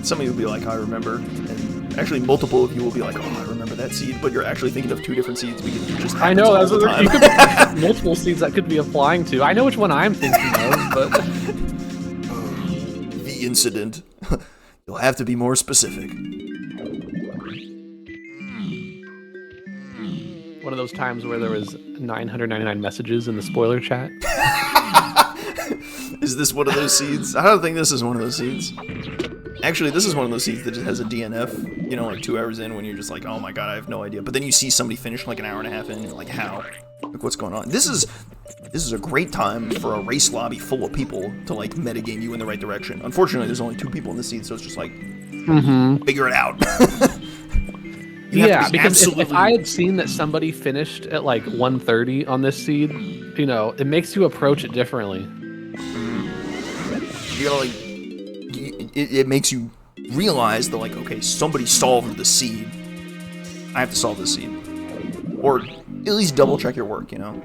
Some of you will be like, I remember. And actually multiple of you will be like, oh, I remember that seed, but you're actually thinking of two different seeds because it just I know, that's what you could have multiple seeds that could be applying to. I know which one I'm thinking of, but the incident. You'll have to be more specific. One of those times where there was 999 messages in the spoiler chat. Is this one of those seeds? I don't think this is one of those seeds. Actually, this is one of those seeds that just has a DNF, you know, like 2 hours in when you're just like, oh my god, I have no idea. But then you see somebody finish like an hour and a half in, and you're like, how? Like, what's going on? This is a great time for a race lobby full of people to like metagame you in the right direction. Unfortunately, there's only 2 people in the seed, so it's just like, figure it out. Yeah, because if I had seen that somebody finished at like 130 on this seed, you know, it makes you approach it differently. You gotta like, it makes you realize that like, okay, somebody solved the seed. I have to solve this seed, or at least double check your work. You know,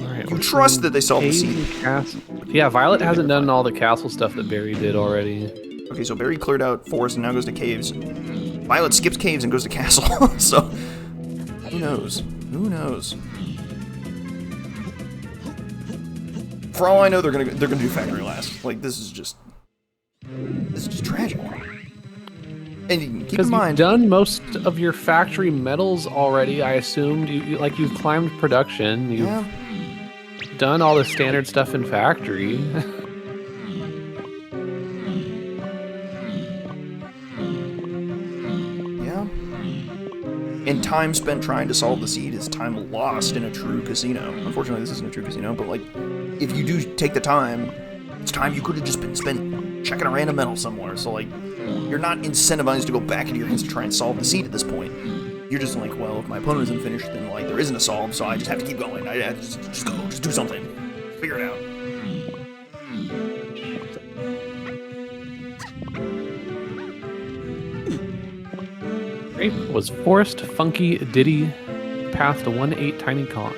right, you trust that they solved the seed. Yeah, Violet hasn't done all the castle stuff that Barrie did already. Okay, so Barrie cleared out forest and now goes to caves. Violet skips caves and goes to castle. So who knows? Who knows? For all I know, they're gonna do factory last. Like this is just tragic. And keep in mind, you've done most of your factory medals already. I assumed you've climbed production. You've done all the standard stuff in factory. Yeah. And time spent trying to solve the seed is time lost in a true casino. Unfortunately, this isn't a true casino, but like, if you do take the time, it's time you could have just been spent checking a random medal somewhere. So like, you're not incentivized to go back into your hands to try and solve the seed at this point. You're just like, well, if my opponent isn't finished, then like there isn't a solve, so I just have to keep going. I have to just go, just do something, figure it out. Grape was Forest, Funky, Diddy, path to 1-8 Tiny Con.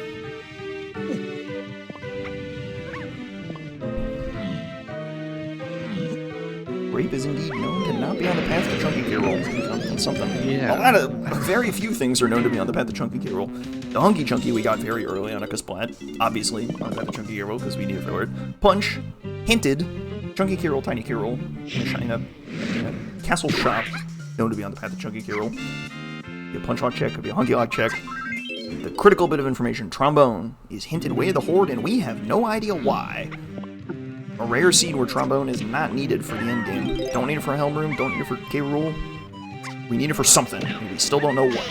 Grape is indeed known to not be on the path to Chunky K-Roll. Something. Yeah. Very few things are known to be on the path to Chunky K-Roll. The Hunky Chunky we got very early on a Splat, obviously on the path to Chunky K-Roll because we need it for it. Punch, hinted, Chunky K-Roll, Tiny K-Roll, in a castle shop, known to be on the path to Chunky K-Roll. Could be a Punch Lock check, could be a Hunky Lock check. The critical bit of information, Trombone, is hinted Way of the Horde, and we have no idea why. A rare seed where Trombone is not needed for the endgame. Don't need it for Helm Room, don't need it for K-Rool. We need it for something, and we still don't know what.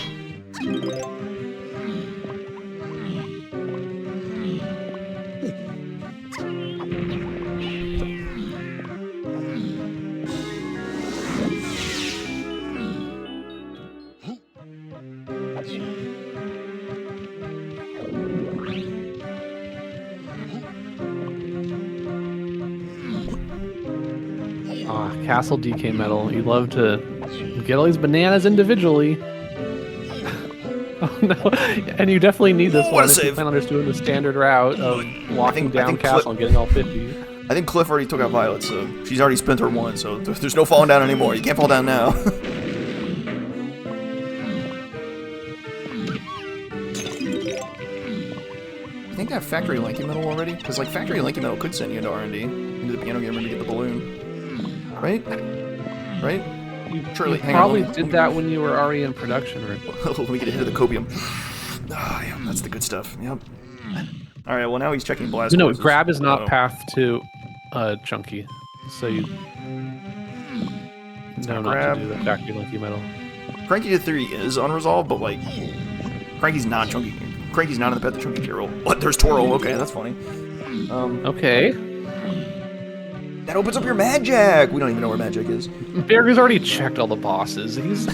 Castle DK medal. You'd love to get all these bananas individually. Oh no! And you definitely need this one if you plan on just doing the standard route of walking down castle and getting all 50. I think Cliff already took out Violet, so she's already spent her one, so there's no falling down anymore. You can't fall down now. I think that factory Lanky Metal already? Because, like, factory Lanky Metal could send you into R&D, into the piano game room to get the balloon. Right? Right? You hang probably on, did that when you were already in production, right? Let me get a hit of the copium. Ah, yeah, that's the good stuff. Yep. Alright, well, now he's checking blast No, poisons. grab is not Uh-oh. path to chunky. So you... No, not grab. to do that factory Lanky Metal. Cranky to 3 is unresolved, but, like, Cranky's not chunky. Cranky's not in the path to chunky Rool. What? There's Twirl. Okay, that's funny. Okay. That opens up your Magic! We don't even know where Magic is. Barry's already checked all the bosses. He's...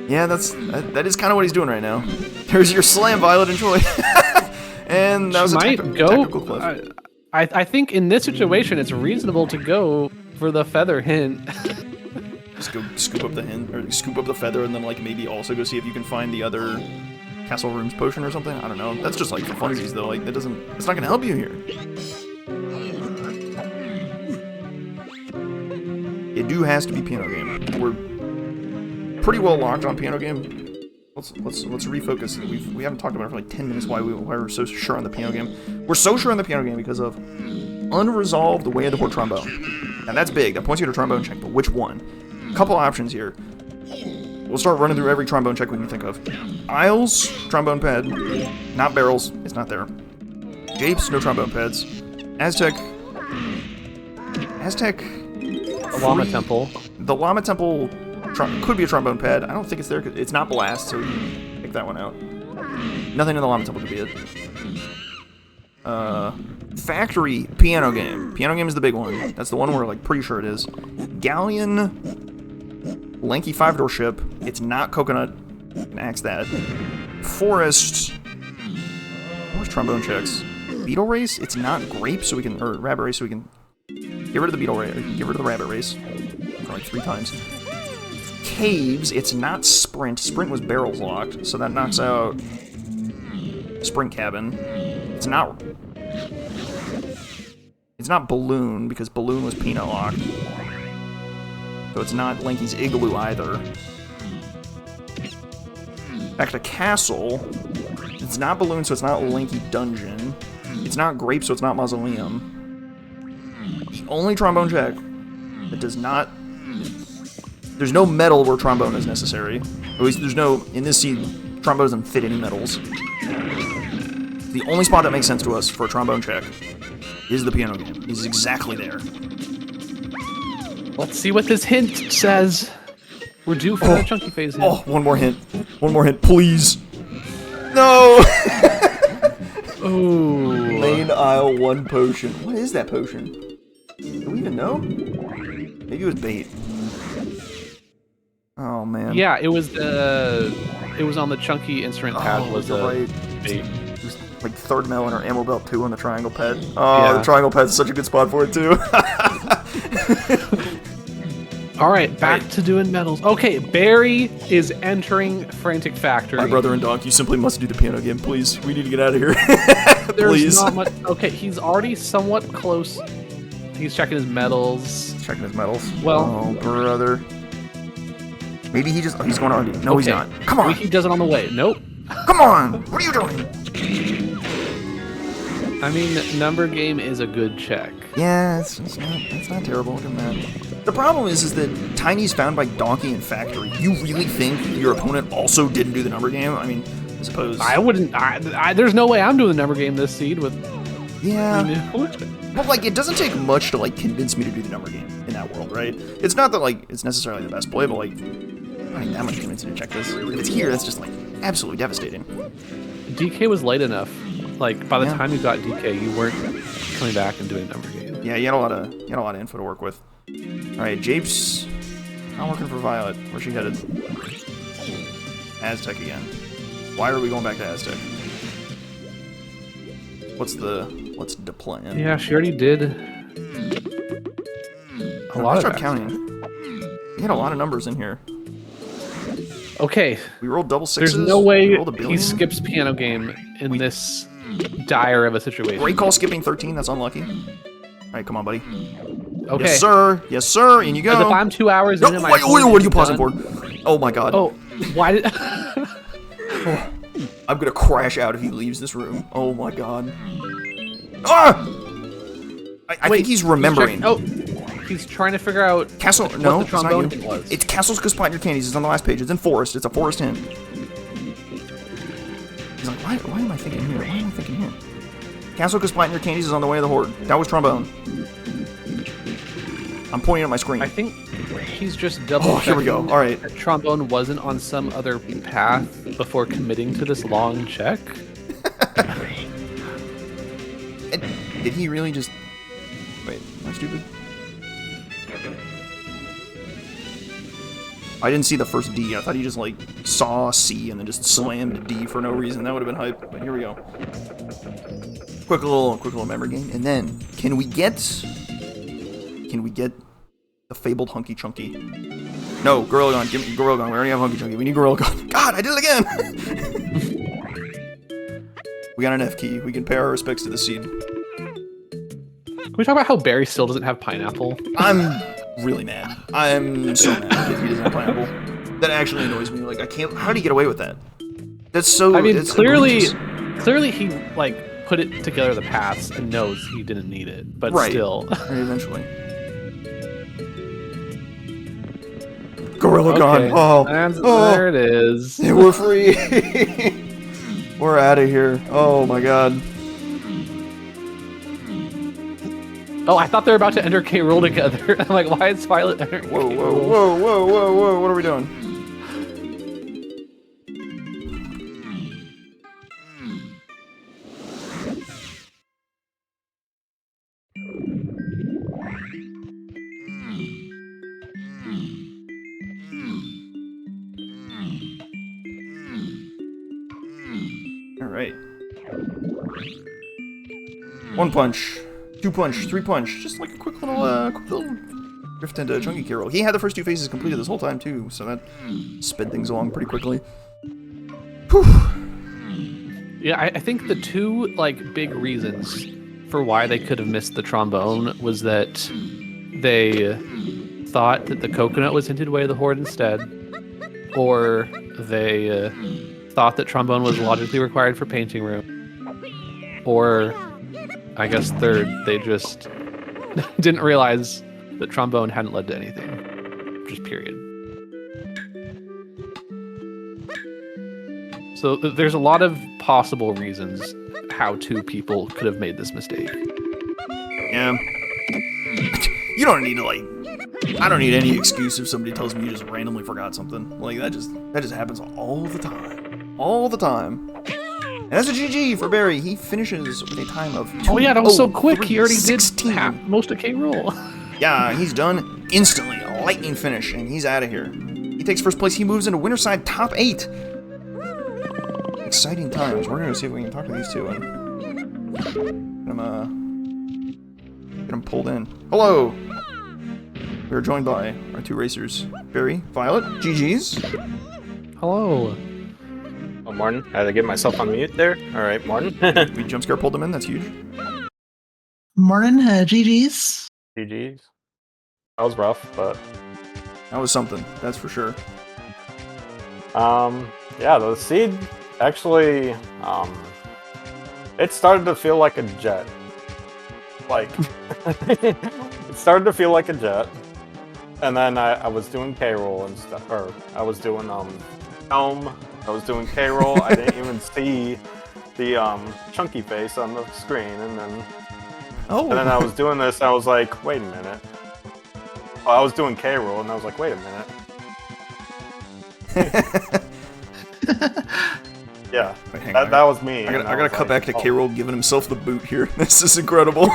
Yeah, that is kind of what he's doing right now. There's your slam, Violet, enjoy. And that was a technical cliff. I think in this situation, it's reasonable to go for the feather hint. Just go scoop up the hint, or scoop up the feather, and then, like, maybe also go see if you can find the other Castle Rooms potion or something. I don't know. That's just, like, for funsies, though. Like, it's not gonna help you here. It has to be piano game. We're pretty well locked on piano game. Let's refocus. We haven't talked about it for like 10 minutes. Why we're so sure on the piano game? We're so sure on the piano game because of unresolved the way of the poor trombone. Now that's big. That points you to a trombone check. But which one? A couple options here. We'll start running through every trombone check we can think of. Isles, trombone pad. Not barrels. It's not there. Japes, no trombone pads. Aztec. The Llama Temple. The Llama Temple could be a trombone pad. I don't think it's there. It's not blast, so pick that one out. Nothing in the Llama Temple could be it. Factory piano game. Piano game is the big one. That's the one we're like pretty sure it is. Galleon, lanky 5-door ship. It's not coconut. You can axe that. Forest. Where's trombone checks? Beetle race. It's not grape, so we can or rabbit race, so we can get rid of the beetle race. Get rid of the rabbit race. For like 3 times. Caves, it's not sprint. Sprint was barrels locked, so that knocks out sprint cabin. It's not balloon because balloon was peanut locked. So it's not Lanky's igloo either. Back to castle. It's not balloon, so it's not Lanky dungeon. It's not grape, so it's not mausoleum. The only trombone check that does not... There's no metal where trombone is necessary. At least there's no... In this scene, trombone doesn't fit any metals. The only spot that makes sense to us for a trombone check is the piano game. He's exactly there. Let's see what this hint says. We're due for the chunky phase hint. Oh, one more hint. One more hint, please. No! Ooh. Main aisle 1 potion. What is that potion? Do we even know? Maybe it was bait. Oh man. Yeah, it was on the chunky instrument pad. Was right. bait. It was like 3rd melon or ammo belt 2 on the triangle pad. Oh, Yeah. The triangle pad's such a good spot for it too. All right, back to doing medals. Okay, Barry is entering Frantic Factory. My brother and Donk, you simply must do the piano game, please. We need to get out of here. There's Please. not much. Okay, he's already somewhat close. He's checking his medals. Checking his medals. Well- Oh, brother. Maybe he just... Oh, he's going to RD. No, he's not. Come on. He does it on the way. Nope. Come on. What are you doing? I mean, number game is a good check. Yeah, it's not terrible. Look at that. The problem is that Tiny's found by Donkey and Factory. You really think your opponent also didn't do the number game? I mean, I suppose... I wouldn't. There's no way I'm doing the number game this seed with. Yeah. But, like, it doesn't take much to, like, convince me to do the number game in that world, right? It's not that, like, it's necessarily the best play, but, like, I don't need that much convincing to check this. If it's here, that's just, like, absolutely devastating. DK was late enough. Like, by the Yeah. time you got DK, you weren't coming back and doing number game. Yeah, you had a lot of info to work with. Alright, Japes. Not working for Violet. Where's she headed? Aztec again. Why are we going back to Aztec? What's the plan? Yeah, she already did a lot Let's of start that. counting. We had a lot of numbers in here. Okay, We rolled double sixes. there's no we way rolled a billion. he skips piano game in this dire of a situation. Great call skipping 13. That's unlucky. All right, come on, buddy. Okay. Yes, sir. Yes, sir. In you go. As if I'm 2 hours No, into my wait, what are you pausing done. for? Oh my god. Oh, why did... I'm gonna crash out if he leaves this room. Oh my god. Ah! I think he's remembering. He's trying to figure out Castle, what no, the it's not trombone you. hint was. It's Castle's Spot Candies. It's on the last page. It's in Forest. It's a Forest hint. He's like, why am I thinking here? Why am I thinking here? Castle Spot Candies is on the way of the Horde. That was Trombone. I'm pointing at my screen. I think he's just double Oh, here we go. All right. that Trombone wasn't on some other path before committing to this long check. Did he really just... Wait, am I stupid? I didn't see the first D. I thought he just, like, saw C and then just slammed D for no reason. That would have been hype, but here we go. Quick little memory game. And then, can we get the fabled Hunky Chunky? No, Gorilla Gun. Give me Gorilla Gun. We already have Hunky Chunky. We need Gorilla Gun. God, I did it again! We got an F key. We can pay our respects to the seed. Can we talk about how Barry still doesn't have pineapple? I'm really mad. I'm so mad that he doesn't have pineapple. That actually annoys me. Like, I can't... How did he get away with that? That's so... I mean, it's clearly egregious. he, like, put it together the paths and knows he didn't need it, but Right. still. Right, eventually. Gorilla Gun. Oh. There it is. We're free. We're out of here. Oh my god. Oh, I thought they were about to enter K. Rool together. I'm like, why is Violet entering Whoa, K. whoa, Rool? whoa, whoa, whoa, whoa. What are we doing? Alright. 1 punch, 2 punch, 3 punch. Just like a quick little drift into Chunky Carol. He had the first 2 phases completed this whole time too, so that sped things along pretty quickly. Whew. Yeah, I think the two, like, big reasons for why they could have missed the trombone was that they thought that the coconut was hinted way of the Horde instead, or they thought that trombone was logically required for painting room, or I guess third, they just didn't realize that trombone hadn't led to anything, just period. So there's a lot of possible reasons how two people could have made this mistake. Yeah. You don't need to, like... I don't need any excuse if somebody tells me you just randomly forgot something. Like, that just happens all the time. All the time. And that's a GG for Barry. He finishes with a time of 2. Oh yeah, that was so quick. He already 16. did most of K. Rool. Yeah, he's done instantly. A lightning finish, and he's out of here. He takes first place. He moves into Winterside top 8. Exciting times. We're gonna see if we can talk to these two and get them pulled in. Hello. We are joined by our 2 racers, Barry, Violet, GG's. Hello. Oh, Mornin. I had to get myself on mute there. All right, Mornin. We jump scare pulled them in. That's huge. Mornin, GG's. GG's. That was rough, but That was something. That's for sure. yeah, the seed actually it started to feel like a jet. Like it started to feel like a jet. And then I was doing K-roll and stuff, or I was doing Helm. I was doing K-roll. I didn't even see the chunky face on the screen, and then I was doing this. I was like, wait a minute. Oh, I was doing K-roll, and I was like, wait a minute. Yeah, Wait, hang that was me. I gotta was cut like, back to oh. K-Roll giving himself the boot here. This is incredible.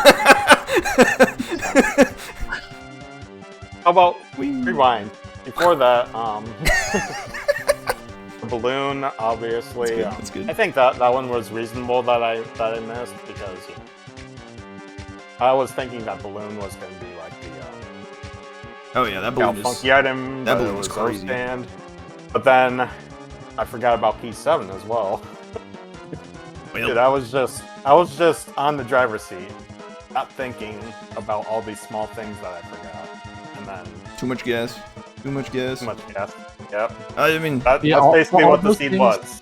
How about rewind? Before that, the balloon, obviously. That's good. I think that one was reasonable that I missed because I was thinking that balloon was going to be like the Oh yeah, that balloon is... funky item. that but balloon it was was crazy. Stand. But then I forgot about P7 as well. Well, Dude, I was just on the driver's seat, not thinking about all these small things that I forgot, and then too much gas. Too much gas. too much gas. Yep. I mean, That's Yeah, basically all what the those scene things- was.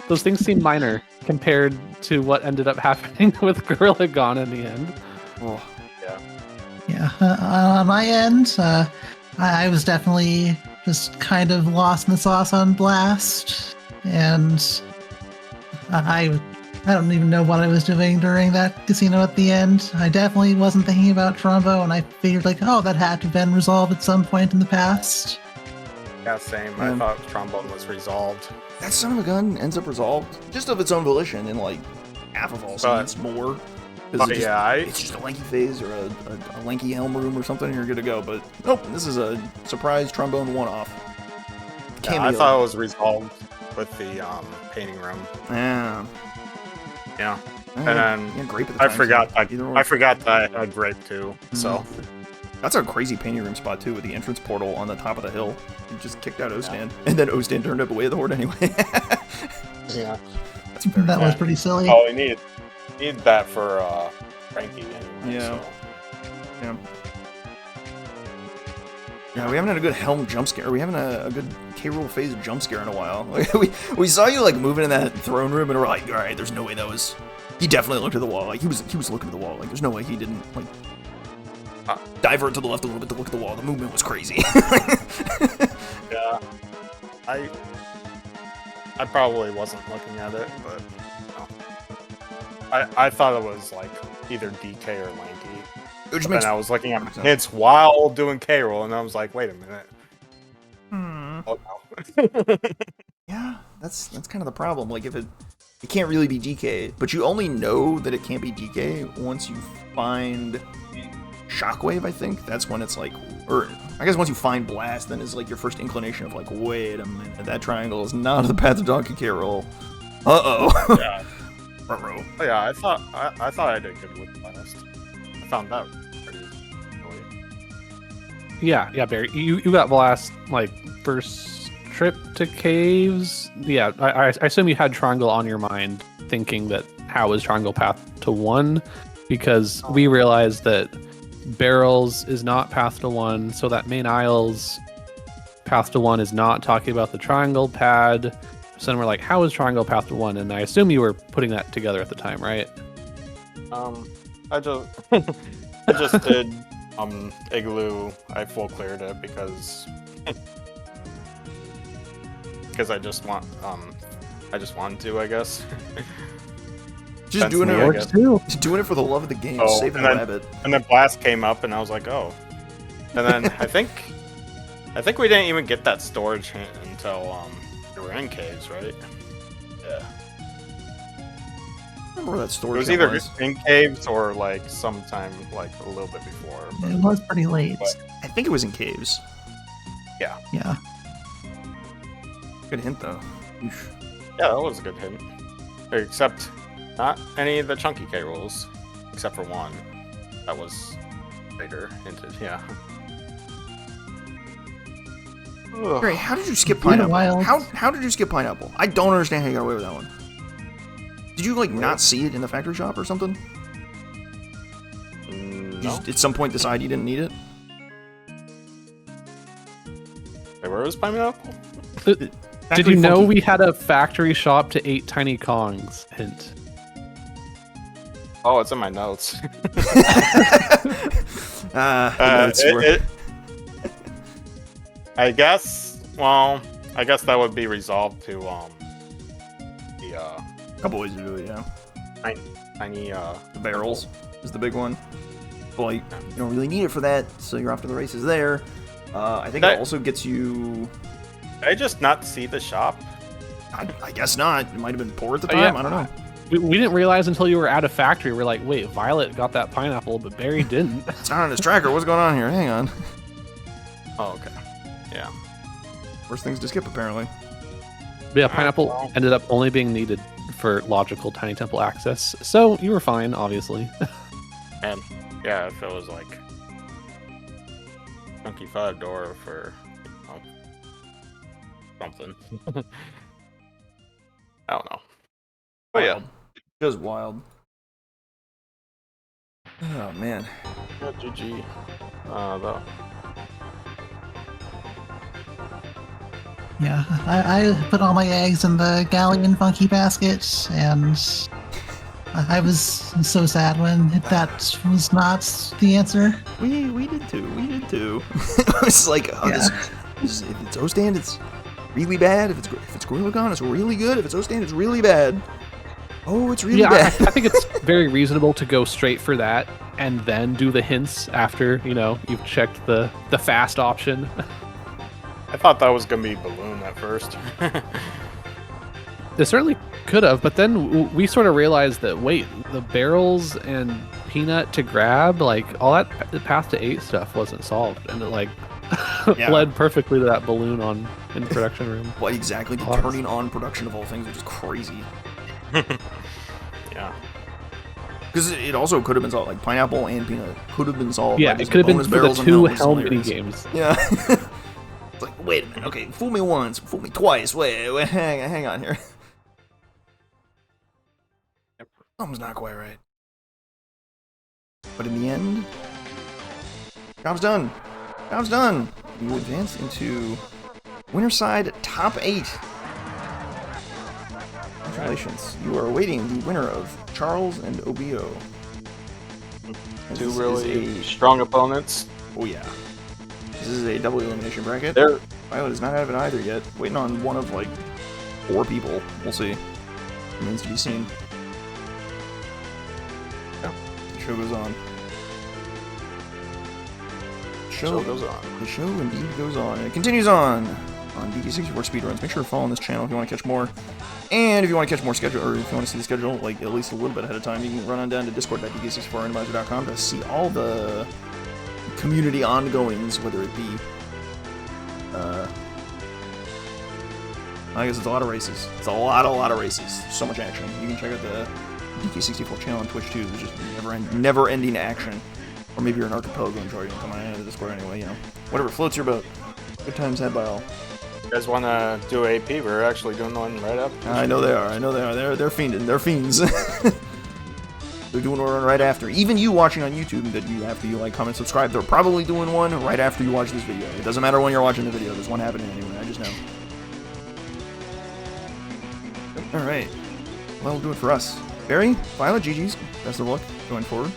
Those things seem minor compared to what ended up happening with Gorilla Gone in the end. oh, Yeah. Yeah, on my end, I was definitely just kind of lost in the sauce on Blast, and I don't even know what I was doing during that casino at the end. I definitely wasn't thinking about Trumbo, and I figured like, oh, that had to have been resolved at some point in the past. Yeah, same. Yeah. I thought trombone was resolved. that son of a gun ends up resolved just of its own volition in like half of all But- scenes more. 'Cause But it just- yeah, it's just a lanky phase or a lanky helm room or something, and you're good to go. But nope, this is a surprise trombone one-off. yeah, I thought it was resolved with the painting room. Yeah. Yeah. And then yeah, grape at the I time, forgot. so either or. I forgot that I had grape too. So That's a crazy painting room spot too, with the entrance portal on the top of the hill. You just kicked out Ostan, and then Ostan turned up away the horde anyway. yeah. That's very That cool. was pretty silly. Oh, we need that for Frankie anyway. Yeah. So. Yeah. Yeah, we haven't had a good helm jump scare. We haven't a good K-roll phase jump scare in a while. we saw you like moving in that throne room, and we're like, all right, there's no way that was. He definitely looked at the wall. Like he was looking at the wall. Like there's no way he didn't like divert to the left a little bit to look at the wall. The movement was crazy. Yeah. I probably wasn't looking at it, but I thought it was like either DK or Lanky. Which And makes I was looking at my makes sense. hits while doing K-roll, and I was like, wait a minute. Oh no. Yeah, that's kind of the problem. Like if it can't really be DK, but you only know that it can't be DK once you find Shockwave. I think that's when it's like, or I guess once you find Blast, then it's like your first inclination of like, wait a minute, that triangle is not the path of Donkey K-roll. Uh-oh. Yeah. Ruh-roh. Oh, yeah, I thought I did good with Blast. I found that pretty early. Yeah, Barry. You got Blast like first trip to caves. Yeah, I assume you had Triangle on your mind, thinking that how is Triangle path to 1, because we realized that Barrels is not path to 1, so that main aisle's path to 1 is not talking about the Triangle pad. So then we're like, how is Triangle path to 1? And I assume you were putting that together at the time, right? I just did Igloo. I full cleared it because I just wanted to, I guess. Just That's doing me, it. I guess. Just doing it for the love of the game. Oh, Saving and the then- rabbit. And then Blast came up, and I was like, oh. And then I think we didn't even get that storage hint until we were in caves, right? Yeah. I remember where that It story was either in caves or like sometime like a little bit before. But, It was pretty late. But- I think it was in caves. Yeah. Good hint though. Oof. yeah, that was a good hint. Except not any of the chunky K rolls, except for one. That was bigger hinted. Yeah. Ugh. Great. How did you skip Been a pineapple? while. How did you skip pineapple? I don't understand how you got away with that one. Did you like not see it in the factory shop or something? You No. just at some point decide you didn't need it? Wait, where was pineapple? Did you Factory know Funky. we had a factory shop to 8 tiny Kongs? Hint. Oh, it's in my notes. Notes were- I guess. Well, I guess that would be resolved to the couple ways to do it, yeah. tiny The barrels is the big one. But like, you don't really need it for that, so you're off to the races there. I think it That- also gets you. Did I just not see the shop? I guess not. It might have been poor at the Oh, yeah. time. I don't know. We didn't realize until you were at a factory. We're like, wait, Violet got that pineapple, but Barry didn't. It's not on his tracker. What's going on here? Hang on. Oh, okay. Yeah. Worst things to skip, apparently. But yeah, pineapple well. ended up only being needed for logical tiny temple access. So you were fine, obviously. And yeah, if it was like chunky 5 door for something. I don't know. Oh, yeah. wild. Just wild. Oh man. Yeah, GG. Though. Yeah, I put all my eggs in the Galleon Funky basket, and I was so sad when that was not the answer. We did too. We did too. I was like, oh, Yeah. this if it's O-stand, it's really bad. If it's Gorilla Gone, it's really good. If it's O-stand, it's really bad. Oh, it's really Yeah, I bad. think it's very reasonable to go straight for that and then do the hints after, you've checked the fast option. I thought that was gonna be balloon at first. It certainly could have, but then we sort of realized that, wait, the barrels and peanut to grab, like, all that the path to 8 stuff wasn't solved, and it, like, Yeah. led perfectly to that balloon in the production room. What exactly? The Awesome. turning on production of all things, which is crazy. Yeah. Because it also could have been solved, like pineapple and peanut could have been solved. Yeah, by it just could have been bonus for the barrels and 2 helmets hell and mini layers. games. Yeah. It's like, wait a minute. Okay, fool me once, fool me twice. Wait, hang on here. Something's not quite right. But in the end, job's done. Job's done. You advance into winner side top 8. Congratulations. You are awaiting the winner of Charles and Obio. Two This really is strong opponents. oh yeah. This is a double elimination bracket. They're Violet is not out of it either yet. Waiting on one of like 4 people. We'll see. Remains to be seen. Yeah. The show goes on. show goes on. The show indeed goes on. And it continues on DK64 Speedruns. Make sure to follow on this channel if you want to catch more. And if you want to catch more schedule, or if you want to see the schedule like at least a little bit ahead of time, you can run on down to discord.dk64randomizer.com to see all the community ongoings, whether it be I guess it's a lot of races. It's a lot of races. So much action. You can check out the DK64 channel on Twitch too. There's just never-ending action. Or maybe you're an archipelago enjoyer. You can come on into the Discord anyway. Whatever floats your boat. Good times had by all. You guys want to do AP? We're actually doing one right after. I know they are. They're fiending. They're fiends. They're doing one right after. Even you watching on YouTube, after you like, comment, subscribe, they're probably doing one right after you watch this video. It doesn't matter when you're watching the video. There's one happening anyway. I just know. All right. Well, we'll do it for us. Barry, Violet, GG's. Best of luck going forward.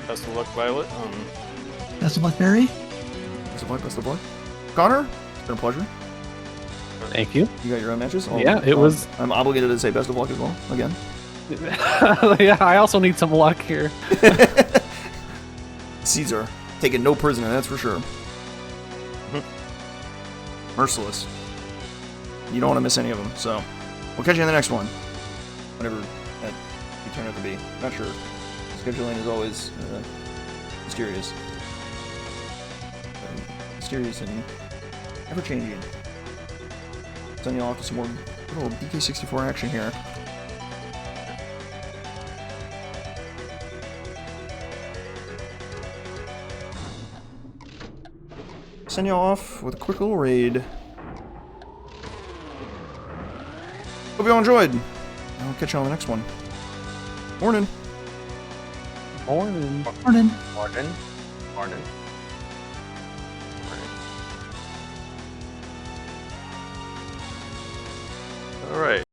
Best of luck, Violet. Best of luck, Barry. Best of luck. Best of luck. Connor, it's been a pleasure. Thank you. You got your own matches. Yeah, it was. I'm obligated to say best of luck as well. Again. Yeah, I also need some luck here. Caesar taking no prisoner, that's for sure. Merciless. You don't want to miss any of them, so we'll catch you in the next one. Whatever that you turn out to be. Not sure. Scheduling is always mysterious. Mysterious and ever-changing. Sending you off to some more good old DK64 action here. Send y'all off with a quick little raid. Hope y'all enjoyed. I'll catch y'all on the next one. Morning. Morning. Morning. Mornin. Mornin. All right.